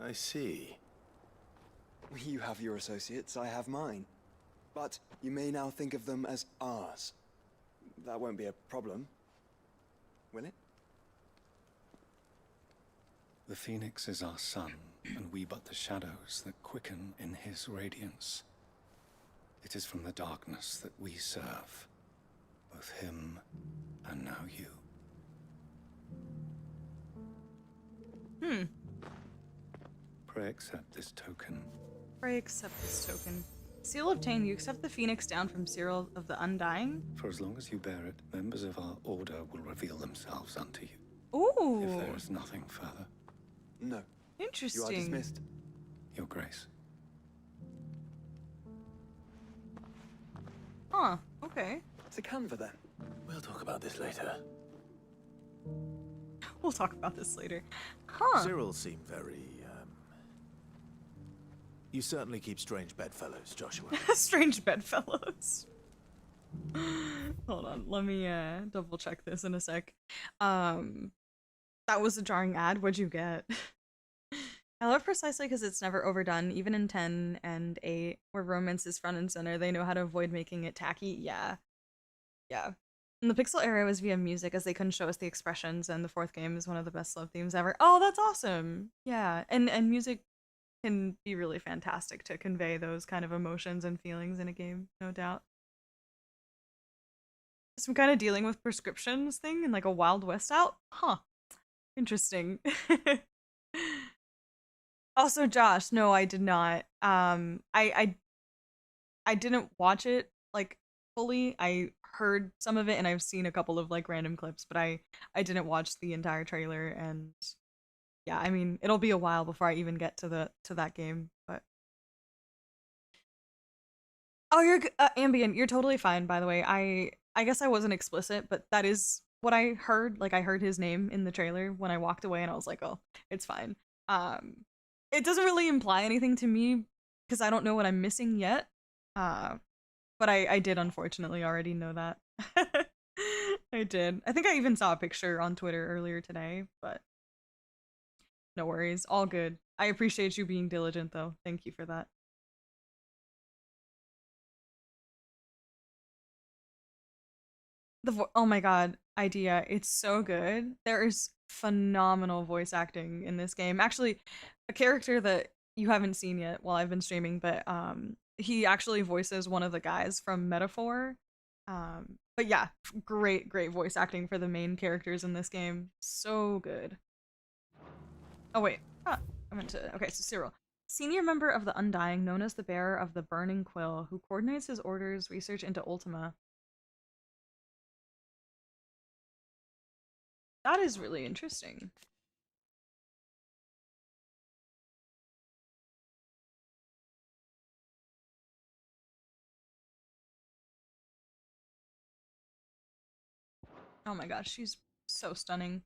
I see. You have your associates, I have mine. But you may now think of them as ours. That won't be a problem, will it? The Phoenix is our sun, and we but the shadows that quicken in his radiance. It is from the darkness that we serve, both him and now you. Pray accept this token. Pray accept this token. Seal obtained. You accept the Phoenix down from Cyril of the Undying? For as long as you bear it, members of our order will reveal themselves unto you. Ooh. If there is nothing further. No. Interesting. You are dismissed. Your Grace. Huh, okay. It's a Canva then. We'll talk about this later. We'll talk about this later. Huh. Cyril seemed very, You certainly keep strange bedfellows, Joshua. Strange bedfellows. Hold on, let me double check this in a sec. That was a jarring ad. What'd you get? I love precisely because it's never overdone, even in 10 and 8, where romance is front and center. They know how to avoid making it tacky. Yeah. Yeah. And the Pixel era was via music, as they couldn't show us the expressions, and the fourth game is one of the best love themes ever. Oh, that's awesome! Yeah, and music can be really fantastic to convey those kind of emotions and feelings in a game, no doubt. Some kind of dealing with prescriptions thing in like a Wild West out? Huh. Interesting. Also, Josh, no, I did not. I didn't watch it like fully. I heard some of it and I've seen a couple of like random clips, but I didn't watch the entire trailer. And yeah, I mean, it'll be a while before I even get to that game. But oh, you're Ambient. You're totally fine, by the way. I guess I wasn't explicit, but that is what I heard. Like I heard his name in the trailer when I walked away, and I was like, oh, it's fine. It doesn't really imply anything to me because I don't know what I'm missing yet. But I did unfortunately already know that. I did. I think I even saw a picture on Twitter earlier today, but no worries. All good. I appreciate you being diligent though. Thank you for that. Oh my god, idea. It's so good. There is phenomenal voice acting in this game. Actually, a character that you haven't seen yet while I've been streaming, but he actually voices one of the guys from Metaphor. But yeah, great voice acting for the main characters in this game. So good. Oh wait. I meant to. Okay, so Cyril. Senior member of the Undying, known as the bearer of the Burning Quill, who coordinates his order's research into Ultima. That is really interesting. Oh my gosh, she's so stunning.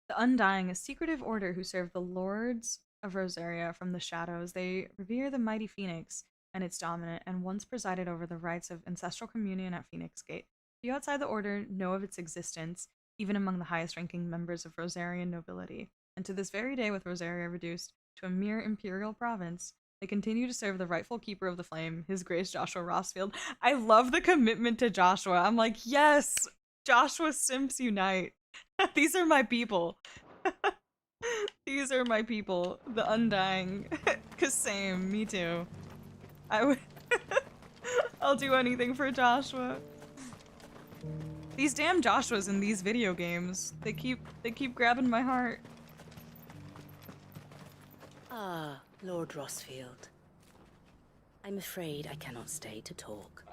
The Undying, a secretive order who serve the lords of Rosaria from the shadows. They revere the mighty Phoenix and its dominant, and once presided over the rites of ancestral communion at Phoenix Gate. Few outside the order know of its existence, even among the highest-ranking members of Rosarian nobility. And to this very day, with Rosaria reduced to a mere imperial province, they continue to serve the rightful keeper of the flame, His Grace Joshua Rossfield. I love the commitment to Joshua. I'm like, yes, Joshua Simps unite. These are my people. These are my people. The Undying. Cause same, me too. I would I'll do anything for Joshua. These damn Joshuas in these video games. They keep grabbing my heart. Ah, Lord Rossfield. I'm afraid I cannot stay to talk.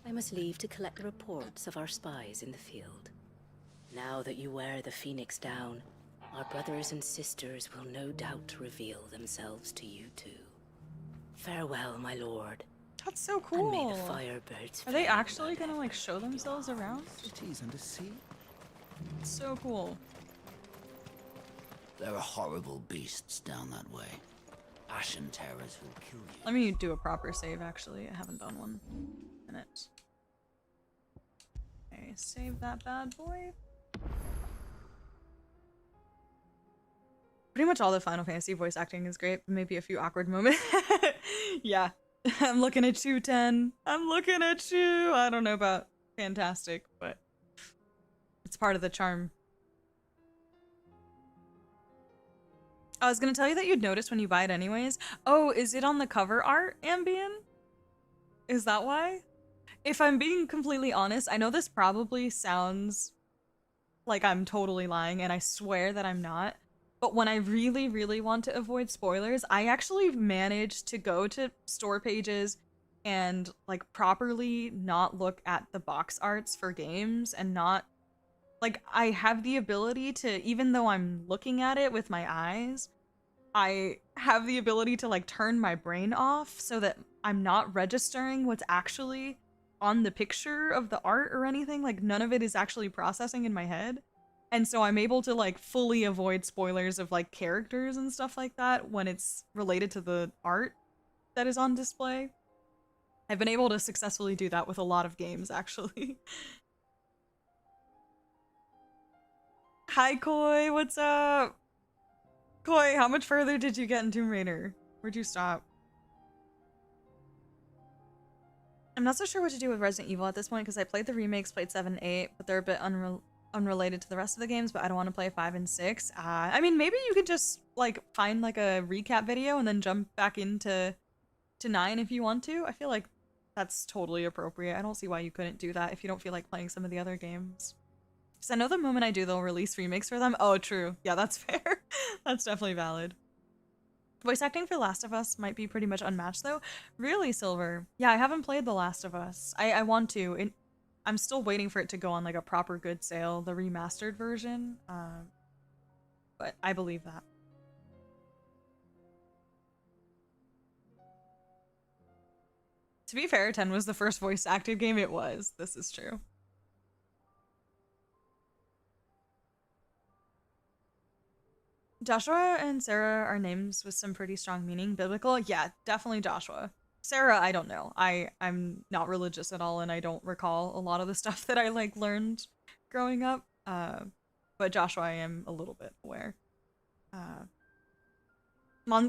I must leave to collect the reports of our spies in the field. Now that you wear the Phoenix down, our brothers and sisters will no doubt reveal themselves to you too. Farewell, my lord. That's so cool. And may the firebirds Are they actually gonna like show themselves around? Cities under sea? It's so cool. There are horrible beasts down that way. Ashen terrors will kill you. Let me do a proper save actually. I haven't done one in it. Okay, save that bad boy. Pretty much all the Final Fantasy voice acting is great, maybe a few awkward moments. Yeah, I'm looking at you, 10. I'm looking at you. I don't know about fantastic, but it's part of the charm. I was gonna tell you that you'd notice when you buy it anyways. Oh, is it on the cover art, Ambien? Is that why? If I'm being completely honest, I know this probably sounds like I'm totally lying, and I swear that I'm not. But when I really want to avoid spoilers, I actually manage to go to store pages and like properly not look at the box arts for games and not like I have the ability to, even though I'm looking at it with my eyes, I have the ability to like turn my brain off so that I'm not registering what's actually on the picture of the art or anything. Like none of it is actually processing in my head. And so I'm able to like fully avoid spoilers of like characters and stuff like that when it's related to the art that is on display. I've been able to successfully do that with a lot of games actually. Hi Koi, what's up? Koi, how much further did you get in Tomb Raider? Where'd you stop? I'm not so sure what to do with Resident Evil at this point because I played the remakes, played 7, 8, but they're a bit unrelated to the rest of the games, but I don't want to play 5 and 6. I mean, maybe you could just like find like a recap video and then jump back into 9 if you want to. I feel like that's totally appropriate. I don't see why you couldn't do that if you don't feel like playing some of the other games. Because I know the moment I do, they'll release remakes for them. Oh, true. Yeah, that's fair. That's definitely valid. Voice acting for Last of Us might be pretty much unmatched though. Really, Silver? Yeah, I haven't played The Last of Us. I want to. I'm still waiting for it to go on like a proper good sale, the remastered version. But I believe that. To be fair, 10 was the first voice acted game. It was. This is true. Joshua and Sarah are names with some pretty strong meaning. Biblical? Yeah, definitely Joshua. Sarah, I don't know. I'm not religious at all, and I don't recall a lot of the stuff that I like learned growing up. But Joshua, I am a little bit aware.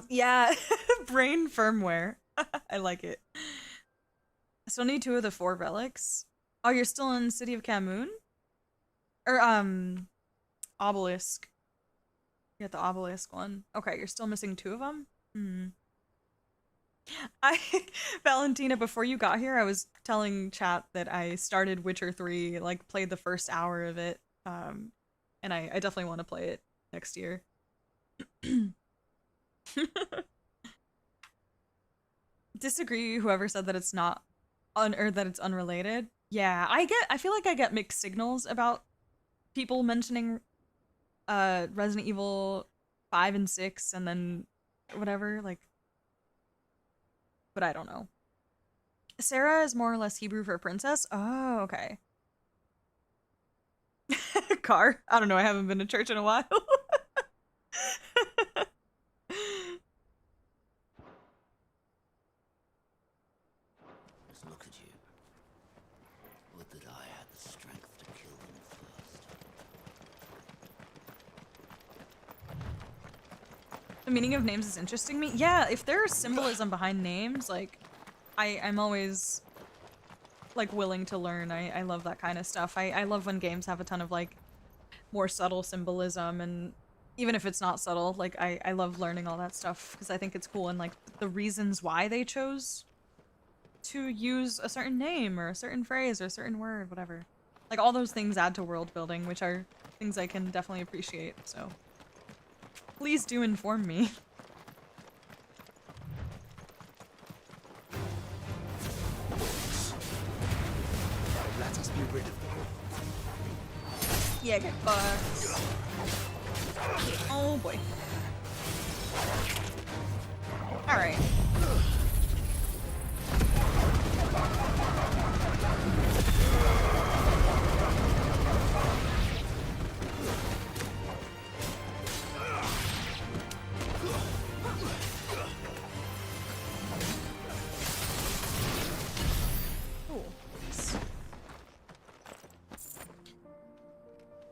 Yeah, brain firmware. I like it. I still need 2 of the 4 relics. Oh, you're still in the city of Camoon? Or, Obelisk. You got the Obelisk one. Okay, you're still missing 2 of them? Hmm. Valentina, before you got here, I was telling chat that I started Witcher 3, like, played the first hour of it, and I definitely want to play it next year. Disagree whoever said that it's not or that it's unrelated. Yeah, I feel like I get mixed signals about people mentioning Resident Evil 5 and 6 and then whatever, like, but I don't know. Sarah is more or less Hebrew for princess. Oh, okay. Car. I don't know, I haven't been to church in a while. Just look at you. Would that I had the strength to kill them first. The meaning of names is interesting me. Yeah, if there's symbolism behind names, like, I'm always, like, willing to learn. I love that kind of stuff. I love when games have a ton of, like, more subtle symbolism, and even if it's not subtle, like, I love learning all that stuff, because I think it's cool, and, like, the reasons why they chose to use a certain name, or a certain phrase, or a certain word, whatever. Like, all those things add to world building, which are things I can definitely appreciate, so please do inform me. Let us be rid of them. Yeah, get fucked. Oh boy. Alright.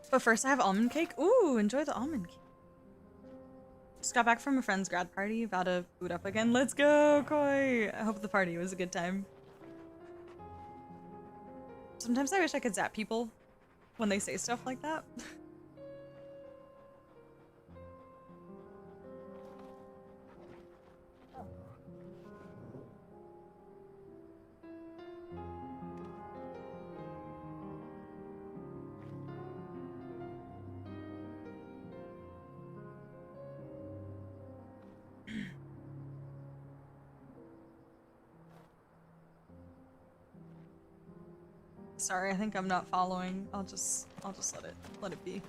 But first I have almond cake. Ooh, enjoy the almond cake. Just got back from a friend's grad party, about to boot up again. Let's go, Koi! I hope the party was a good time. Sometimes I wish I could zap people when they say stuff like that. Sorry, I think I'm not following. I'll just let it be.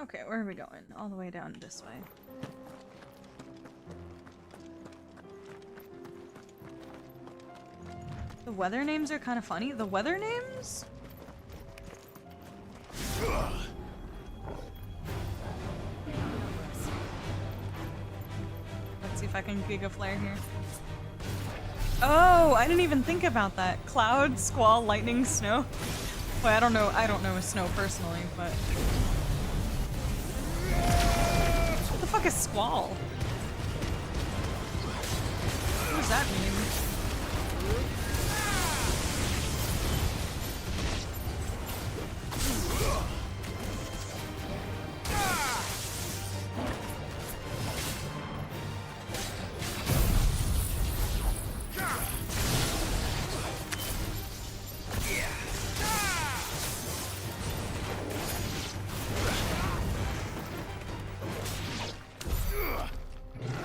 Okay, where are we going? All the way down this way. The weather names are kind of funny. The weather names? Let's see if I can Giga Flare here. Oh, I didn't even think about that. Cloud, squall, lightning, snow. Well, I don't know snow personally, but what the fuck is squall? What does that mean?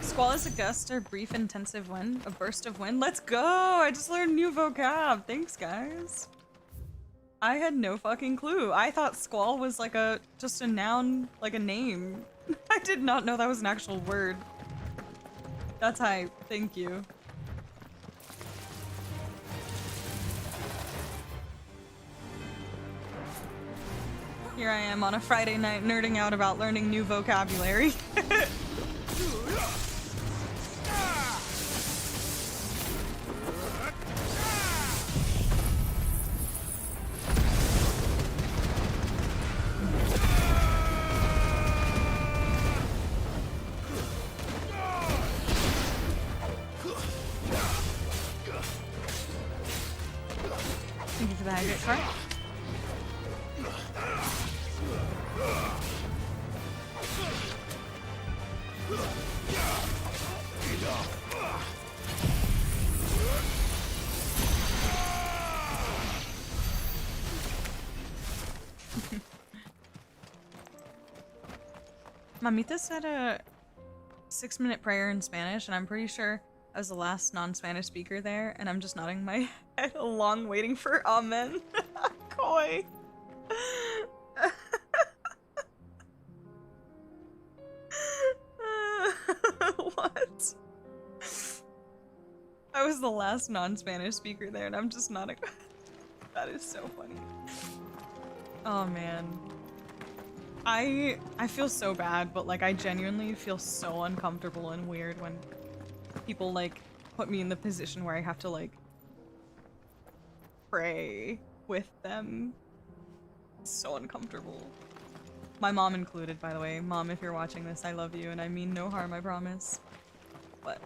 Squall is a gust or brief intensive wind, a burst of wind. Let's go! I just learned new vocab. Thanks, guys. I had no fucking clue. I thought squall was like just a noun, like a name. I did not know that was an actual word. That's hype. Thank you. Here I am on a Friday night nerding out about learning new vocabulary. bag it, right? Mamita said a 6-minute prayer in Spanish, and I'm pretty sure I was the last non-Spanish speaker there, and I'm just nodding my head along waiting for amen. Koi. What? I was the last non-Spanish speaker there, and I'm just nodding. That is so funny. Oh man. I feel so bad, but like I genuinely feel so uncomfortable and weird when people like put me in the position where I have to like pray with them. It's so uncomfortable. My mom included, by the way. Mom, if you're watching this, I love you and I mean no harm, I promise. But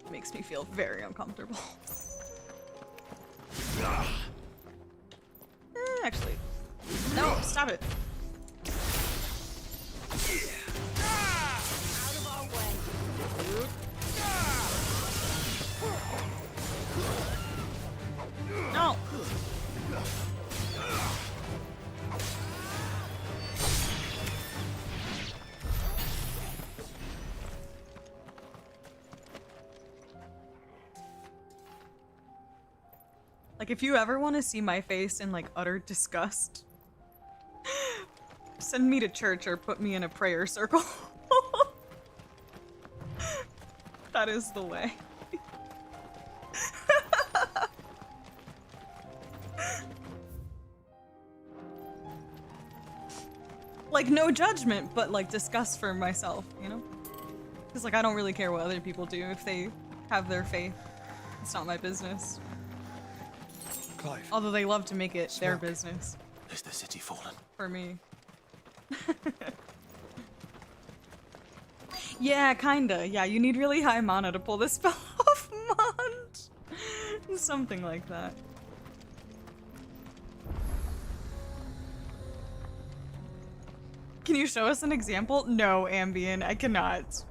it makes me feel very uncomfortable. Actually, no, stop it. Out of our way. No. Like, if you ever want to see my face in, like, utter disgust, send me to church or put me in a prayer circle. That is the way. Like, no judgment, but, like, disgust for myself, you know? Because, like, I don't really care what other people do if they have their faith. It's not my business. Clive. Although they love to make it their business. Is the city fallen? For me. Yeah, kinda. Yeah, you need really high mana to pull this spell off, Mont. Something like that. Can you show us an example? No, Ambien, I cannot.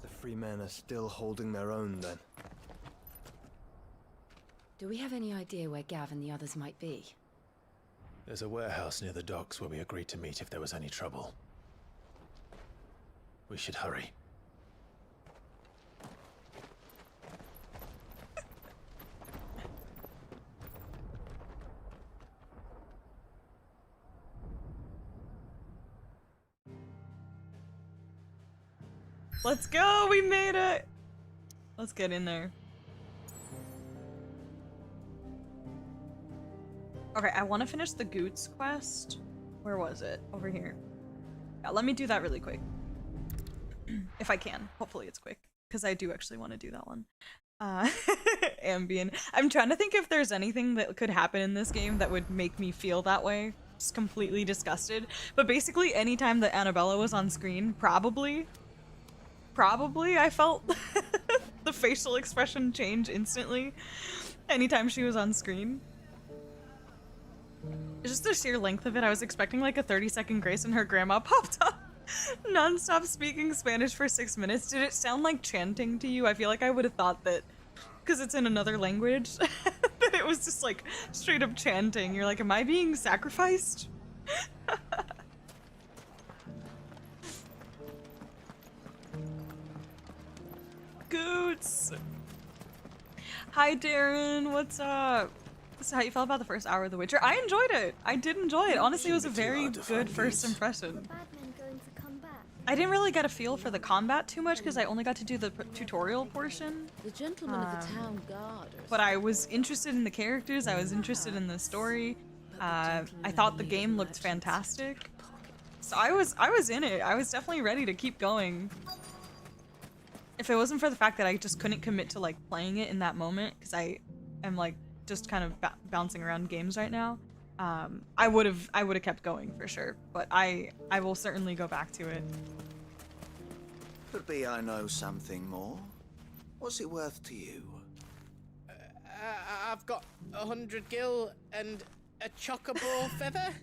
The free men are still holding their own, then. Do we have any idea where Gav and the others might be? There's a warehouse near the docks where we agreed to meet if there was any trouble. We should hurry. Let's go, we made it! Let's get in there. Okay, I want to finish the Goots quest. Where was it? Over here. Yeah, let me do that really quick. If I can. Hopefully it's quick. Because I do actually want to do that one. Ambien. I'm trying to think if there's anything that could happen in this game that would make me feel that way. Just completely disgusted. But basically anytime that Annabella was on screen, probably I felt the facial expression change instantly anytime she was on screen. It's just the sheer length of it. I was expecting like a 30-second grace and her grandma popped up non-stop speaking Spanish for 6 minutes. Did it sound like chanting to you? I feel like I would have thought that because it's in another language that it was just like straight up chanting. You're like, am I being sacrificed? Goots! Hi Darren, what's up? So how you felt about the first hour of The Witcher? I enjoyed it! I did enjoy it. Honestly, it was a very good first impression. I didn't really get a feel for the combat too much because I only got to do the tutorial portion. The gentlemen of the town guard. But I was interested in the characters, I was interested in the story. I thought the game looked fantastic. So I was in it. I was definitely ready to keep going. If it wasn't for the fact that I just couldn't commit to like playing it in that moment because I am like just kind of bouncing around games right now. I would have kept going for sure, but I will certainly go back to it. Could be I know something more. What's it worth to you? I've got 100 gil and a chocobo feather.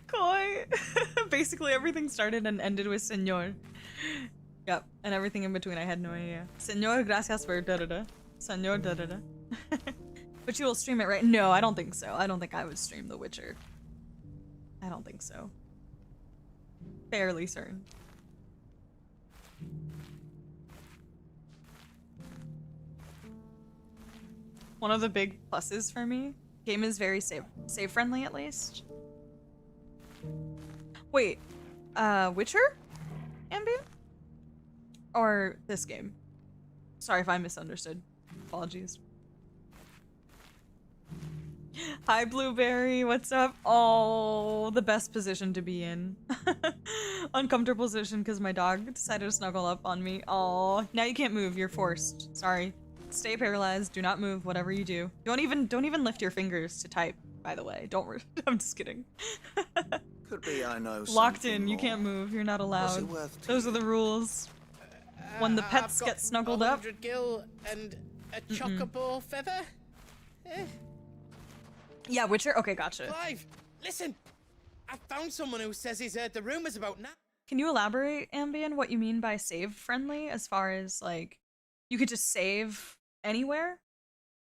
Koi. Basically everything started and ended with Senor. Yep, and everything in between I had no idea. Senor, gracias for da-da-da. Senor, da-da-da. But you will stream it, right? No, I don't think so. I don't think I would stream The Witcher. I don't think so. Fairly certain. One of the big pluses for me, game is very save friendly at least. Wait, Witcher? Ambient? Or this game? Sorry if I misunderstood. Apologies. Hi, Blueberry. What's up? Oh, the best position to be in. Uncomfortable position because my dog decided to snuggle up on me. Oh, now you can't move. You're forced. Sorry. Stay paralyzed. Do not move. Whatever you do. Don't even lift your fingers to type. By the way, don't. I'm just kidding. Could be I know. Locked in. You can't move. You're not allowed. Those are the rules. When the pets get snuggled up. 100 gil and a chocobo feather. Yeah, Witcher? Okay, gotcha. Clive, listen! I found someone who says he's heard the rumors about now. Can you elaborate, Ambien, what you mean by save friendly as far as like you could just save anywhere?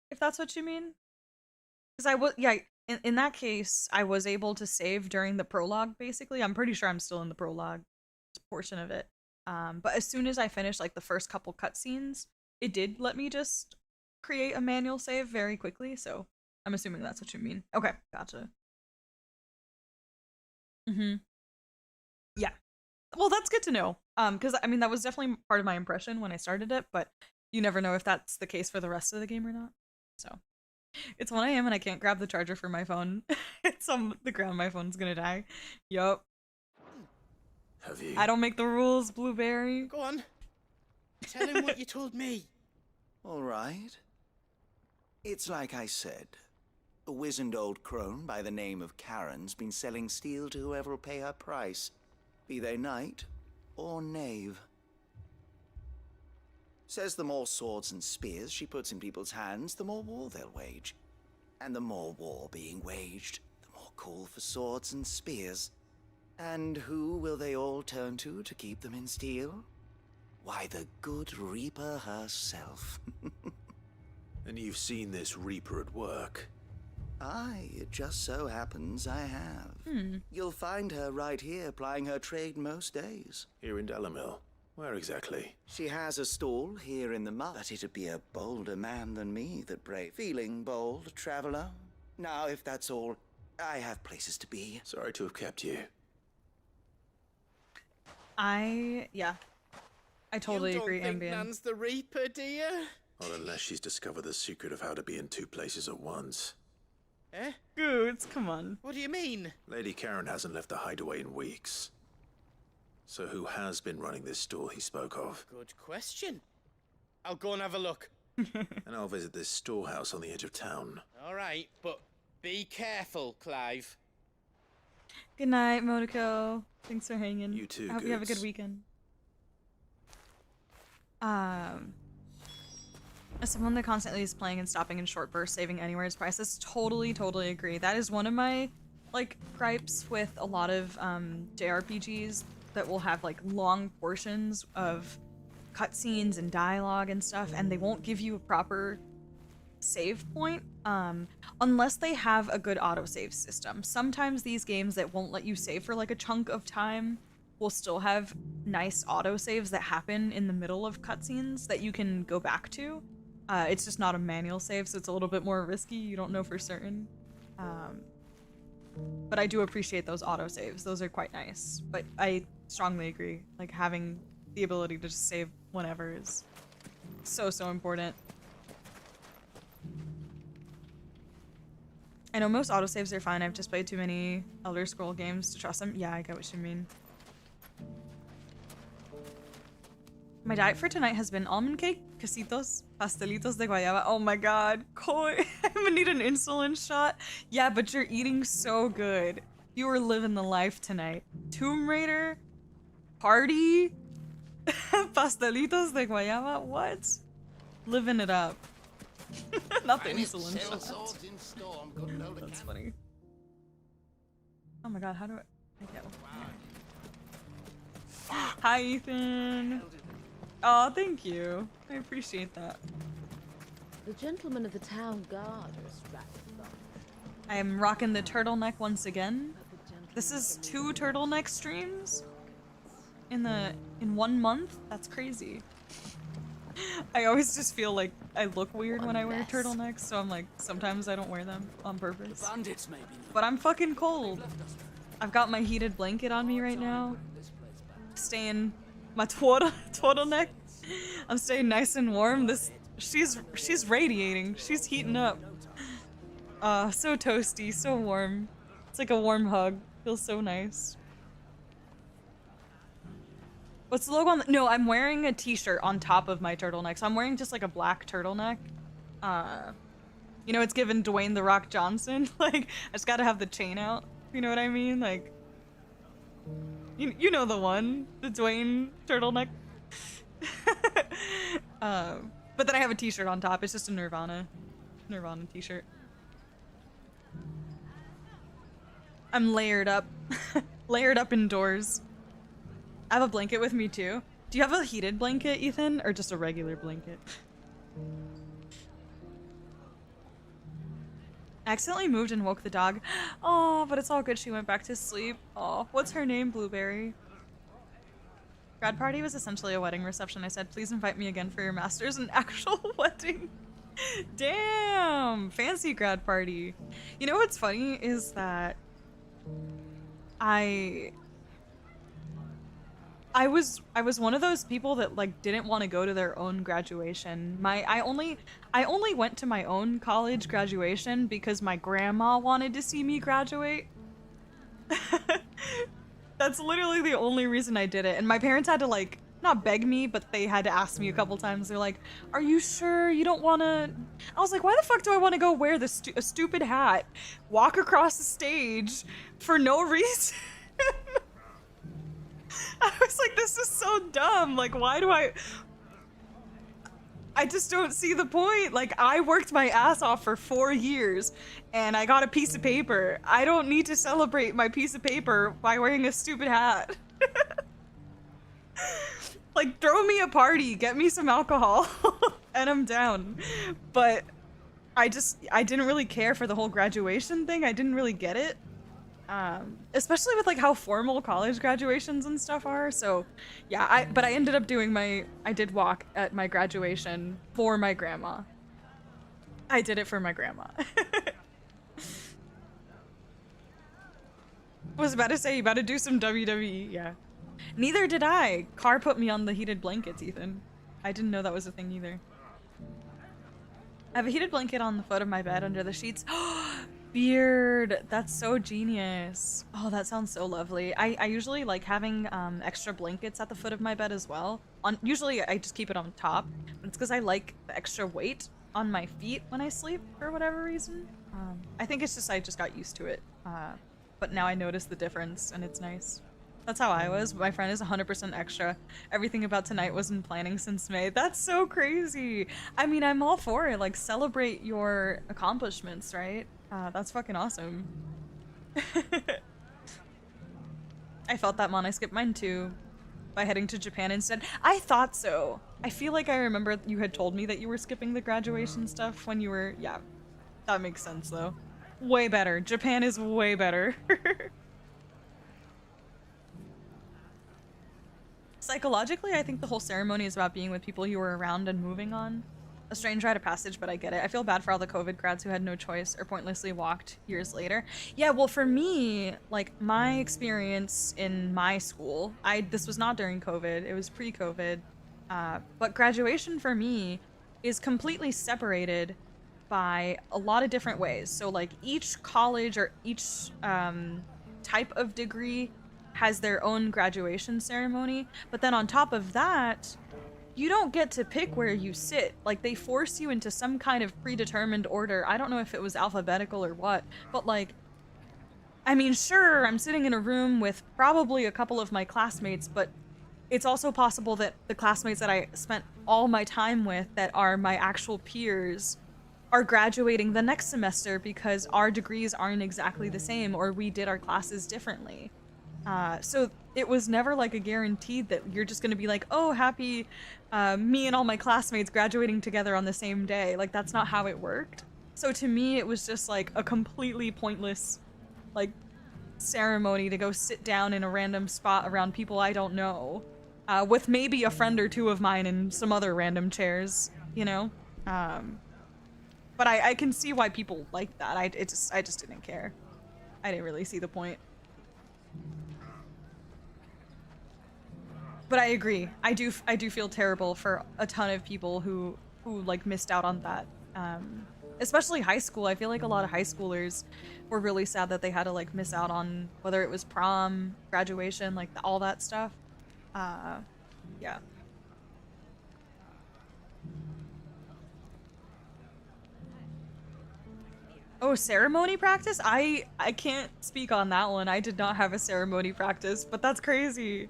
If that's what you mean? Because I was, yeah, in that case, I was able to save during the prologue, basically. I'm pretty sure I'm still in the prologue portion of it. But as soon as I finished like the first couple cutscenes, it did let me just create a manual save very quickly, so I'm assuming that's what you mean. Okay, gotcha. Yeah. Well, that's good to know. Because I mean that was definitely part of my impression when I started it, but you never know if that's the case for the rest of the game or not. So it's 1 AM and I can't grab the charger for my phone. It's on the ground, my phone's gonna die. Yup. Have you? I don't make the rules, Blueberry. Go on. Tell him what you told me. All right. It's like I said. A wizened old crone by the name of Karen's been selling steel to whoever will pay her price, be they knight or knave. Says the more swords and spears she puts in people's hands, the more war they'll wage. And the more war being waged, the more call for swords and spears. And who will they all turn to keep them in steel? Why, the good Reaper herself. And you've seen this Reaper at work? Aye, it just so happens I have. You'll find her right here plying her trade most days. Here in Delamil? Where exactly? She has a stall here in the mud, but it'd be a bolder man than me that brave. Feeling bold, traveler? Now, if that's all, I have places to be. Sorry to have kept you. Yeah. I totally agree, You don't think Ambien. Nan's the Reaper, do you? Not unless she's discovered the secret of how to be in 2 places at once. Eh? Goods, come on. What do you mean? Lady Karen hasn't left the hideaway in weeks. So who has been running this stall he spoke of? Good question. I'll go and have a look. And I'll visit this storehouse on the edge of town. All right, but be careful, Clive. Good night, Motoko. Thanks for hanging. You too, I hope you have a good Goods. weekend. As someone that constantly is playing and stopping in short bursts, saving anywhere is priceless. Totally agree. That is one of my like gripes with a lot of JRPGs that will have like long portions of cutscenes and dialogue and stuff, and they won't give you a proper save point unless they have a good autosave system. Sometimes these games that won't let you save for like a chunk of time will still have nice autosaves that happen in the middle of cutscenes that you can go back to. It's just not a manual save, so it's a little bit more risky. You don't know for certain. But I do appreciate those autosaves. Those are quite nice. But I strongly agree. Like, having the ability to just save whenever is so important. I know most autosaves are fine. I've just played too many Elder Scroll games to trust them. Yeah, I get what you mean. My diet for tonight has been almond cake, quesitos, pastelitos de guayaba. Oh my god, Koi, I'm gonna need an insulin shot. Yeah, but you're eating so good. You were living the life tonight. Tomb Raider, party, pastelitos de guayaba. What? Living it up. Not the insulin shot. That's funny. Oh my god, how do I get over here? Hi, Ethan. Oh, thank you. I appreciate that. The gentlemen of the town guard are strapped. I am rocking the turtleneck once again. This is 2 turtleneck streams in 1 month. That's crazy. I always just feel like I look weird when I wear turtlenecks, so I'm like, sometimes I don't wear them on purpose. But I'm fucking cold. I've got my heated blanket on me right now. Staying my turtleneck. I'm staying nice and warm. She's radiating. She's heating up. So toasty, so warm. It's like a warm hug. Feels so nice. What's the logo on no, I'm wearing a t-shirt on top of my turtleneck. So I'm wearing just like a black turtleneck. You know, it's given Dwayne "The Rock" Johnson. Like, I just gotta have the chain out. You know what I mean? Like, you know the one. The Dwayne turtleneck. But then I have a t-shirt on top. It's just a Nirvana t-shirt. I'm layered up. Layered up indoors. I have a blanket with me too. Do you have a heated blanket, Ethan, or just a regular blanket? I accidentally moved and woke the dog. Oh, but it's all good. She went back to sleep. Oh, what's her name? Blueberry. Grad party was essentially a wedding reception. I said, please invite me again for your master's and actual wedding. Damn, fancy grad party. You know what's funny is that I was one of those people that like didn't want to go to their own graduation. I only went to my own college graduation because my grandma wanted to see me graduate. That's literally the only reason I did it. And my parents had to like not beg me, but they had to ask me a couple times. They're like, "Are you sure you don't want to?" I was like, "Why the fuck do I want to go wear a stupid hat, walk across the stage for no reason?" I was like, this is so dumb. Like, why do I just don't see the point. Like, I worked my ass off for 4 years and I got a piece of paper. I don't need to celebrate my piece of paper by wearing a stupid hat. Like, throw me a party, get me some alcohol, and I'm down. But I didn't really care for the whole graduation thing. I didn't really get it. Especially with like how formal college graduations and stuff are. So yeah, but I ended up doing I did walk at my graduation for my grandma. I did it for my grandma. Was about to say, you about to do some WWE, yeah. Neither did I. Car put me on the heated blankets, Ethan. I didn't know that was a thing either. I have a heated blanket on the foot of my bed under the sheets. Beard, that's so genius. Oh, that sounds so lovely. I usually like having extra blankets at the foot of my bed as well. Usually I just keep it on top, but it's because I like the extra weight on my feet when I sleep for whatever reason. I think it's just I just got used to it, but now I notice the difference and it's nice. That's how I was. My friend is 100% extra. Everything about tonight was in planning since May. That's so crazy. I mean, I'm all for it. Like, celebrate your accomplishments, right? That's fucking awesome. I felt that, Mon. I skipped mine too by heading to Japan instead. I thought so. I feel like I remember you had told me that you were skipping the graduation stuff when you were... Yeah, that makes sense though. Way better. Japan is way better. Psychologically, I think the whole ceremony is about being with people you were around and moving on. A strange rite of passage, but I get it. I feel bad for all the COVID grads who had no choice or pointlessly walked years later. Yeah, well, for me, like, my experience in my school, this was not during COVID, it was pre-COVID, but graduation for me is completely separated by a lot of different ways. So, like, each college or each type of degree has their own graduation ceremony, but then on top of that, you don't get to pick where you sit. Like, they force you into some kind of predetermined order. I don't know if it was alphabetical or what, but like, I mean, sure, I'm sitting in a room with probably a couple of my classmates, but it's also possible that the classmates that I spent all my time with that are my actual peers are graduating the next semester because our degrees aren't exactly the same, or we did our classes differently. So it was never like a guaranteed that you're just gonna be like, oh, happy me and all my classmates graduating together on the same day. Like, that's not how it worked. So to me, it was just like a completely pointless, like, ceremony to go sit down in a random spot around people I don't know, with maybe a friend or two of mine in some other random chairs, you know? But I can see why people like that. I just didn't care. I didn't really see the point. But I agree. I do feel terrible for a ton of people who like missed out on that. Especially high school. I feel like a lot of high schoolers were really sad that they had to like miss out on whether it was prom, graduation, like all that stuff. Yeah. Oh, ceremony practice? I can't speak on that one. I did not have a ceremony practice, but that's crazy.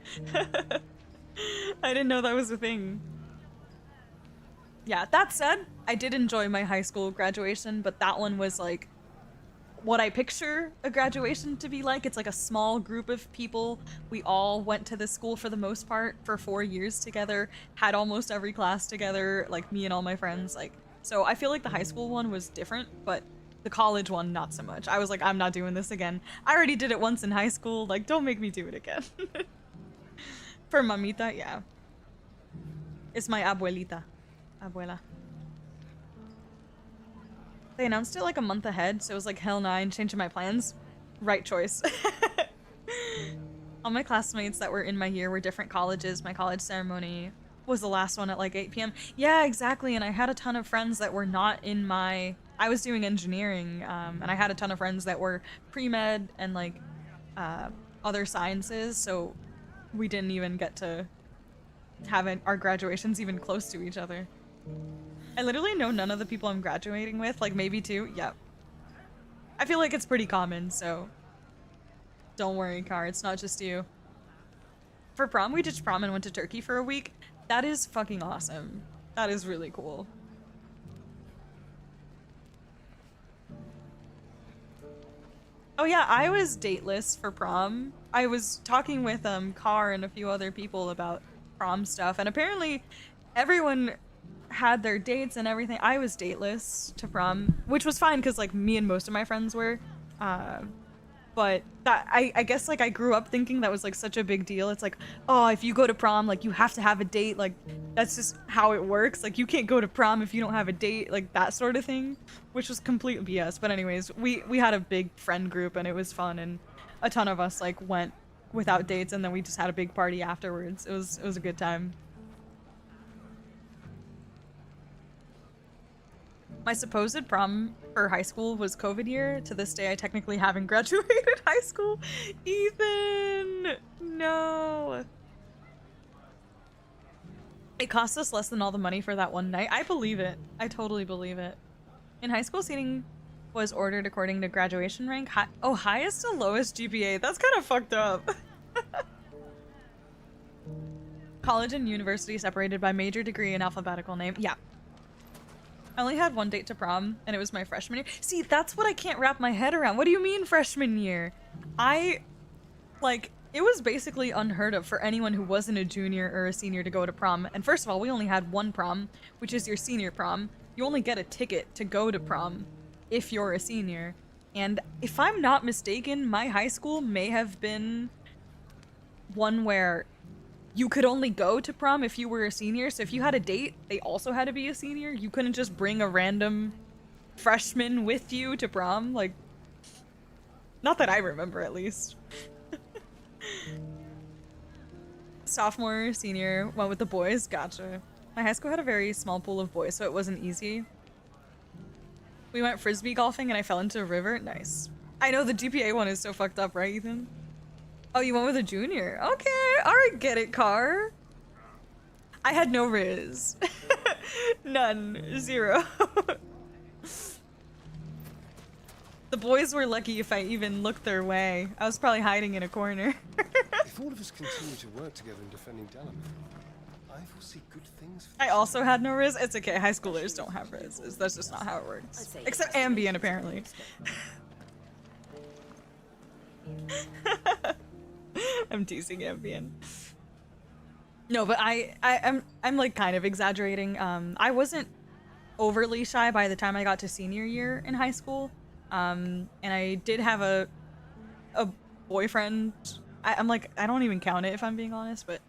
I didn't know that was a thing. Yeah, that said, I did enjoy my high school graduation, but that one was like what I picture a graduation to be like. It's like a small group of people. We all went to the school for the most part for 4 years together, had almost every class together, like me and all my friends. Like, so I feel like the high school one was different, but the college one, not so much. I was like, I'm not doing this again. I already did it once in high school. Like, don't make me do it again. For mamita, yeah. It's my abuelita. Abuela. They announced it like a month ahead, so it was like, hell nah, I'm changing my plans. Right choice. All my classmates that were in my year were different colleges. My college ceremony was the last one at like 8 p.m. Yeah, exactly, and I had a ton of friends that were not in my... I was doing engineering, and I had a ton of friends that were pre-med and like other sciences, so we didn't even get to have our graduations even close to each other. I literally know none of the people I'm graduating with, like maybe two. Yep. I feel like it's pretty common, so don't worry, Car, it's not just you. For prom, we did prom and went to Turkey for a week. That is fucking awesome. That is really cool. Oh yeah, I was dateless for prom. I was talking with Car and a few other people about prom stuff, and apparently everyone had their dates and everything. I was dateless to prom, which was fine because like me and most of my friends were. But that I guess like I grew up thinking that was like such a big deal. It's like, oh, if you go to prom, like you have to have a date. Like that's just how it works. Like you can't go to prom if you don't have a date, like that sort of thing, which was complete BS. But anyways, we had a big friend group and it was fun, and a ton of us like went without dates, and then we just had a big party afterwards. It was a good time. My supposed prom for high school was COVID year. To this day, I technically haven't graduated high school. Ethan! No. It cost us less than all the money for that one night. I believe it. I totally believe it. In high school, seating was ordered according to graduation rank. Highest to lowest GPA. That's kind of fucked up. College and university separated by major, degree, and alphabetical name. Yeah. I only had one date to prom, and it was my freshman year. See, that's what I can't wrap my head around. What do you mean freshman year? It was basically unheard of for anyone who wasn't a junior or a senior to go to prom. And first of all, we only had one prom, which is your senior prom. You only get a ticket to go to prom if you're a senior. And if I'm not mistaken, my high school may have been one where you could only go to prom if you were a senior. So if you had a date, they also had to be a senior. You couldn't just bring a random freshman with you to prom. Like, not that I remember, at least. Sophomore, senior, went with the boys. Gotcha. My high school had a very small pool of boys, so it wasn't easy. We went frisbee golfing and I fell into a river. Nice. I know the GPA one is so fucked up, right, Ethan? Oh, you went with a junior? Okay, alright, get it, Car. I had no riz. None. Zero. The boys were lucky if I even looked their way. I was probably hiding in a corner. If all of us continue to work together in defending Delamere, I foresee good things for I also had no riz. It's okay. High schoolers don't have riz. That's just not how it works. Except Ambien, apparently. I'm teasing Ambien. No, but I'm like kind of exaggerating. I wasn't overly shy by the time I got to senior year in high school. And I did have a boyfriend. I'm like, I don't even count it if I'm being honest, but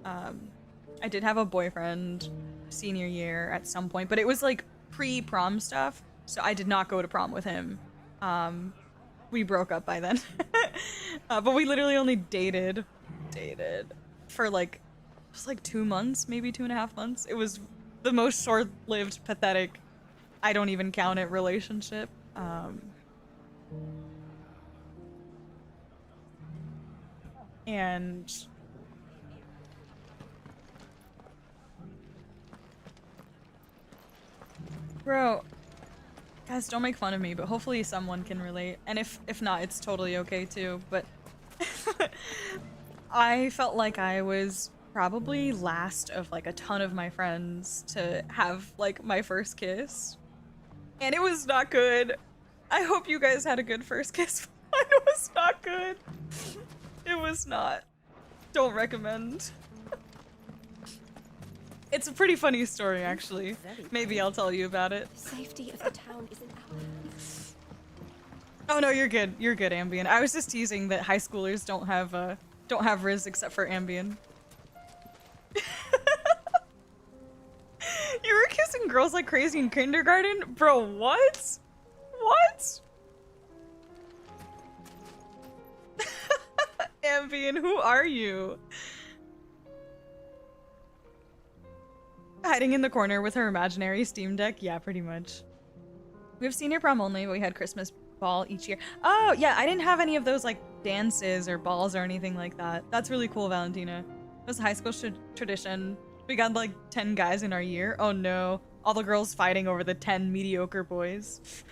I did have a boyfriend senior year at some point, but it was like pre-prom stuff, so I did not go to prom with him. We broke up by then. But we literally only dated for like, it was like 2 months, maybe 2.5 months. It was the most short-lived, pathetic, I don't even count it relationship. And bro, guys, don't make fun of me, but hopefully someone can relate. And if not, it's totally okay too. But I felt like I was probably last of like a ton of my friends to have like my first kiss. And it was not good. I hope you guys had a good first kiss. It was not good. It was not. Don't recommend. It's a pretty funny story, actually. Maybe I'll tell you about it. Safety of the town is in our hands. Oh no, you're good. You're good, Ambien. I was just teasing that high schoolers don't have Riz except for Ambien. You were kissing girls like crazy in kindergarten? Bro, what? What? Ambien, who are you? Hiding in the corner with her imaginary Steam Deck? Yeah, pretty much. We have senior prom only, but we had Christmas ball each year. Oh, yeah, I didn't have any of those, like, dances or balls or anything like that. That's really cool, Valentina. It was a high school tradition. We got, like, 10 guys in our year. Oh, no. All the girls fighting over the 10 mediocre boys.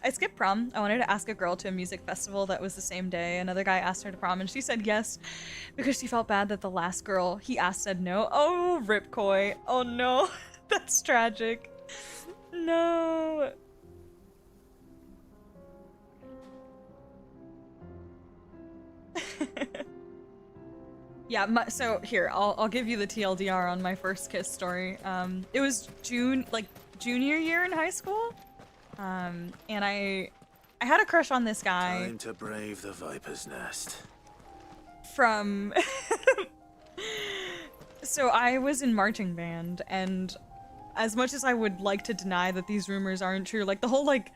I skipped prom. I wanted to ask a girl to a music festival that was the same day. Another guy asked her to prom and she said yes because she felt bad that the last girl he asked said no. Oh, Ripcoy. Oh no. That's tragic. No. Yeah, so here, I'll give you the TLDR on my first kiss story. It was junior year in high school. And I had a crush on this guy. Time to brave the viper's nest. From so I was in marching band, and as much as I would like to deny that these rumors aren't true, like the whole like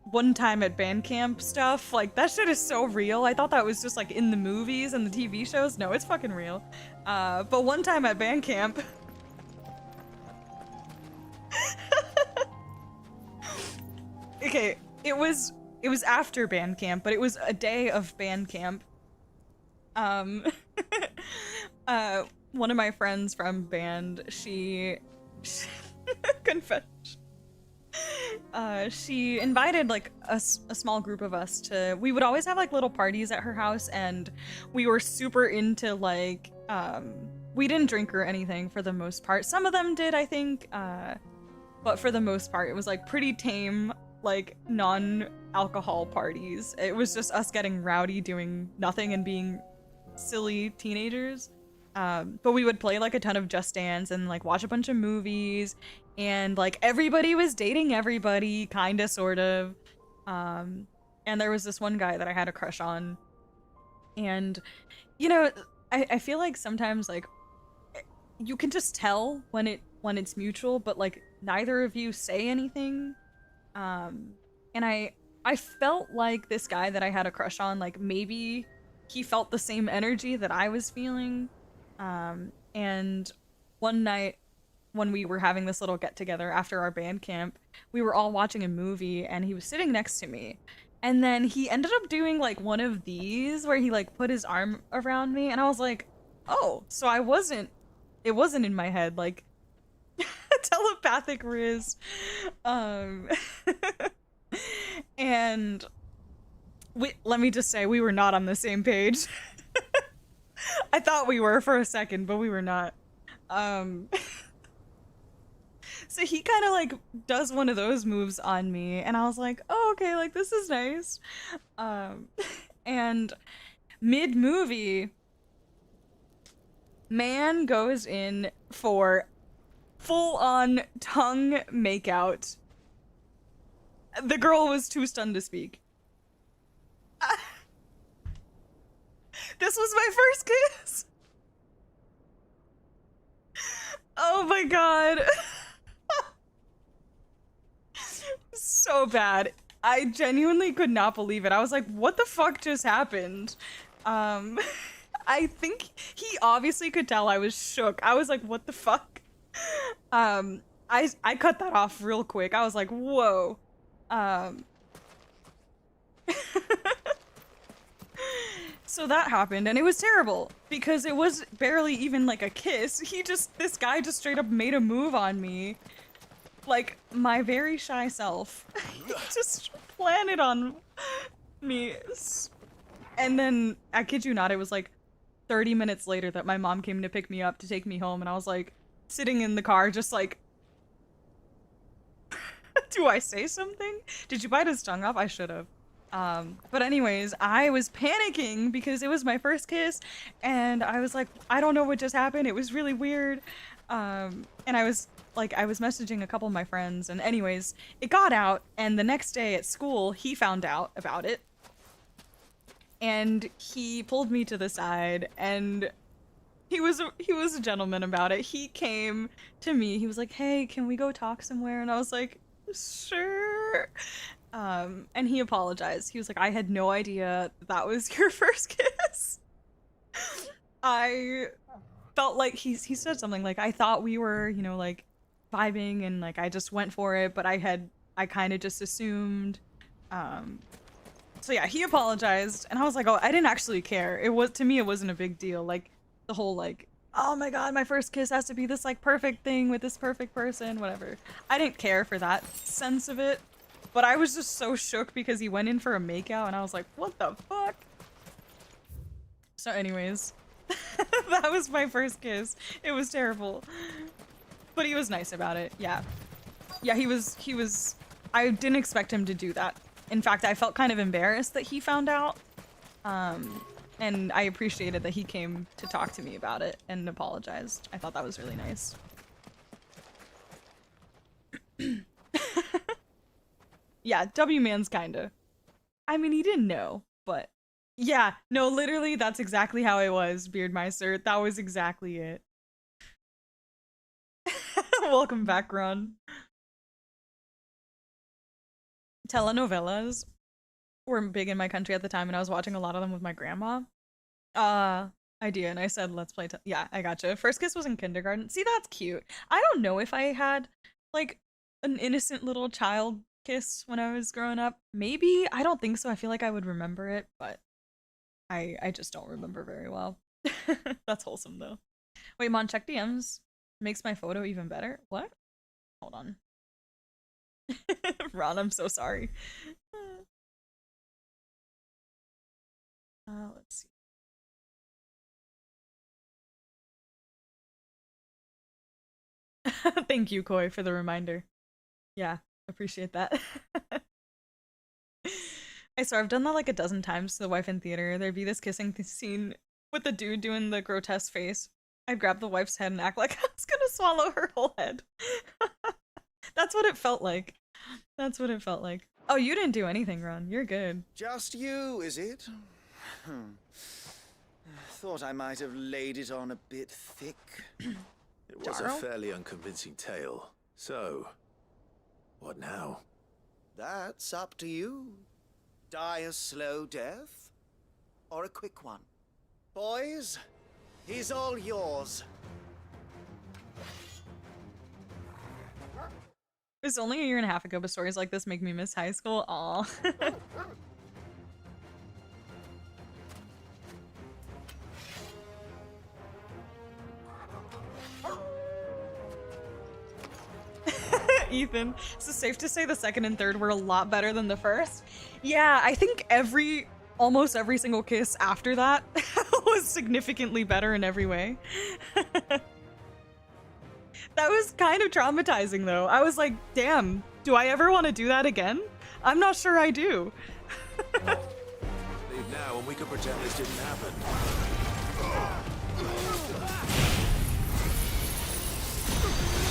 one time at band camp stuff, like that shit is so real. I thought that was just like in the movies and the TV shows. No, it's fucking real. But one time at band camp okay, it was after band camp, but it was a day of band camp. One of my friends from band, she confession. She invited like a small group of us to, we would always have like little parties at her house, and we were super into like, we didn't drink or anything for the most part. Some of them did, I think, but for the most part, it was like pretty tame, like non-alcohol parties. It was just us getting rowdy, doing nothing, and being silly teenagers. But we would play like a ton of Just Dance and like watch a bunch of movies, and like everybody was dating everybody, kinda, sort of. And there was this one guy that I had a crush on, and you know, I feel like sometimes like you can just tell when it's mutual, but like neither of you say anything. And I felt like this guy that I had a crush on, like maybe he felt the same energy that I was feeling. And one night when we were having this little get together after our band camp, we were all watching a movie and he was sitting next to me. And then he ended up doing like one of these where he like put his arm around me, and I was like, oh, so it wasn't in my head, like, telepathic Riz. And let me just say, we were not on the same page. I thought we were for a second, but we were not. So he kind of like does one of those moves on me, and I was like, oh, okay, like this is nice. And mid-movie, man goes in for full-on tongue makeout. The girl was too stunned to speak. This was my first kiss. Oh my god. So bad. I genuinely could not believe it. I was like, what the fuck just happened? I think he obviously could tell I was shook. I was like, what the fuck? I cut that off real quick. I was like, whoa. So that happened, and it was terrible because it was barely even like a kiss. This guy just straight up made a move on me. Like, my very shy self. He just planted on me. And then, I kid you not, it was like 30 minutes later that my mom came to pick me up to take me home, and I was like, sitting in the car just like, do I say something? Did you bite his tongue off? I should have. But anyways, I was panicking because it was my first kiss, and I was like, I don't know what just happened. It was really weird. And I was messaging a couple of my friends, and anyways, it got out, and the next day at school, he found out about it. And he pulled me to the side, and he was a gentleman about it. He came to me. He was like, "Hey, can we go talk somewhere?" And I was like, "Sure." And he apologized. He was like, "I had no idea that was your first kiss." I felt like he said something like, "I thought we were, you know, like vibing, and like I just went for it, but I kind of just assumed." So yeah, he apologized, and I was like, "Oh, I didn't actually care. To me, it wasn't a big deal. Like the whole like, oh my god, my first kiss has to be this like perfect thing with this perfect person, whatever." I didn't care for that sense of it, but I was just so shook because he went in for a makeout, and I was like, what the fuck? So anyways, that was my first kiss. It was terrible, but he was nice about it. Yeah, he was. I didn't expect him to do that. In fact, I felt kind of embarrassed that he found out. And I appreciated that he came to talk to me about it and apologized. I thought that was really nice. Yeah, W-Man's kinda. I mean, he didn't know, but yeah, no, literally, that's exactly how it was, Beardmeister. That was exactly it. Welcome back, Ron. Telenovelas were big in my country at the time, and I was watching a lot of them with my grandma. Idea, and I said, let's play. Yeah, I gotcha. First kiss was in kindergarten. See, that's cute. I don't know if I had like an innocent little child kiss when I was growing up. Maybe. I don't think so. I feel like I would remember it, but I just don't remember very well. That's wholesome though. Wait, Mon, check DMs. Makes my photo even better. What? Hold on. Ron, I'm so sorry. Let's see. Thank you, Koi, for the reminder. Yeah, appreciate that. I swear, I've done that like a dozen times to the wife in theater. There'd be this kissing scene with the dude doing the grotesque face. I'd grab the wife's head and act like I was gonna swallow her whole head. That's what it felt like. That's what it felt like. Oh, you didn't do anything, Ron. You're good. Just you, is it? Thought I might have laid it on a bit thick. It was a fairly unconvincing tale. So, what now? That's up to you. Die a slow death, or a quick one. Boys, he's all yours. It was only a year and a half ago, but stories like this make me miss high school. Aw. Ethan, so safe to say the second and third were a lot better than the first? Yeah, I think almost every single kiss after that was significantly better in every way. That was kind of traumatizing though. I was like, damn, do I ever want to do that again? I'm not sure I do. Leave now and we could pretend this didn't happen.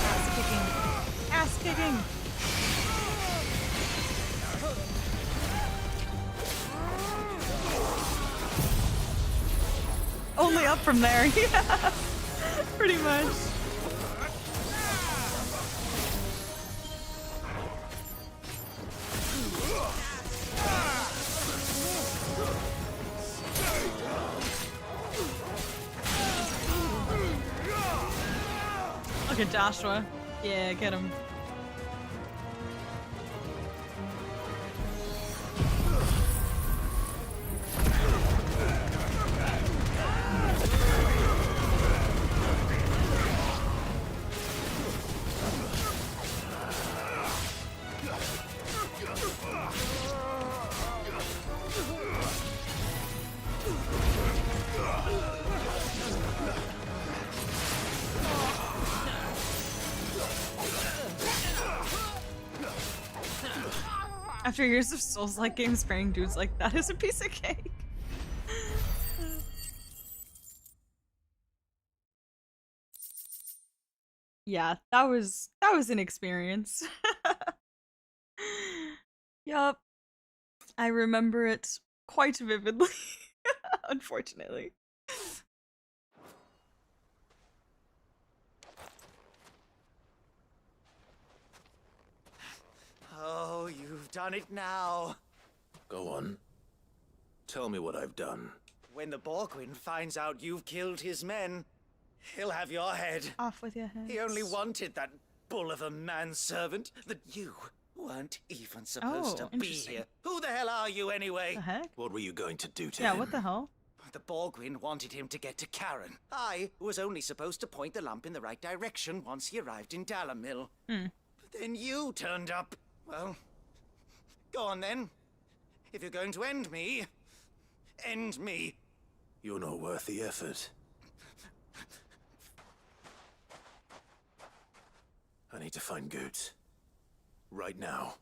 Ass kicking. Ass kicking. Only up from there, yeah. Pretty much. Look at Joshua. Yeah, get him. After years of Souls-like games, spraying dudes like that is a piece of cake. Yeah, that was an experience. Yup. I remember it quite vividly, unfortunately. Oh, you've done it now. Go on. Tell me what I've done. When the Borgwyn finds out you've killed his men, he'll have your head. Off with your head. He only wanted that bull of a manservant that you weren't even supposed to be here. Who the hell are you anyway? The heck? What were you going to do to Yeah, him? what the hell? The Borgwyn wanted him to get to Karen. I was only supposed to point the lamp in the right direction once he arrived in Dalamil. Hmm. But then you turned up. Well, go on then. If you're going to end me, end me. You're not worth the effort. I need to find Goots. Right now.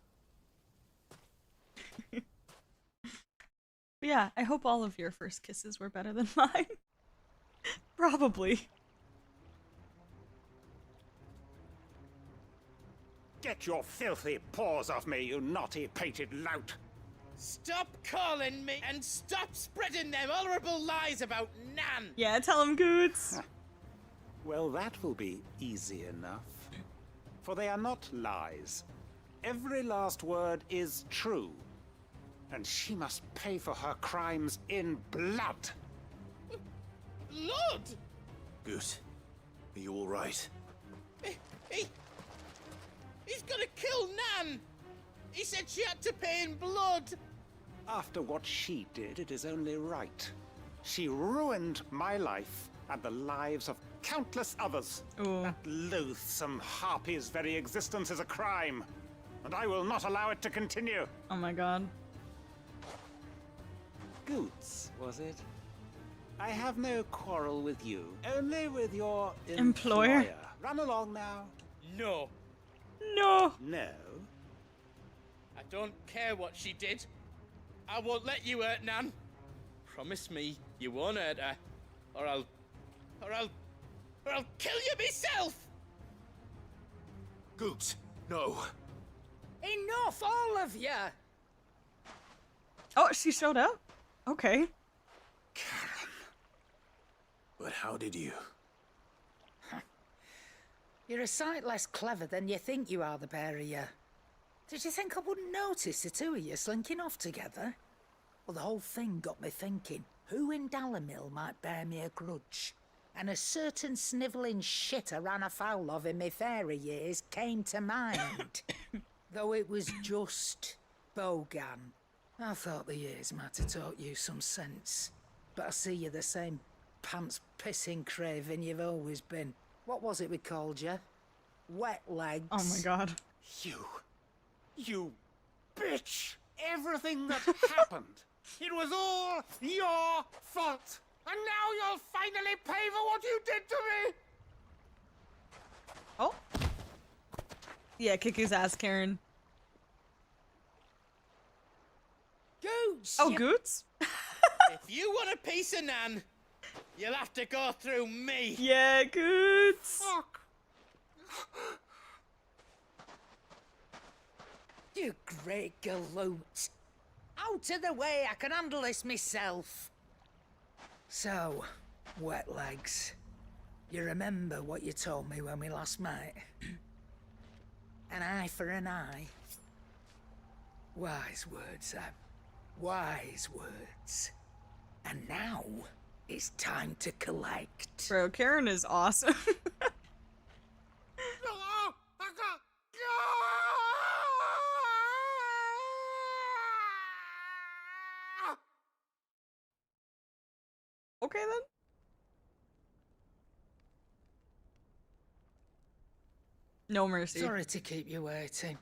Yeah, I hope all of your first kisses were better than mine. Probably. Get your filthy paws off me, you naughty painted lout! Stop calling me and stop spreading them horrible lies about Nan! Yeah, tell him Goots. Well, that will be easy enough. For they are not lies. Every last word is true. And she must pay for her crimes in blood. Blood? Goot, are you all right? He's gonna kill Nan! He said she had to pay in blood! After what she did, it is only right. She ruined my life and the lives of countless others. Ooh. That loathsome harpy's very existence is a crime. And I will not allow it to continue. Oh my god. Goots, was it? I have no quarrel with you, only with your Employer? Run along now. No. No. No. I don't care what she did. I won't let you hurt Nan. Promise me you won't hurt her, or I'll kill you myself. Goots, no. Enough, all of you. Oh, she showed up? Okay. But how did you? You're a sight less clever than you think you are, the pair of you. Did you think I wouldn't notice the two of you slinking off together? Well, the whole thing got me thinking, who in Dalamil might bear me a grudge? And a certain snivelling shit I ran afoul of in my fairy years came to mind. Though it was just Bogan. I thought the years might have taught you some sense. But I see you're the same pants-pissing craven you've always been. What was it we called you? wet legs. Oh my god. You bitch! Everything that happened, it was all your fault! And now you'll finally pay for what you did to me! Oh. Yeah, kick his ass, Karen. Goots! Oh, Goots? If you want a piece of Nan, you'll have to go through me. Yeah, Goots. Fuck. You great galoot. Out of the way, I can handle this myself. So, wet legs. You remember what you told me when we last met? An eye for an eye. Wise words, Sam. Wise words. And now, it's time to collect. Bro, Karen is awesome. Okay then. No mercy. Sorry to keep you waiting.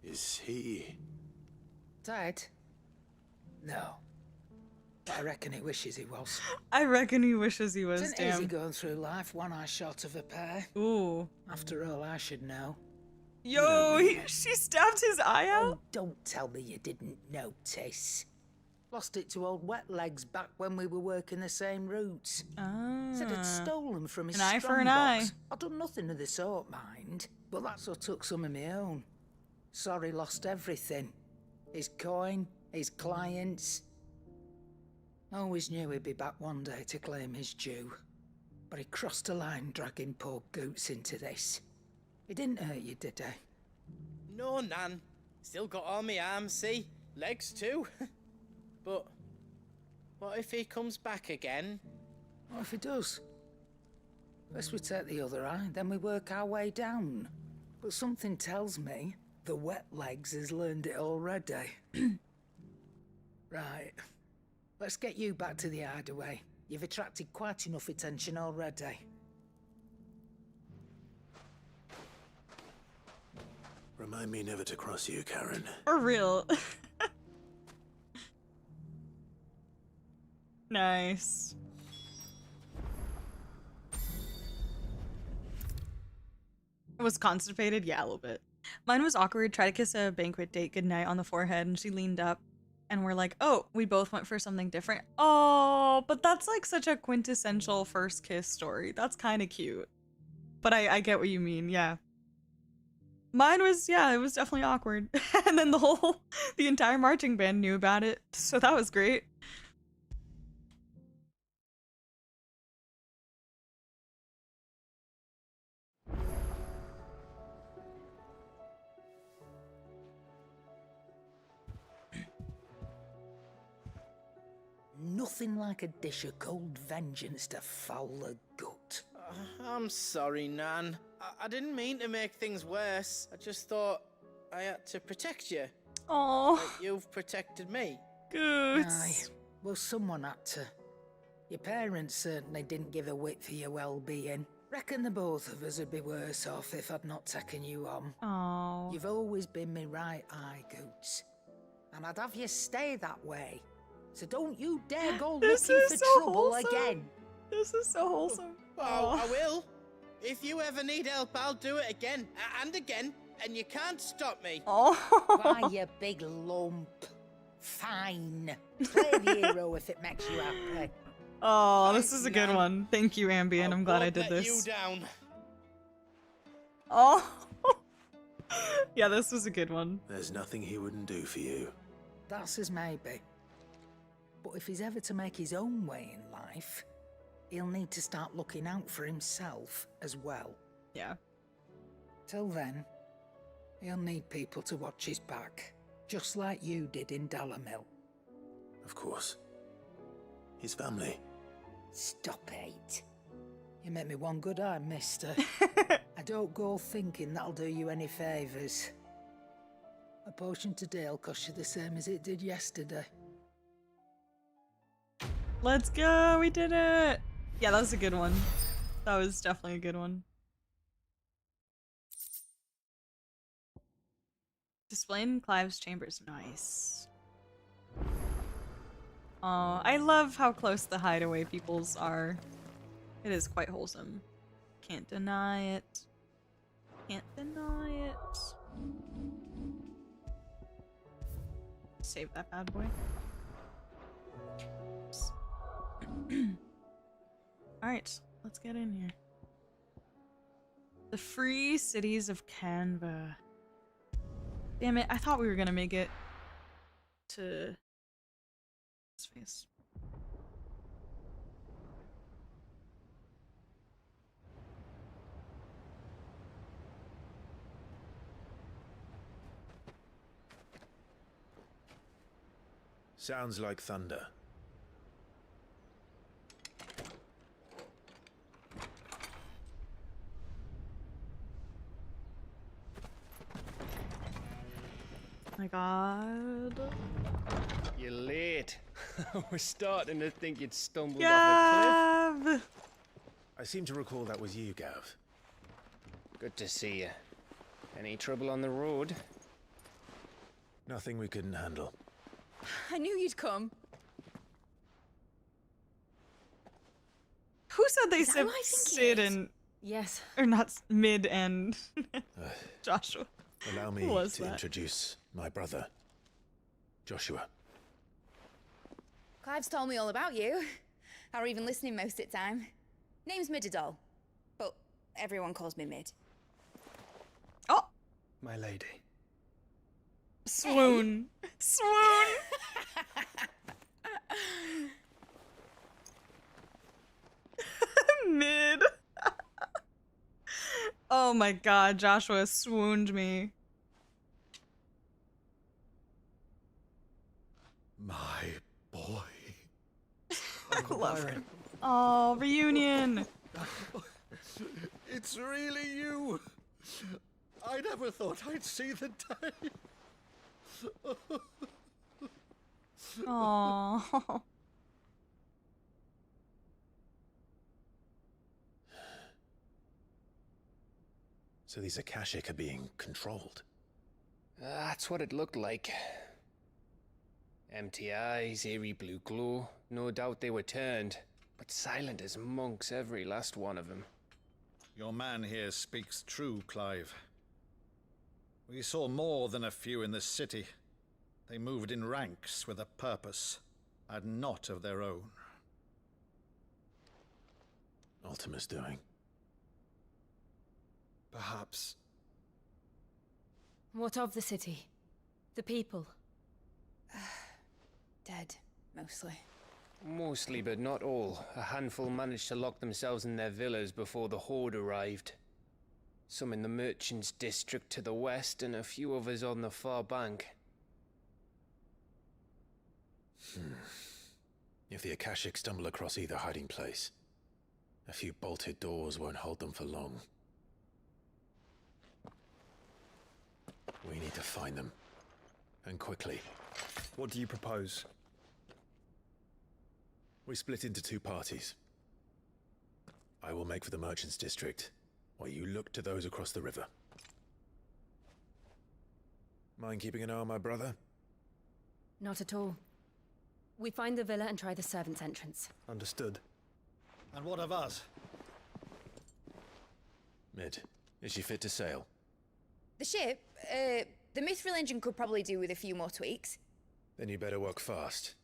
Is he... Dead? No. But I reckon he wishes he was. I reckon he wishes he was, Isn't easy going through life, one eye short of a pair. Ooh. After all, I should know. Yo, she stabbed his eye out? Oh, don't tell me you didn't notice. Lost it to old wet legs back when we were working the same routes. Said I'd stolen from his An eye for strong an box. eye. I've done nothing of the sort, mind. But that's what took some of my own. Sorry, lost everything. His coin, his clients. Always knew he'd be back one day to claim his due. But he crossed a line dragging poor Goots into this. He didn't hurt you, did he? No, Nan. Still got all my arms, see? Legs too. But what if he comes back again? What if he does? First we take the other eye, then we work our way down. But something tells me the wet legs has learned it already. Right. Let's get you back to the hideaway. You've attracted quite enough attention already. Remind me never to cross you, Karen. For real. Nice. Was constipated? Yeah, a little bit. Mine was awkward. Try to kiss a banquet date goodnight on the forehead, and she leaned up, and we're like, oh, we both went for something different. Oh, but that's like such a quintessential first kiss story. That's kind of cute. But I get what you mean, yeah. Mine was, yeah, it was definitely awkward. And then the entire marching band knew about it, so that was great. Nothing like a dish of cold vengeance to foul the gut. I'm sorry, Nan. I didn't mean to make things worse. I just thought I had to protect you. Aww. Like you've protected me. Good. Aye. Well, someone had to. Your parents certainly didn't give a whit for your well-being. Reckon the both of us would be worse off if I'd not taken you on. Aww. You've always been me right eye, Goots. And I'd have you stay that way. So don't you dare go looking for trouble again. This is so wholesome. Oh, I will. If you ever need help, I'll do it again and again, and you can't stop me. Oh. Why, you big lump. Fine. Play the hero if it makes you happy. Oh, this is a good one. Thank you, Ambien. I'm glad I did this. You down. Oh. Yeah, this was a good one. There's nothing he wouldn't do for you. That's as maybe. But if he's ever to make his own way in life, he'll need to start looking out for himself as well. Yeah. Till then, he'll need people to watch his back, just like you did in Dalamil. Of course. His family. Stop it. You make me one good eye, mister. I don't go thinking that'll do you any favours. A potion today'll cost you the same as it did yesterday. Let's go. We did it. Yeah, that was a good one. That was definitely a good one. Displayed in Clive's chambers. Nice. Oh, I love how close the hideaway peoples are. It is quite wholesome. Can't deny it. Can't deny it. Save that bad boy. Alright, let's get in here. The Free Cities of Canva. Damn it, I thought we were gonna make it to this face. Sounds like thunder. My god. You're late. We're starting to think you'd stumbled off a cliff. Gav! I seem to recall that was you, Gav. Good to see you. Any trouble on the road? Nothing we couldn't handle. I knew you'd come. Who said they Is that said who I think it Sid is? and... Yes. Or not Mid and... Joshua. Allow me Who was to that? introduce my brother, Joshua. Clive's told me all about you. Or even listening most of the time. Name's Midadol. But everyone calls me Mid. Oh! My lady. Swoon. Swoon! Mid. Oh my god, Joshua swooned me. My boy. I love him. Oh, reunion. It's really you. I never thought I'd see the day. Oh. So these Akashic are being controlled. That's what it looked like. Empty eyes, eerie blue glow. No doubt they were turned, but silent as monks, every last one of them. Your man here speaks true, Clive. We saw more than a few in the city. They moved in ranks with a purpose, and not of their own. Ultima's doing. Perhaps. What of the city? The people? Dead, mostly. Mostly, but not all. A handful managed to lock themselves in their villas before the Horde arrived. Some in the Merchants' District to the west, and a few others on the far bank. If the Akashic stumble across either hiding place, a few bolted doors won't hold them for long. We need to find them. And quickly. What do you propose? We split into two parties. I will make for the Merchants' District, while you look to those across the river. Mind keeping an eye on my brother? Not at all. We find the villa and try the servants' entrance. Understood. And what of us? Mid, is she fit to sail? The ship, the mithril engine could probably do with a few more tweaks. Then you better work fast.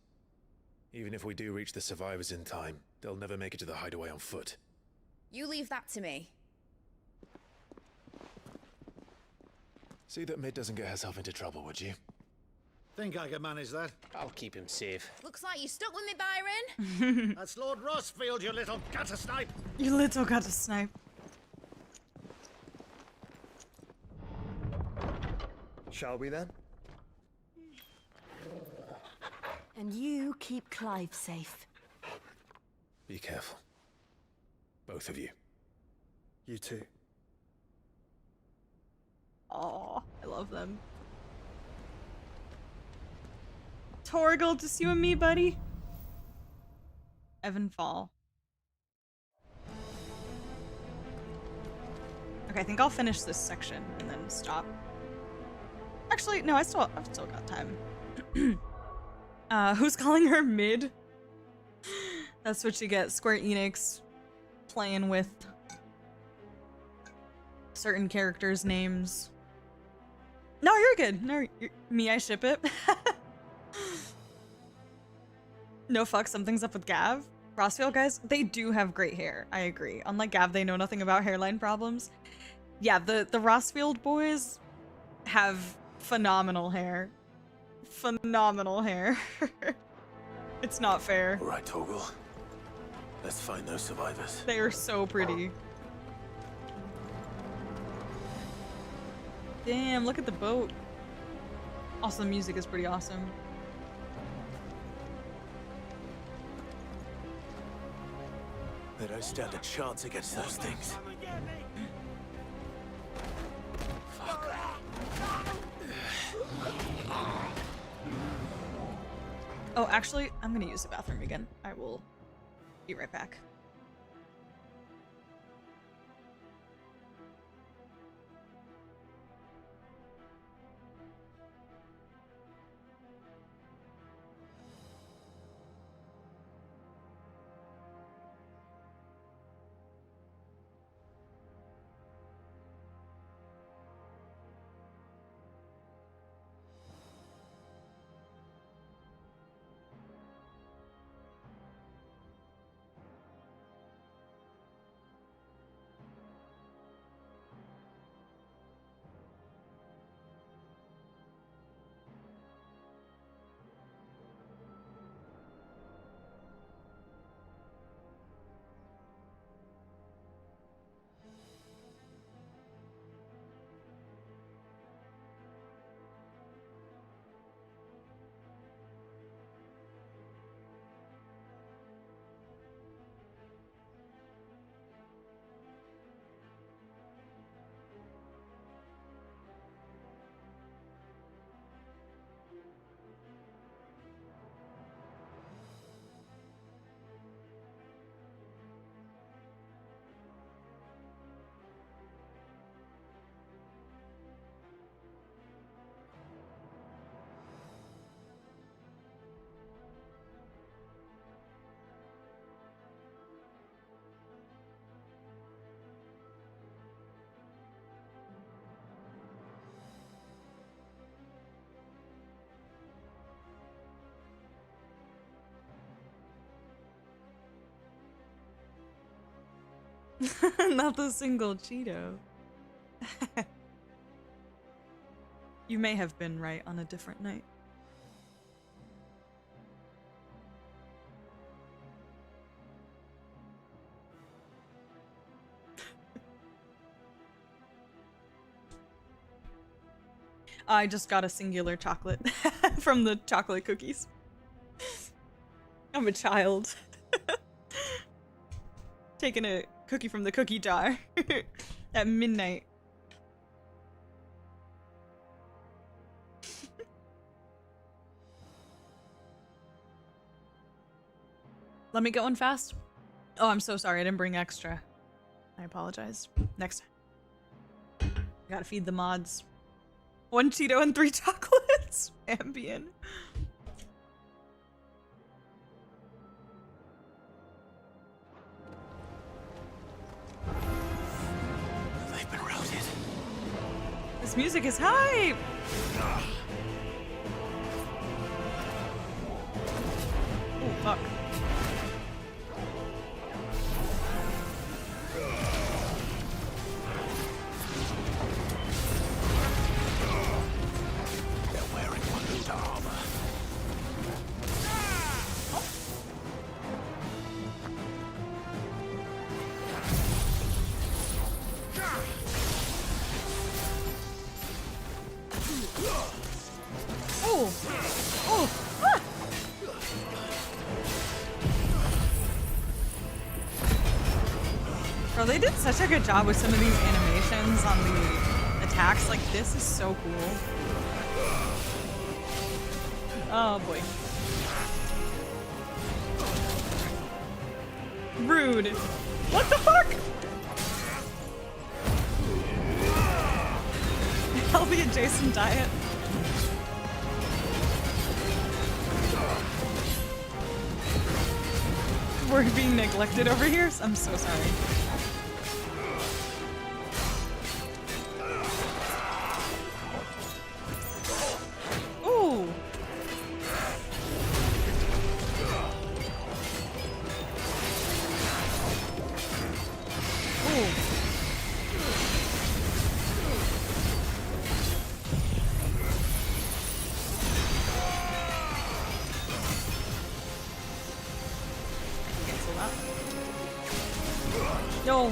Even if we do reach the survivors in time, they'll never make it to the hideaway on foot. You leave that to me. See that Mid doesn't get herself into trouble, would you? Think I can manage that? I'll keep him safe. Looks like you stuck with me, Byron. That's Lord Rossfield, you little gutter snipe! You little gutter snipe. Shall we then? And you keep Clive safe. Be careful. Both of you. You too. Oh, I love them. Torgal, just you and me, buddy. Evan Fall. Okay, I think I'll finish this section and then stop. Actually, no, I've still got time. Who's calling her mid? That's what you get. Square Enix playing with certain characters' names. No, you're good. No, me, I ship it. No fuck, something's up with Gav. Rossfield guys, they do have great hair. I agree. Unlike Gav, they know nothing about hairline problems. Yeah, the Rossfield boys have phenomenal hair. Phenomenal hair. It's not fair. All right, Torgal. Let's find those survivors. They are so pretty. Damn, look at the boat. Also, the music is pretty awesome. They don't stand a chance against those things. Oh, actually, I'm gonna use the bathroom again. I will be right back. Not the single Cheeto. You may have been right on a different night. I just got a singular chocolate from the chocolate cookies. I'm a child. Taking a cookie from the cookie jar at midnight. Let me get one fast. Oh, I'm so sorry. I didn't bring extra. I apologize. Next time. Gotta feed the mods. 1 Cheeto and 3 chocolates. Ambien. They've been routed. This music is hype! Oh, fuck. They're wearing Waluda armor. Oh! Oh! Ah! Bro, they did such a good job with some of these animations on the attacks. Like, this is so cool. Oh boy. Rude. What the fuck? healthy adjacent diet. We're being neglected over here. I'm so sorry. Ooh. No.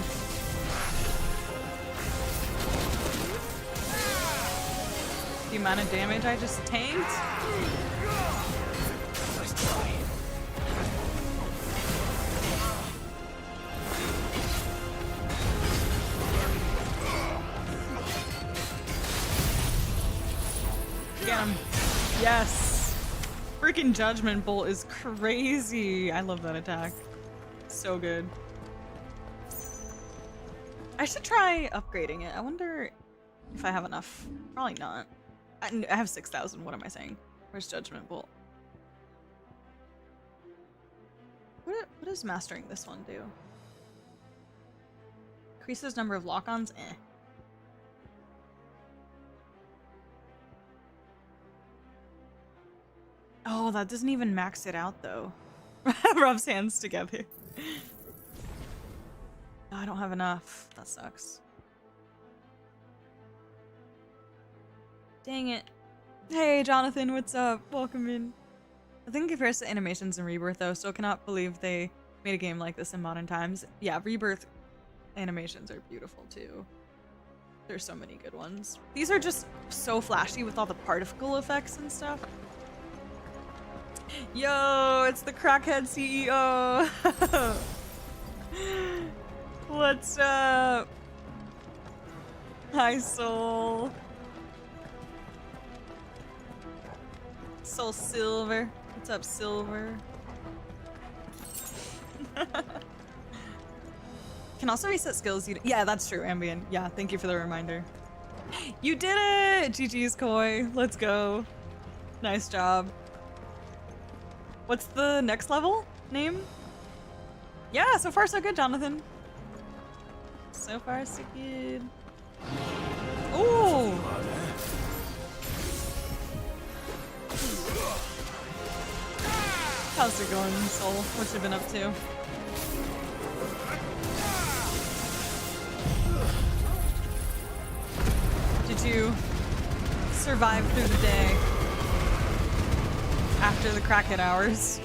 The amount of damage I just tanked. Get him. Yes. Freaking Judgment Bolt is crazy. I love that attack. So good. I should try upgrading it. I wonder if I have enough. Probably not. I have 6,000. What am I saying? Where's Judgment Bolt? What does mastering this one do? Increases number of lock-ons? Eh. Oh, that doesn't even max it out though. Rubs hands together. Oh, I don't have enough. That sucks. Dang it. Hey, Jonathan, what's up? Welcome in. I think in comparison to animations and Rebirth, though, still cannot believe they made a game like this in modern times. Yeah, Rebirth animations are beautiful, too. There's so many good ones. These are just so flashy with all the particle effects and stuff. Yo, it's the Crackhead CEO. What's up? Hi, Soul. Soul Silver. What's up, Silver? Can also reset skills. Yeah, that's true, Ambien. Yeah, thank you for the reminder. You did it! GG's Koi. Let's go. Nice job. What's the next level name? Yeah, so far so good, Jonathan. So far so good. Ooh! How's it going, Soul? What you been up to? Did you survive through the day after the Crackhead hours?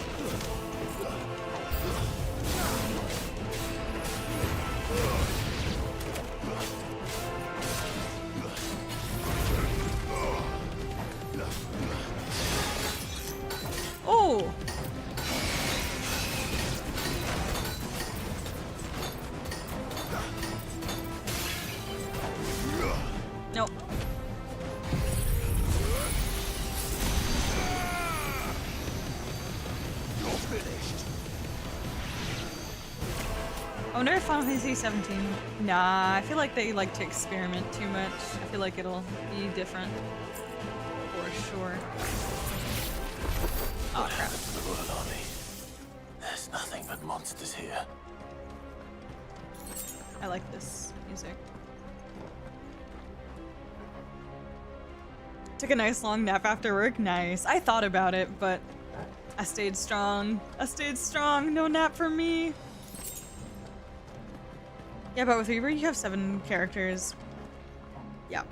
Oh! Nope. I wonder if Final Fantasy XVII. Nah, I feel like they like to experiment too much. I feel like it'll be different. For sure. Oh crap. There's nothing but monsters here. I like this music. Took a nice long nap after work. Nice. I thought about it, but I stayed strong. I stayed strong. No nap for me. Yeah, but with Reaver, you have 7 characters. Yeah.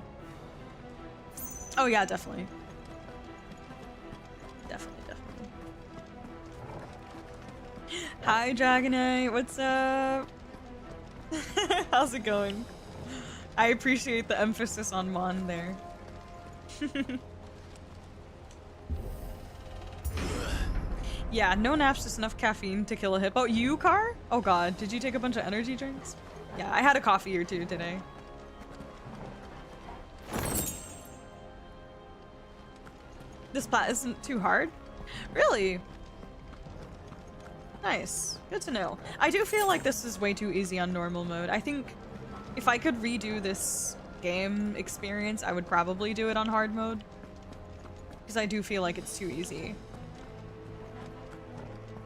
Oh yeah, definitely. Definitely. Hi, Dragonite. What's up? How's it going? I appreciate the emphasis on Mon there. Yeah, no naps, just enough caffeine to kill a hippo. You, Car? Oh god, did you take a bunch of energy drinks? Yeah, I had a coffee or two today. This plat isn't too hard? Really? Nice. Good to know. I do feel like this is way too easy on normal mode. I think if I could redo this game experience, I would probably do it on hard mode. Because I do feel like it's too easy.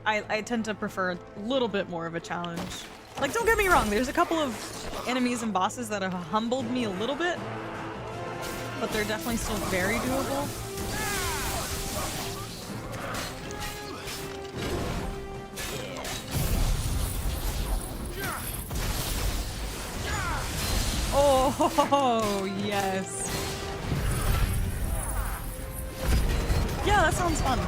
I tend to prefer a little bit more of a challenge. Like, don't get me wrong, there's a couple of enemies and bosses that have humbled me a little bit. But they're definitely still very doable. Oh, yes. Yeah, that sounds fun.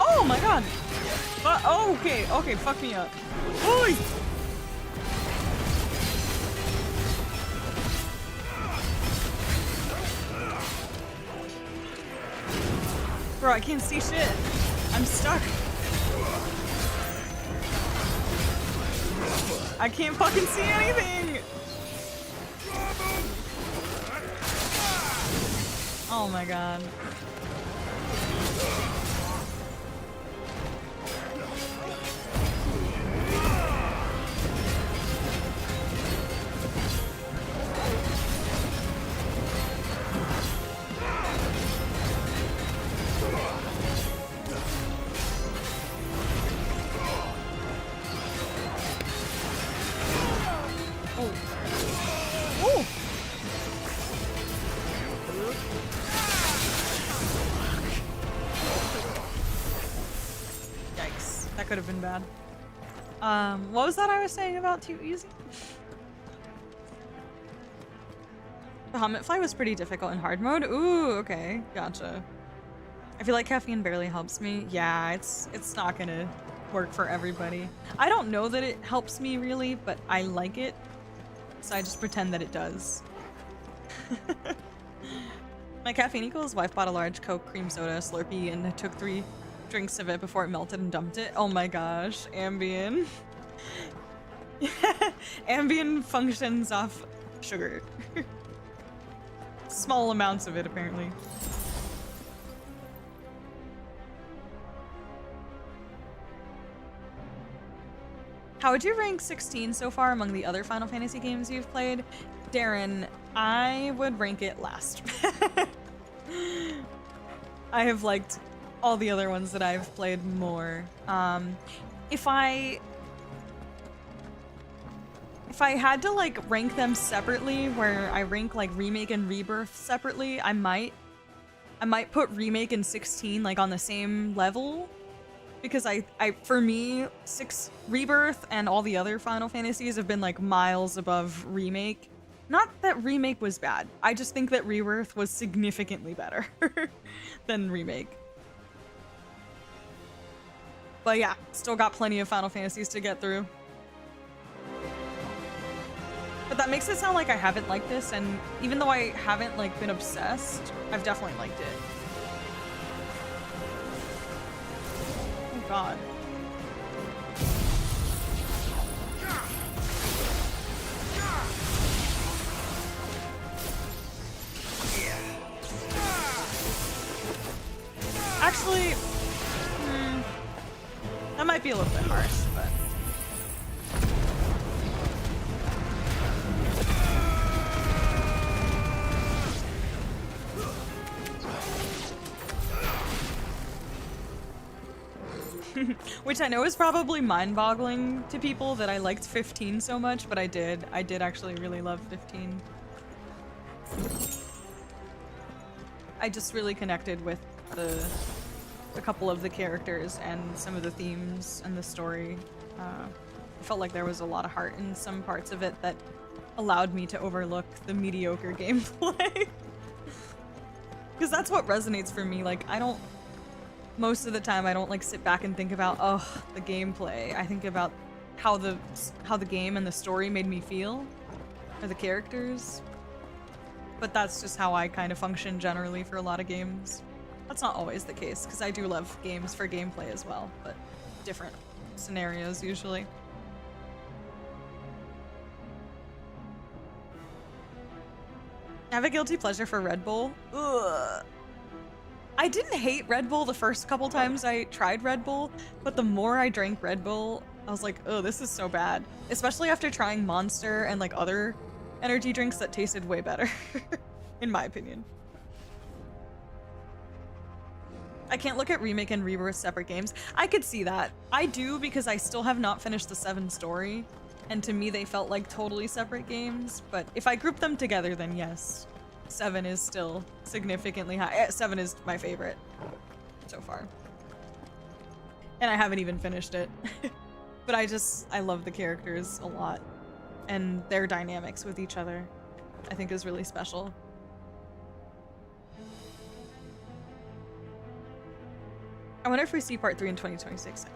Oh my god! Okay, fuck me up. Oi! Bro, I can't see shit. I'm stuck. I can't fucking see anything! Oh my god. Yikes. That could have been bad. What was that I was saying about too easy? The helmet fly was pretty difficult in hard mode. Ooh, okay. Gotcha. I feel like caffeine barely helps me. Yeah, it's not gonna work for everybody. I don't know that it helps me really, but I like it. So I just pretend that it does. My caffeine equals wife bought a large Coke cream soda Slurpee and took 3 drinks of it before it melted and dumped it. Oh my gosh, Ambien. Ambien functions off sugar. Small amounts of it, apparently. How would you rank 16 so far among the other Final Fantasy games you've played? Darren, I would rank it last. I have liked all the other ones that I've played more. If I had to like rank them separately, where I rank like Remake and Rebirth separately, I might put Remake and 16 like on the same level. Because for me, Rebirth and all the other Final Fantasies have been like miles above Remake. Not that Remake was bad. I just think that Rebirth was significantly better than Remake. But yeah, still got plenty of Final Fantasies to get through. But that makes it sound like I haven't liked this, and even though I haven't like been obsessed, I've definitely liked it. Oh god. Actually, that might be a little bit harsh, but... Which I know is probably mind-boggling to people that I liked 15 so much, but I did actually really love 15. I just really connected with a couple of the characters and some of the themes and the story. I felt like there was a lot of heart in some parts of it that allowed me to overlook the mediocre gameplay. Because that's what resonates for me. Like, most of the time I don't like sit back and think about, oh, the gameplay. I think about how the game and the story made me feel, or the characters. But that's just how I kind of function generally for a lot of games. That's not always the case, because I do love games for gameplay as well, but different scenarios usually. I have a guilty pleasure for Red Bull. Ugh. I didn't hate Red Bull the first couple times I tried Red Bull, but the more I drank Red Bull, I was like, oh, this is so bad. Especially after trying Monster and like other energy drinks that tasted way better, in my opinion. I can't look at Remake and Rebirth separate games. I could see that. I do because I still have not finished the 7 story, and to me they felt like totally separate games, but if I group them together, then yes. 7 is still significantly high. 7 is my favorite so far. And I haven't even finished it. But I love the characters a lot. And their dynamics with each other, I think, is really special. I wonder if we see part 3 in 2026.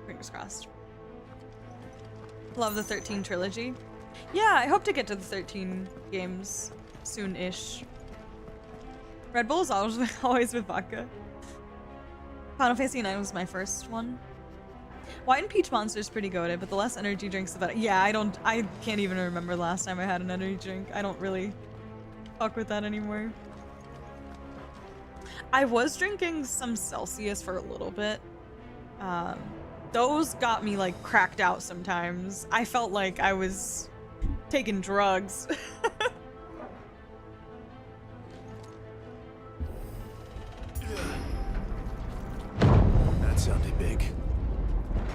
Fingers crossed. Love the 13 trilogy. Yeah, I hope to get to the 13 games soon-ish. Red Bull is always with vodka. Final Fantasy IX was my first one. White and Peach Monster is pretty goated, but the less energy drinks, the better. Yeah, I can't even remember the last time I had an energy drink. I don't really fuck with that anymore. I was drinking some Celsius for a little bit. Those got me like cracked out sometimes. I felt like I was taking drugs. That sounded big.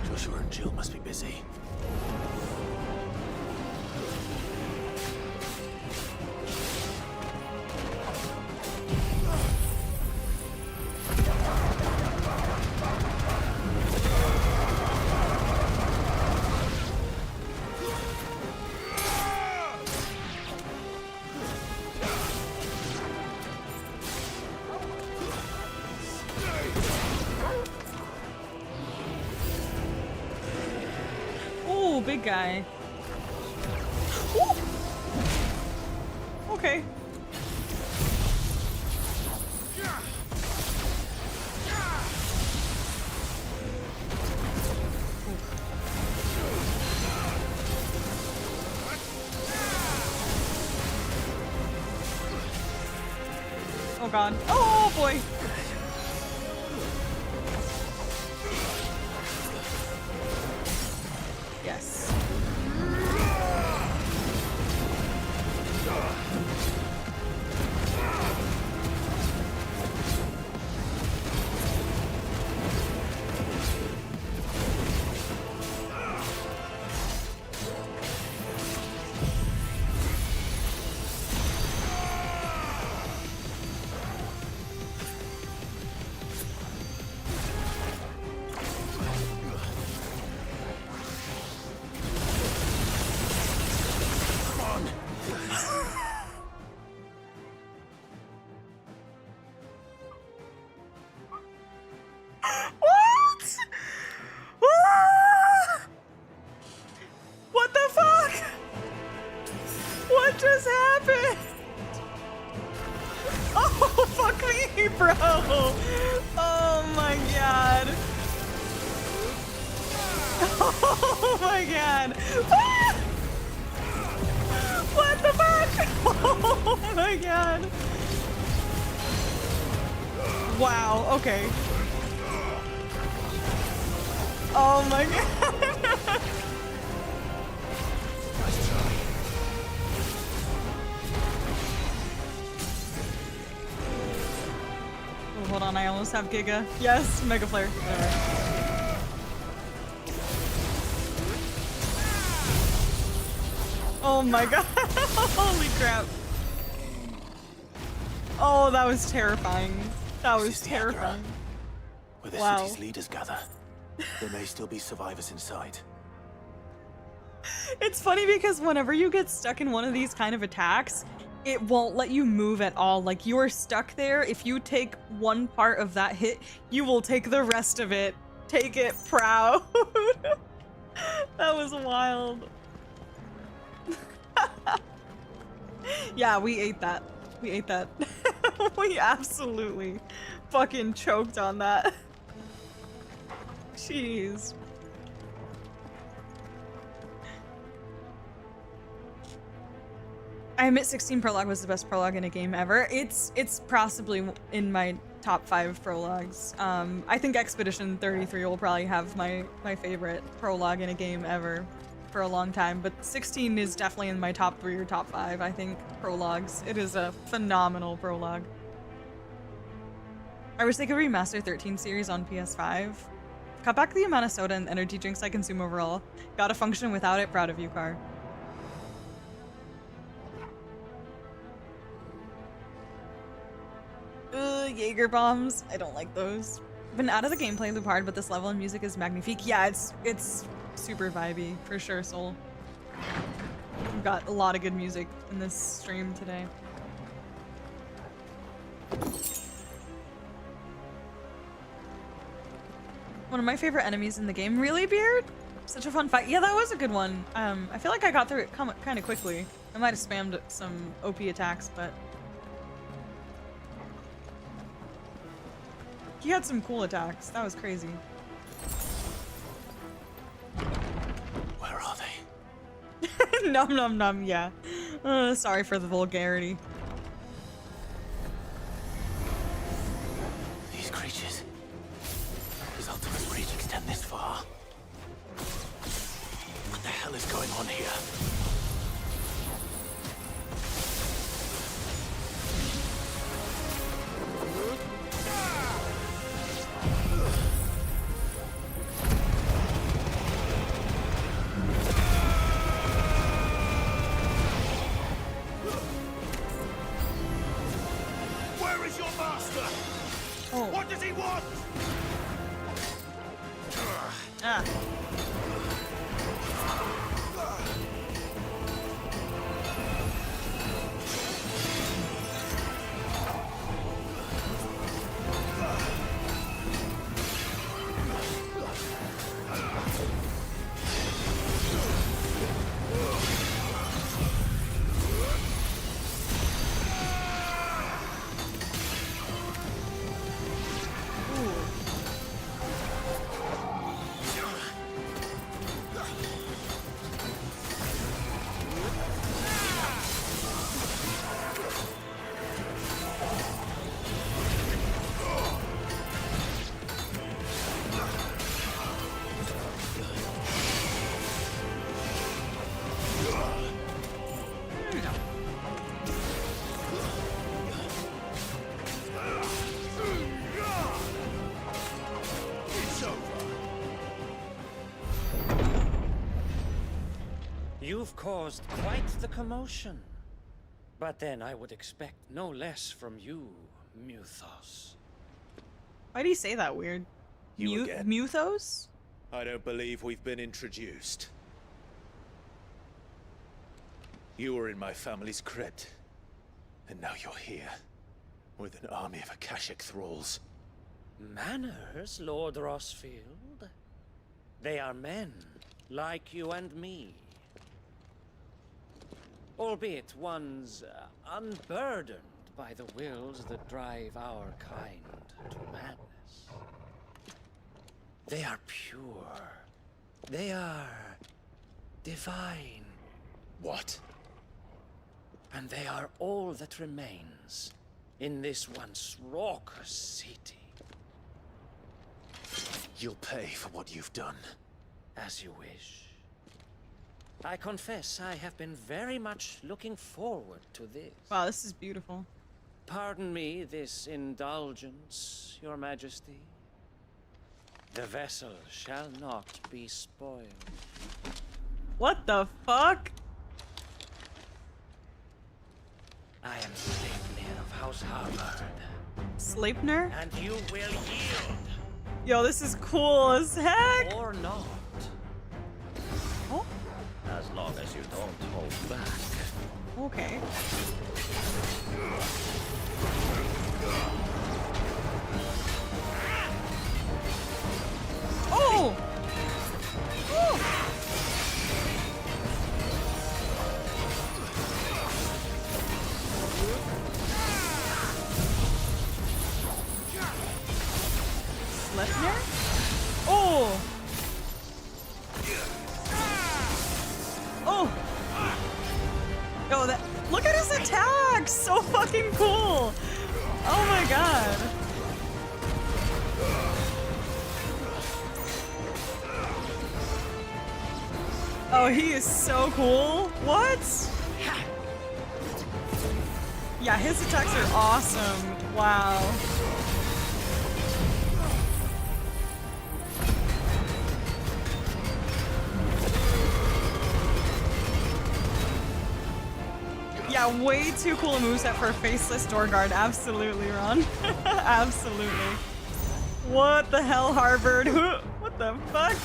Joshua and Jill must be busy. Big guy. Ooh. Okay. Oh god. Oh boy. Yes. Okay. Oh my god. Oh, hold on, I almost have Giga. Yes, Mega Flare. Oh my god. Holy crap. Oh, that was terrifying. That was terrifying. Where the Wow. city's leaders gather. There may still be survivors inside. It's funny because whenever you get stuck in one of these kind of attacks, it won't let you move at all. Like, you're stuck there. If you take one part of that hit, you will take the rest of it. Take it, proud. That was wild. Yeah, we ate that. We ate that. We absolutely fucking choked on that. Jeez. I admit 16 prologue was the best prologue in a game ever. It's possibly in my top 5 prologues. I think Expedition 33 will probably have my favorite prologue in a game ever for a long time, but 16 is definitely in my top 3 or top 5, I think, prologues. It is a phenomenal prologue. I wish they could remaster 13 series on PS5. Cut back the amount of soda and energy drinks I consume overall. Gotta function without it. Proud of you, Car. Jaeger bombs. I don't like those. Been out of the gameplay loop hard, but this level of music is magnifique. Yeah, it's super vibey for sure, Soul. We've got a lot of good music in this stream today. One of my favorite enemies in the game. Really, Beard? Such a fun fight. Yeah, that was a good one. I feel like I got through it kind of quickly. I might have spammed some OP attacks, but he had some cool attacks. That was crazy. Where are they? Num num num, yeah. Sorry for the vulgarity. These creatures. Does Ultima's reach extend this far? What the hell is going on here? What does he want? Ah. You've caused quite the commotion. But then I would expect no less from you, Muthos. Why do you say that weird? You again. Muthos? I don't believe we've been introduced. You were in my family's crypt, and now you're here, with an army of Akashic thralls. Manners, Lord Rossfield? They are men, like you and me. Albeit ones unburdened by the wills that drive our kind to madness. They are pure. They are divine. What? And they are all that remains in this once raucous city. You'll pay for what you've done. As you wish. I confess I have been very much looking forward to this. Wow, this is beautiful. Pardon me this indulgence, Your Majesty. The vessel shall not be spoiled. What the fuck? I am Sleipnir of House Harvard. Sleipnir? And you will yield. Yo, this is cool as heck! Or not. Oh? As long as you don't hold back. Okay. Yo, look at his attack! So fucking cool! Oh my god. Oh, he is so cool. What? Yeah, his attacks are awesome. Wow. Yeah, way too cool a moveset for a faceless door guard. Absolutely, Ron. Absolutely. What the hell, Harvard? What the fuck?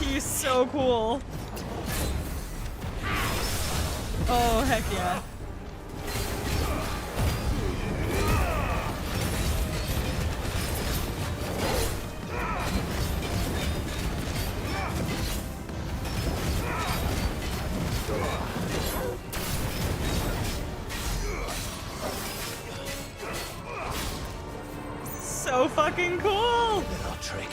He's so cool. Oh, heck yeah. So fucking cool! Little trick.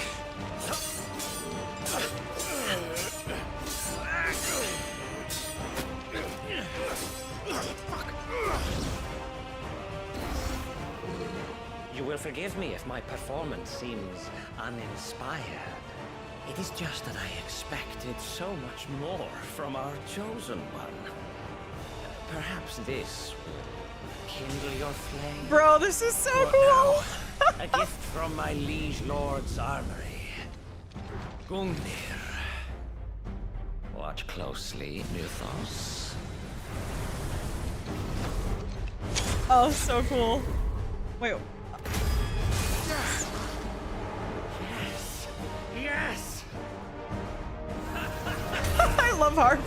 You will forgive me if my performance seems uninspired. It is just that I expected so much more from our chosen one. Perhaps this will kindle your flame. Bro, this is so But cool! now, a gift from my liege lord's armory. Gungnir. Watch closely, Mythos. Oh, so cool. Wait. Yes! Yes! I love Harp.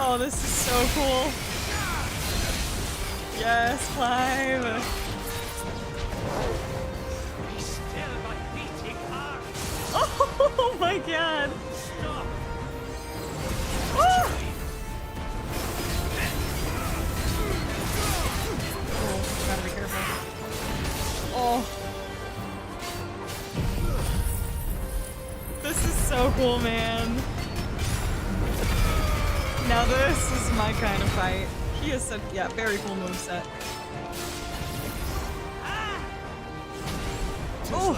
Oh, this is so cool. Yes, Clive. Oh my god. Oh! Oh, gotta be careful. Oh. This is so cool, man. Now this is my kind of fight. He is such, yeah, very cool moveset. Oh!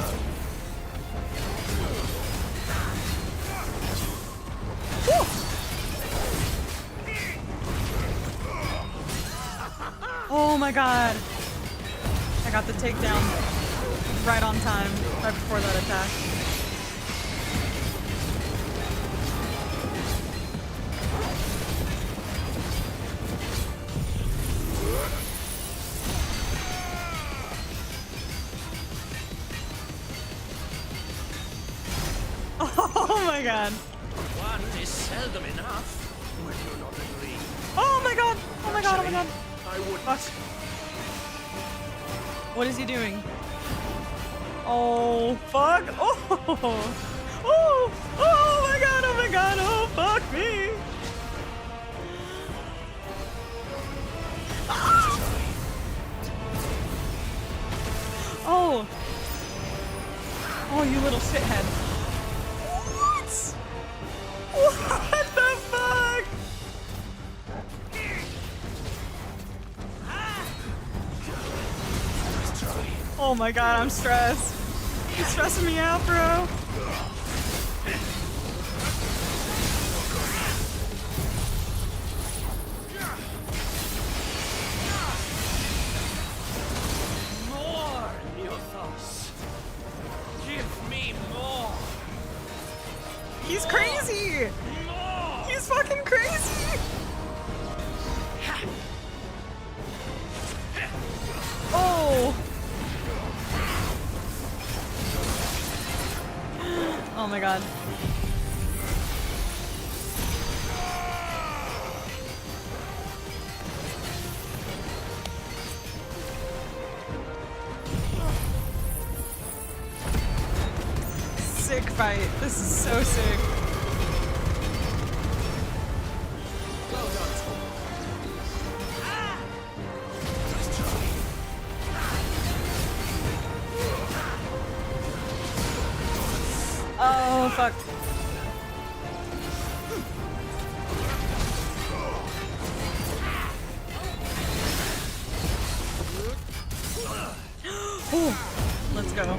Oh my god. I got the takedown right on time, right before that attack. Oh my god. One is seldom enough. Would you not agree? Oh my god! Oh my god, oh my god. I would. Fuck. What is he doing? Oh, fuck. Oh! Oh! Oh my god, oh my god, oh fuck me! Ah! Oh! Oh, you little shithead. What? What the fuck? Oh my god, I'm stressed. You're stressing me out, bro. More, Mythos. Give me more. He's crazy. More. He's fucking crazy. Oh. Oh my god. Sick fight. This is so sick. Oh, fuck. Ooh, let's go.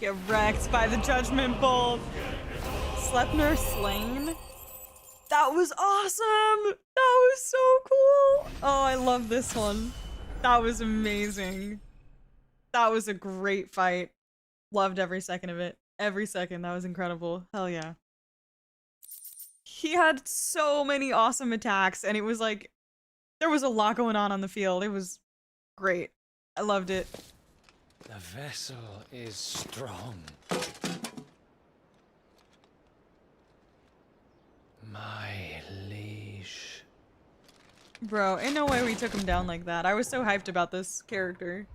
Get wrecked by the Judgment Bolt. Sleipnir slain? That was awesome! That was so cool! Oh, I love this one. That was amazing. That was a great fight. Loved every second of it. Every second. That was incredible. Hell yeah. He had so many awesome attacks, and it was like, there was a lot going on the field. It was great. I loved it. The vessel is strong. My liege. Bro, ain't no way we took him down like that. I was so hyped about this character.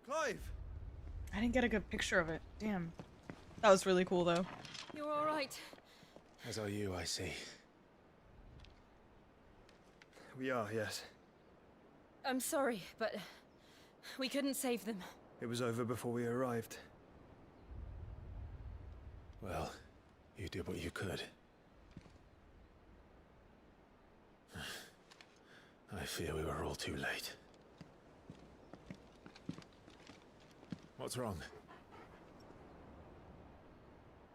Clive! I didn't get a good picture of it. Damn. That was really cool, though. You're all right. As are you, I see. We are, yes. I'm sorry, but we couldn't save them. It was over before we arrived. Well, you did what you could. I fear we were all too late. What's wrong?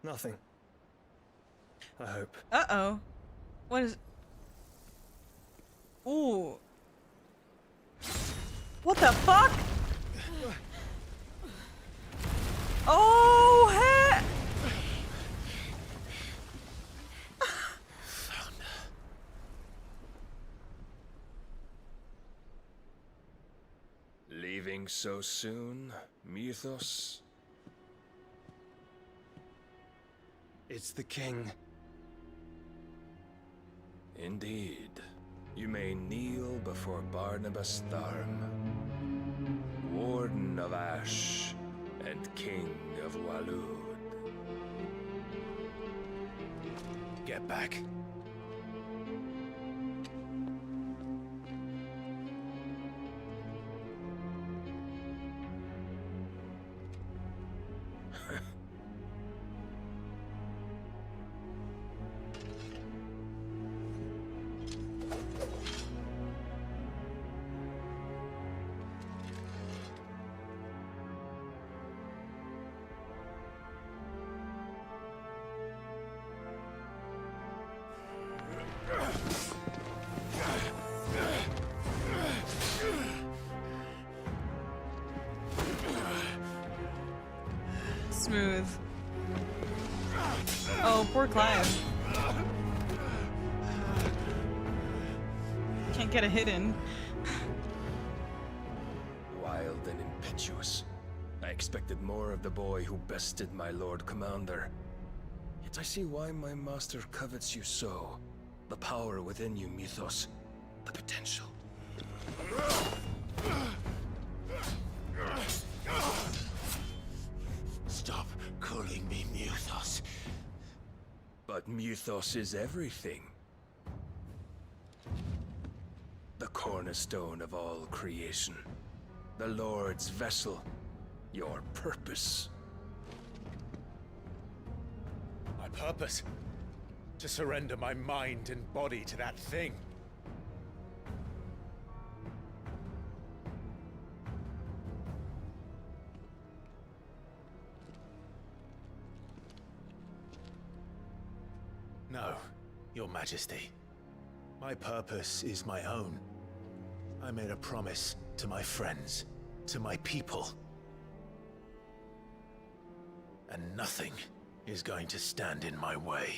Nothing. I hope. Uh-oh. What is... Ooh. What the fuck? Oh, heck! Leaving so soon, Mythos? It's the king. Indeed. You may kneel before Barnabas Tharm, Warden of Ash and King of Waloed. Get back. Smooth. Oh, poor Clive. Can't get a hit in. Wild and impetuous. I expected more of the boy who bested my Lord Commander. Yet I see why my master covets you so. The power within you, Mythos. The potential. Stop calling me Mythos. But Mythos is everything. The cornerstone of all creation. The Lord's vessel. Your purpose. My purpose? To surrender my mind and body to that thing. No, Your Majesty. My purpose is my own. I made a promise to my friends, to my people. And nothing is going to stand in my way.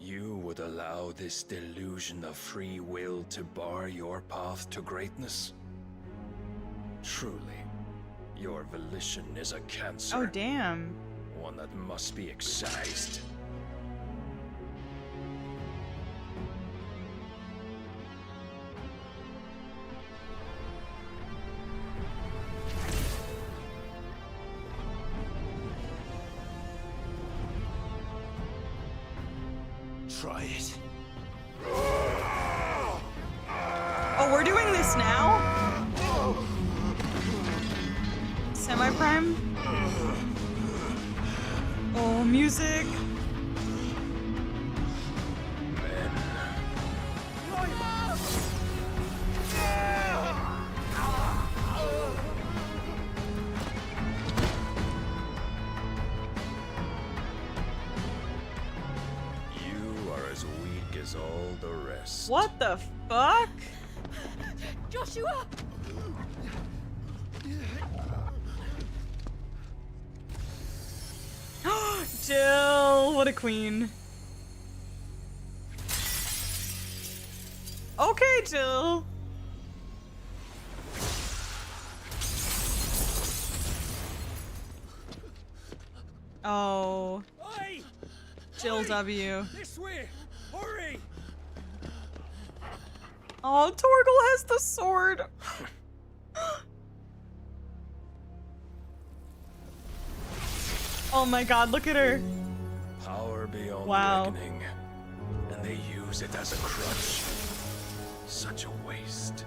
You would allow this delusion of free will to bar your path to greatness? Truly, your volition is a cancer. Oh, damn. One that must be excised. Try it. Oh, we're doing this now? Semi-prime? Oh, music. You are as weak as all the rest. What the fuck? Joshua! Jill, what a queen. Okay, Jill. Oh. Oi! Jill Oi! W. This way! Hurry! Oh, Torgal has the sword. Oh my god, look at her. Power beyond Wow. reckoning. And they use it as a crutch. Such a waste.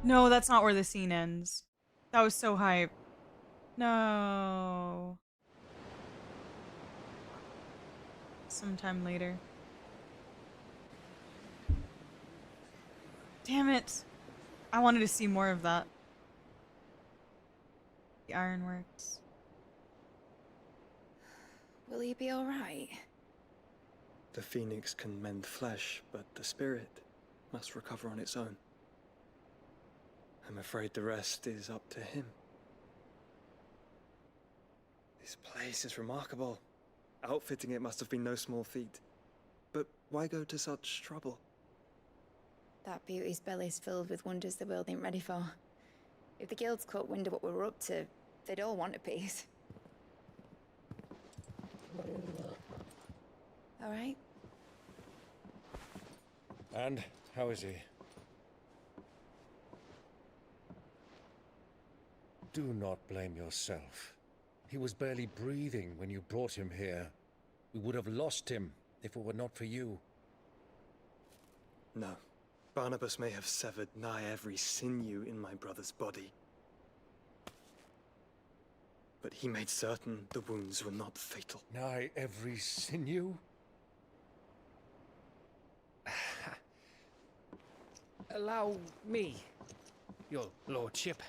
No, that's not where the scene ends. That was so hype. No. Sometime later. Damn it. I wanted to see more of that. The ironworks. Will he be alright? The phoenix can mend flesh, but the spirit must recover on its own. I'm afraid the rest is up to him. This place is remarkable. Outfitting it must have been no small feat. But why go to such trouble? That beauty's belly's filled with wonders the world ain't ready for. If the guilds caught wind of what we were up to, they'd all want a piece. All right? And how is he? Do not blame yourself. He was barely breathing when you brought him here. We would have lost him if it were not for you. No. Barnabas may have severed nigh every sinew in my brother's body. But he made certain the wounds were not fatal. Nigh every sinew? Allow me, your lordship.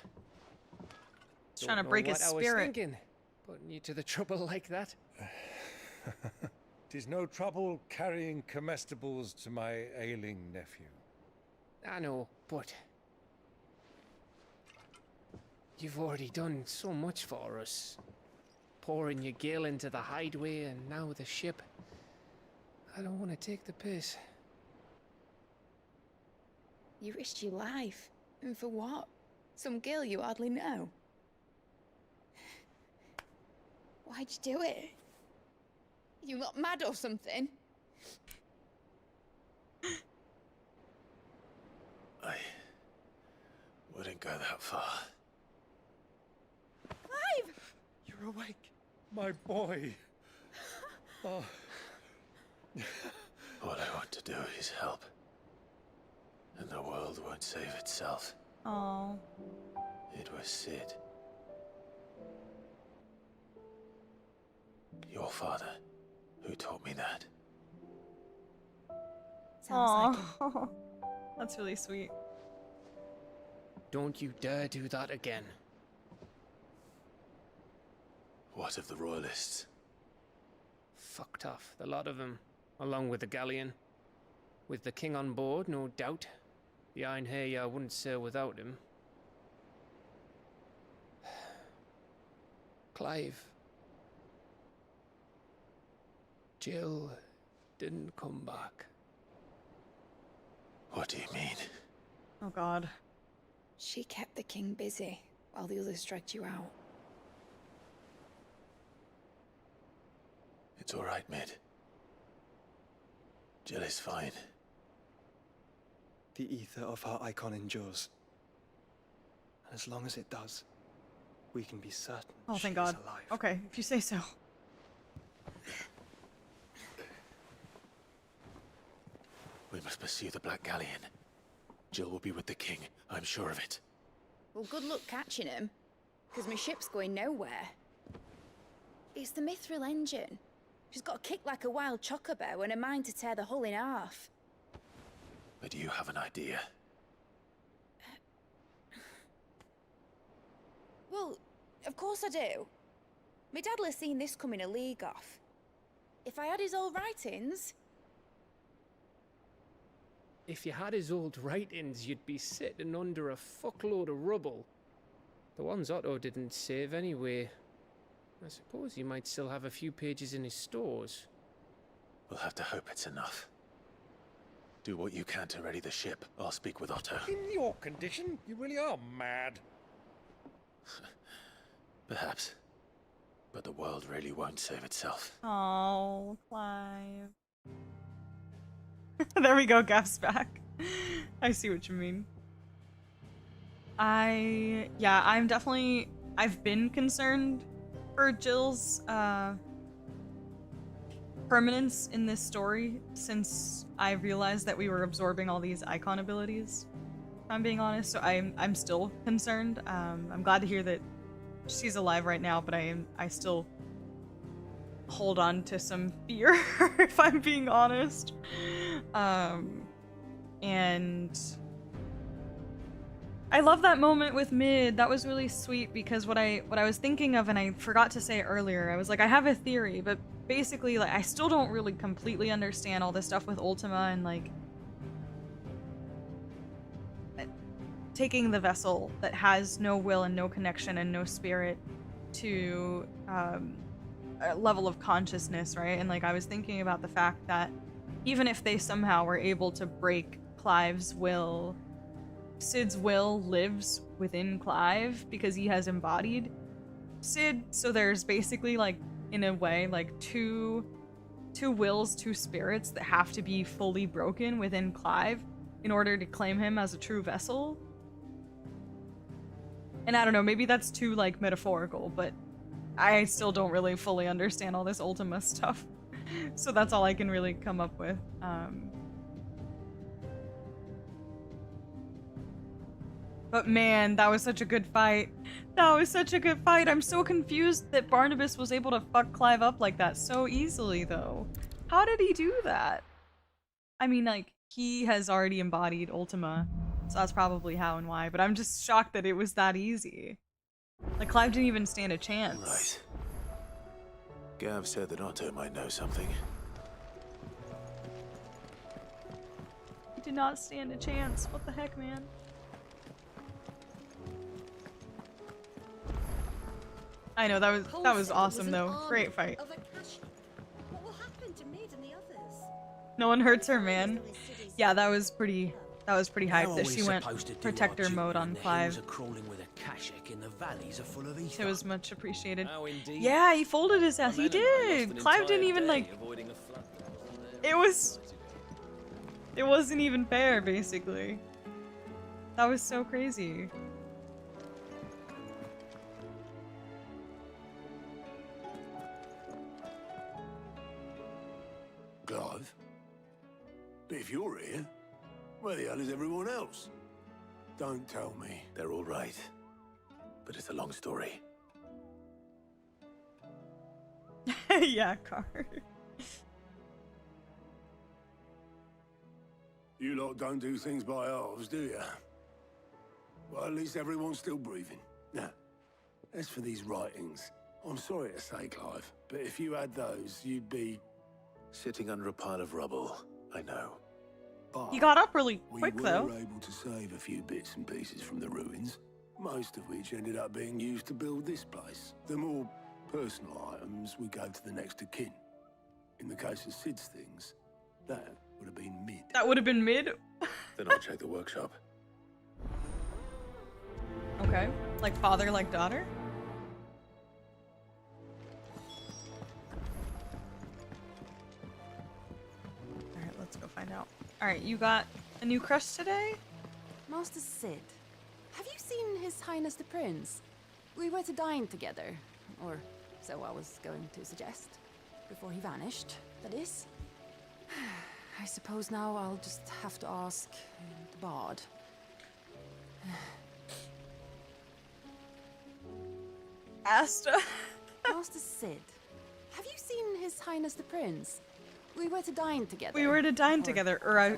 He's trying to break his I was spirit. thinking, putting you to the trouble like that. 'Tis no trouble carrying comestibles to my ailing nephew. I know, but you've already done so much for us. Pouring your gil into the hideaway and now the ship. I don't want to take the piss. You risked your life. And for what? Some girl you hardly know. Why'd you do it? You not mad or something? I wouldn't go that far. Clive! You're awake, my boy. Oh. All I want to do is help. And the world won't save itself. Oh. It was Sid. Your father, who taught me that. Sounds Aww. That's really sweet. Don't you dare do that again. What of the royalists? Fucked off, the lot of them, along with the galleon. With the king on board, no doubt. The Iron Hair wouldn't sail without him. Clive. Jill didn't come back. What do you mean? Oh God. She kept the king busy while the others dragged you out. It's all right, Mid. Jill is fine. The ether of her icon endures. And as long as it does, we can be certain Oh, thank she God. is alive. Okay, if you say so. We must pursue the Black Galleon. Jill will be with the king, I'm sure of it. Well, good luck catching him, because my ship's going nowhere. It's the Mithril engine. She's got a kick like a wild chocobo and a mind to tear the hull in half. But you have an idea. Well, of course I do. My dad'll have seen this coming a league off. If I had his old writings... If you had his old writings, you'd be sitting under a fuckload of rubble. The ones Otto didn't save anyway. I suppose he might still have a few pages in his stores. We'll have to hope it's enough. Do what you can to ready the ship. I'll speak with Otto. In your condition, you really are mad. Perhaps. But the world really won't save itself. Oh, Clive. There we go, Gaff's back. I see what you mean. I'm definitely... I've been concerned for Jill's permanence in this story since I realized that we were absorbing all these icon abilities, if I'm being honest. So I'm still concerned. I'm glad to hear that she's alive right now, but I still hold on to some fear, if I'm being honest. And I love that moment with Mid. That was really sweet because what I was thinking of, and I forgot to say earlier, I was like, I have a theory, but basically, like, I still don't really completely understand all this stuff with Ultima and like taking the vessel that has no will and no connection and no spirit to a level of consciousness, right? And like I was thinking about the fact that even if they somehow were able to break Clive's will, Cid's will lives within Clive because he has embodied Cid. So there's basically like, in a way, like two wills, two spirits that have to be fully broken within Clive in order to claim him as a true vessel. And I don't know, maybe that's too like metaphorical, but I still don't really fully understand all this Ultima stuff. So that's all I can really come up with. But man, that was such a good fight. That was such a good fight. I'm so confused that Barnabas was able to fuck Clive up like that so easily, though. How did he do that? I mean, like, he has already embodied Ultima, so that's probably how and why, but I'm just shocked that it was that easy. Like, Clive didn't even stand a chance. Right. Gav said that Otto might know something. He did not stand a chance. What the heck, man? I know, that was awesome, though. Great fight. What will happen to Mid and the others? No one hurts her, man. Yeah, that was pretty hype that she went protector mode on Clive. It was much appreciated. Yeah, he folded his ass. He did. Clive didn't even like. It wasn't even fair, basically. That was so crazy. Clive? But if you're here, where the hell is everyone else? Don't tell me. They're all right. But it's a long story. Yeah, Car. You lot don't do things by halves, do you? Well, at least everyone's still breathing. Now, as for these writings, I'm sorry to say, Clive, but if you had those, you'd be... Sitting under a pile of rubble, I know. But He got up really quick, we though. were able to save a few bits and pieces from the ruins, most of which ended up being used to build this place. The more Personal items, we go to the next of kin. In the case of Sid's things, that would have been mid. That would have been mid? Then I'll check the workshop. Okay. Like father, like daughter? Alright, let's go find out. Alright, you got a new crush today? Master Sid, have you seen His Highness the Prince? We were to dine together, or so I was going to suggest. Before he vanished, that is. I suppose now I'll just have to ask the Bard. Asta? Master Sid, have you seen His Highness the Prince? We were to dine together. We were to dine together, or I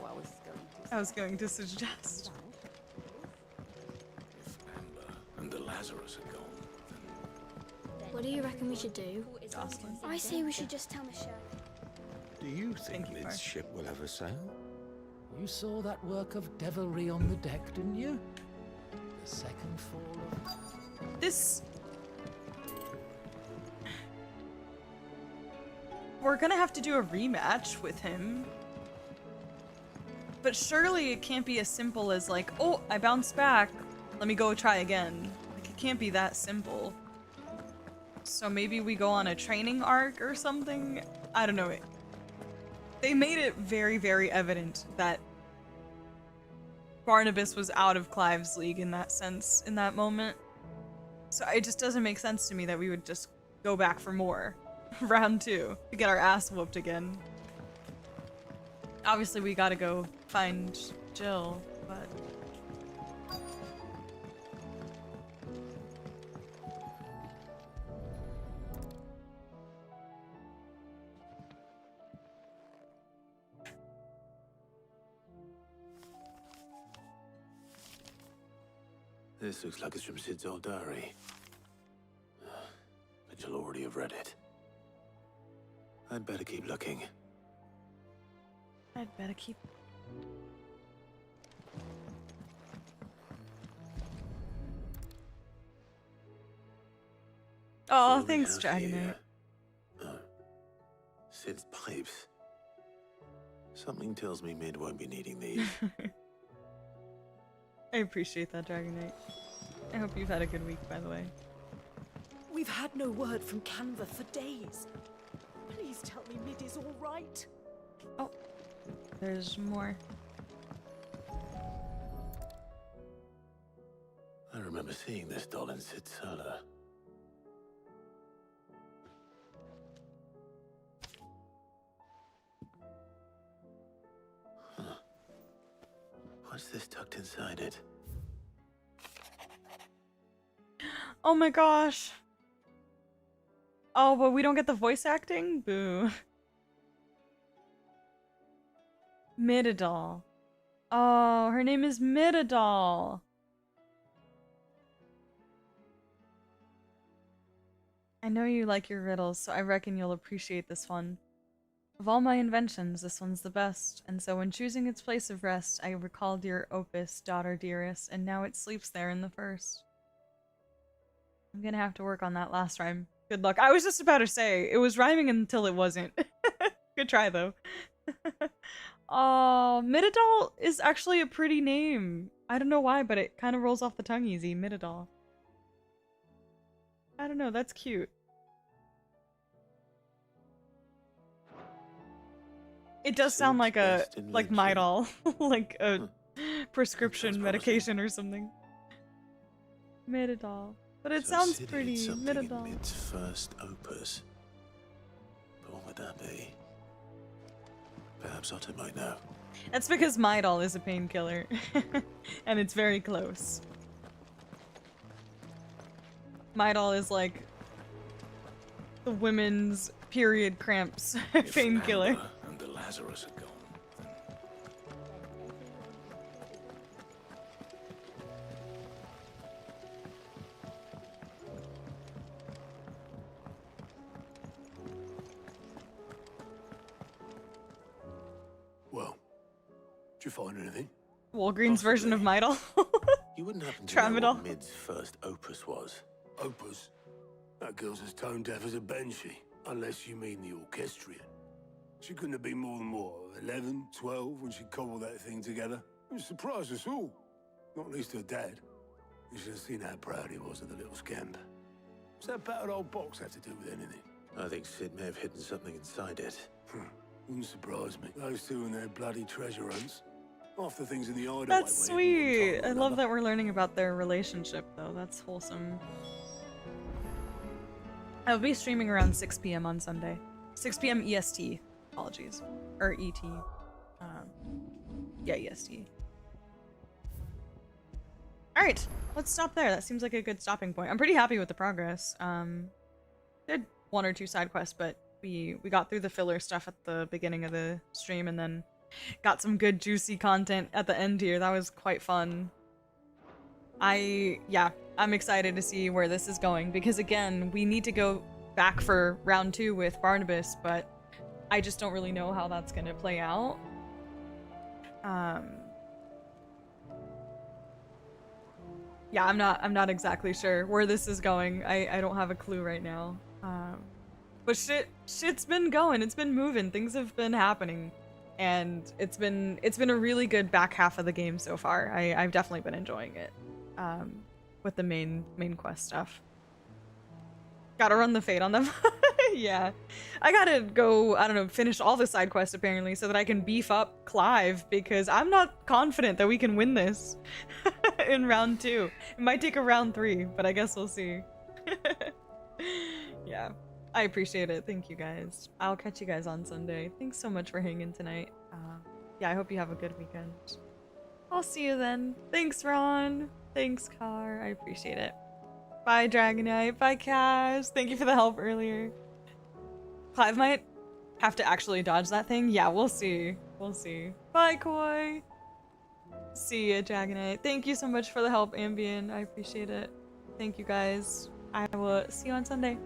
so was going to suggest. And the Lazarus are gone. What do you reckon we should do? I say we should just tell Michelle. Do you think Mid's ship will ever sail? You saw that work of devilry on the deck, didn't you? The second fall of... This... We're gonna have to do a rematch with him. But surely it can't be as simple as like, oh, I bounced back. Let me go try again. Like, it can't be that simple. So maybe we go on a training arc or something? I don't know. They made it very, very evident that Barnabas was out of Clive's league in that sense, in that moment. So it just doesn't make sense to me that we would just go back for more. Round 2 to get our ass whooped again. Obviously we gotta go find Jill, but... This looks like it's from Sid's old diary. But you'll already have read it. I'd better keep looking. I'd better keep... Oh, thanks, Dragonite. Oh. Sid's pipes. Something tells me Mid won't be needing these. I appreciate that, Dragonite. I hope you've had a good week, by the way. We've had no word from Canva for days. Please tell me Mid is all right. Oh, there's more. I remember seeing this doll in Sid's cellar. Huh. What's this tucked inside it? Oh my gosh. Oh, but we don't get the voice acting? Boo. Midadol. Oh, her name is Midadol. I know you like your riddles, so I reckon you'll appreciate this one. Of all my inventions, this one's the best, and so when choosing its place of rest, I recalled your opus, daughter dearest, and now it sleeps there in the first. I'm gonna have to work on that last rhyme. Good luck. I was just about to say, it was rhyming until it wasn't. Good try, though. Oh, Midadol is actually a pretty name. I don't know why, but it kind of rolls off the tongue easy. Midadol. I don't know, that's cute. It does sound like a, like Midol. Like a prescription medication or something. Midadol. But it sounds Sid pretty. ate something in Midadol. Mid's first opus. But what would that be? Perhaps Otto might know. That's because Midol is a painkiller. And it's very close. Midol is like the women's period cramps painkiller. And the Lazarus are gone. Well, did you find anything? Walgreens version of Midol. You wouldn't happen to know Tramadol. what Mid's first opus was? Opus? That girl's as tone deaf as a banshee, unless you mean the orchestrion. She couldn't have been more than, what, 11, 12 when she cobbled that thing together? It surprised us all. Not least her dad. You should have seen how proud he was of the little scamp. What's that battered old box have to do with anything? I think Sid may have hidden something inside it. Wouldn't surprise me. Those two and their bloody treasure hunts. Half the things in the hideaway. That's sweet. I love that we're learning about their relationship, though. That's wholesome. I'll be streaming around 6 p.m. on Sunday. 6 p.m. EST. Apologies. Or ET. Yeah, EST. Alright, let's stop there. That seems like a good stopping point. I'm pretty happy with the progress. Did 1 or 2 side quests, but we got through the filler stuff at the beginning of the stream and then got some good juicy content at the end here. That was quite fun. I'm excited to see where this is going because again, we need to go back for round 2 with Barnabas, but I just don't really know how that's gonna play out. Yeah, I'm not exactly sure where this is going. I don't have a clue right now. But shit's been going. It's been moving. Things have been happening, and it's been a really good back half of the game so far. I've definitely been enjoying it. With the main quest stuff. Gotta run the fate on them. Yeah, I gotta go, I don't know, finish all the side quests apparently so that I can beef up Clive because I'm not confident that we can win this in round 2. It might take a round 3, but I guess we'll see. Yeah, I appreciate it. Thank you guys. I'll catch you guys on Sunday. Thanks so much for hanging tonight. Yeah, I hope you have a good weekend. I'll see you then. Thanks, Ron. Thanks, Car. I appreciate it. Bye, Dragonite. Bye, Cash. Thank you for the help earlier. Clive might have to actually dodge that thing. Yeah, we'll see. We'll see. Bye, Koi. See ya, Dragonite. Thank you so much for the help, Ambien. I appreciate it. Thank you, guys. I will see you on Sunday.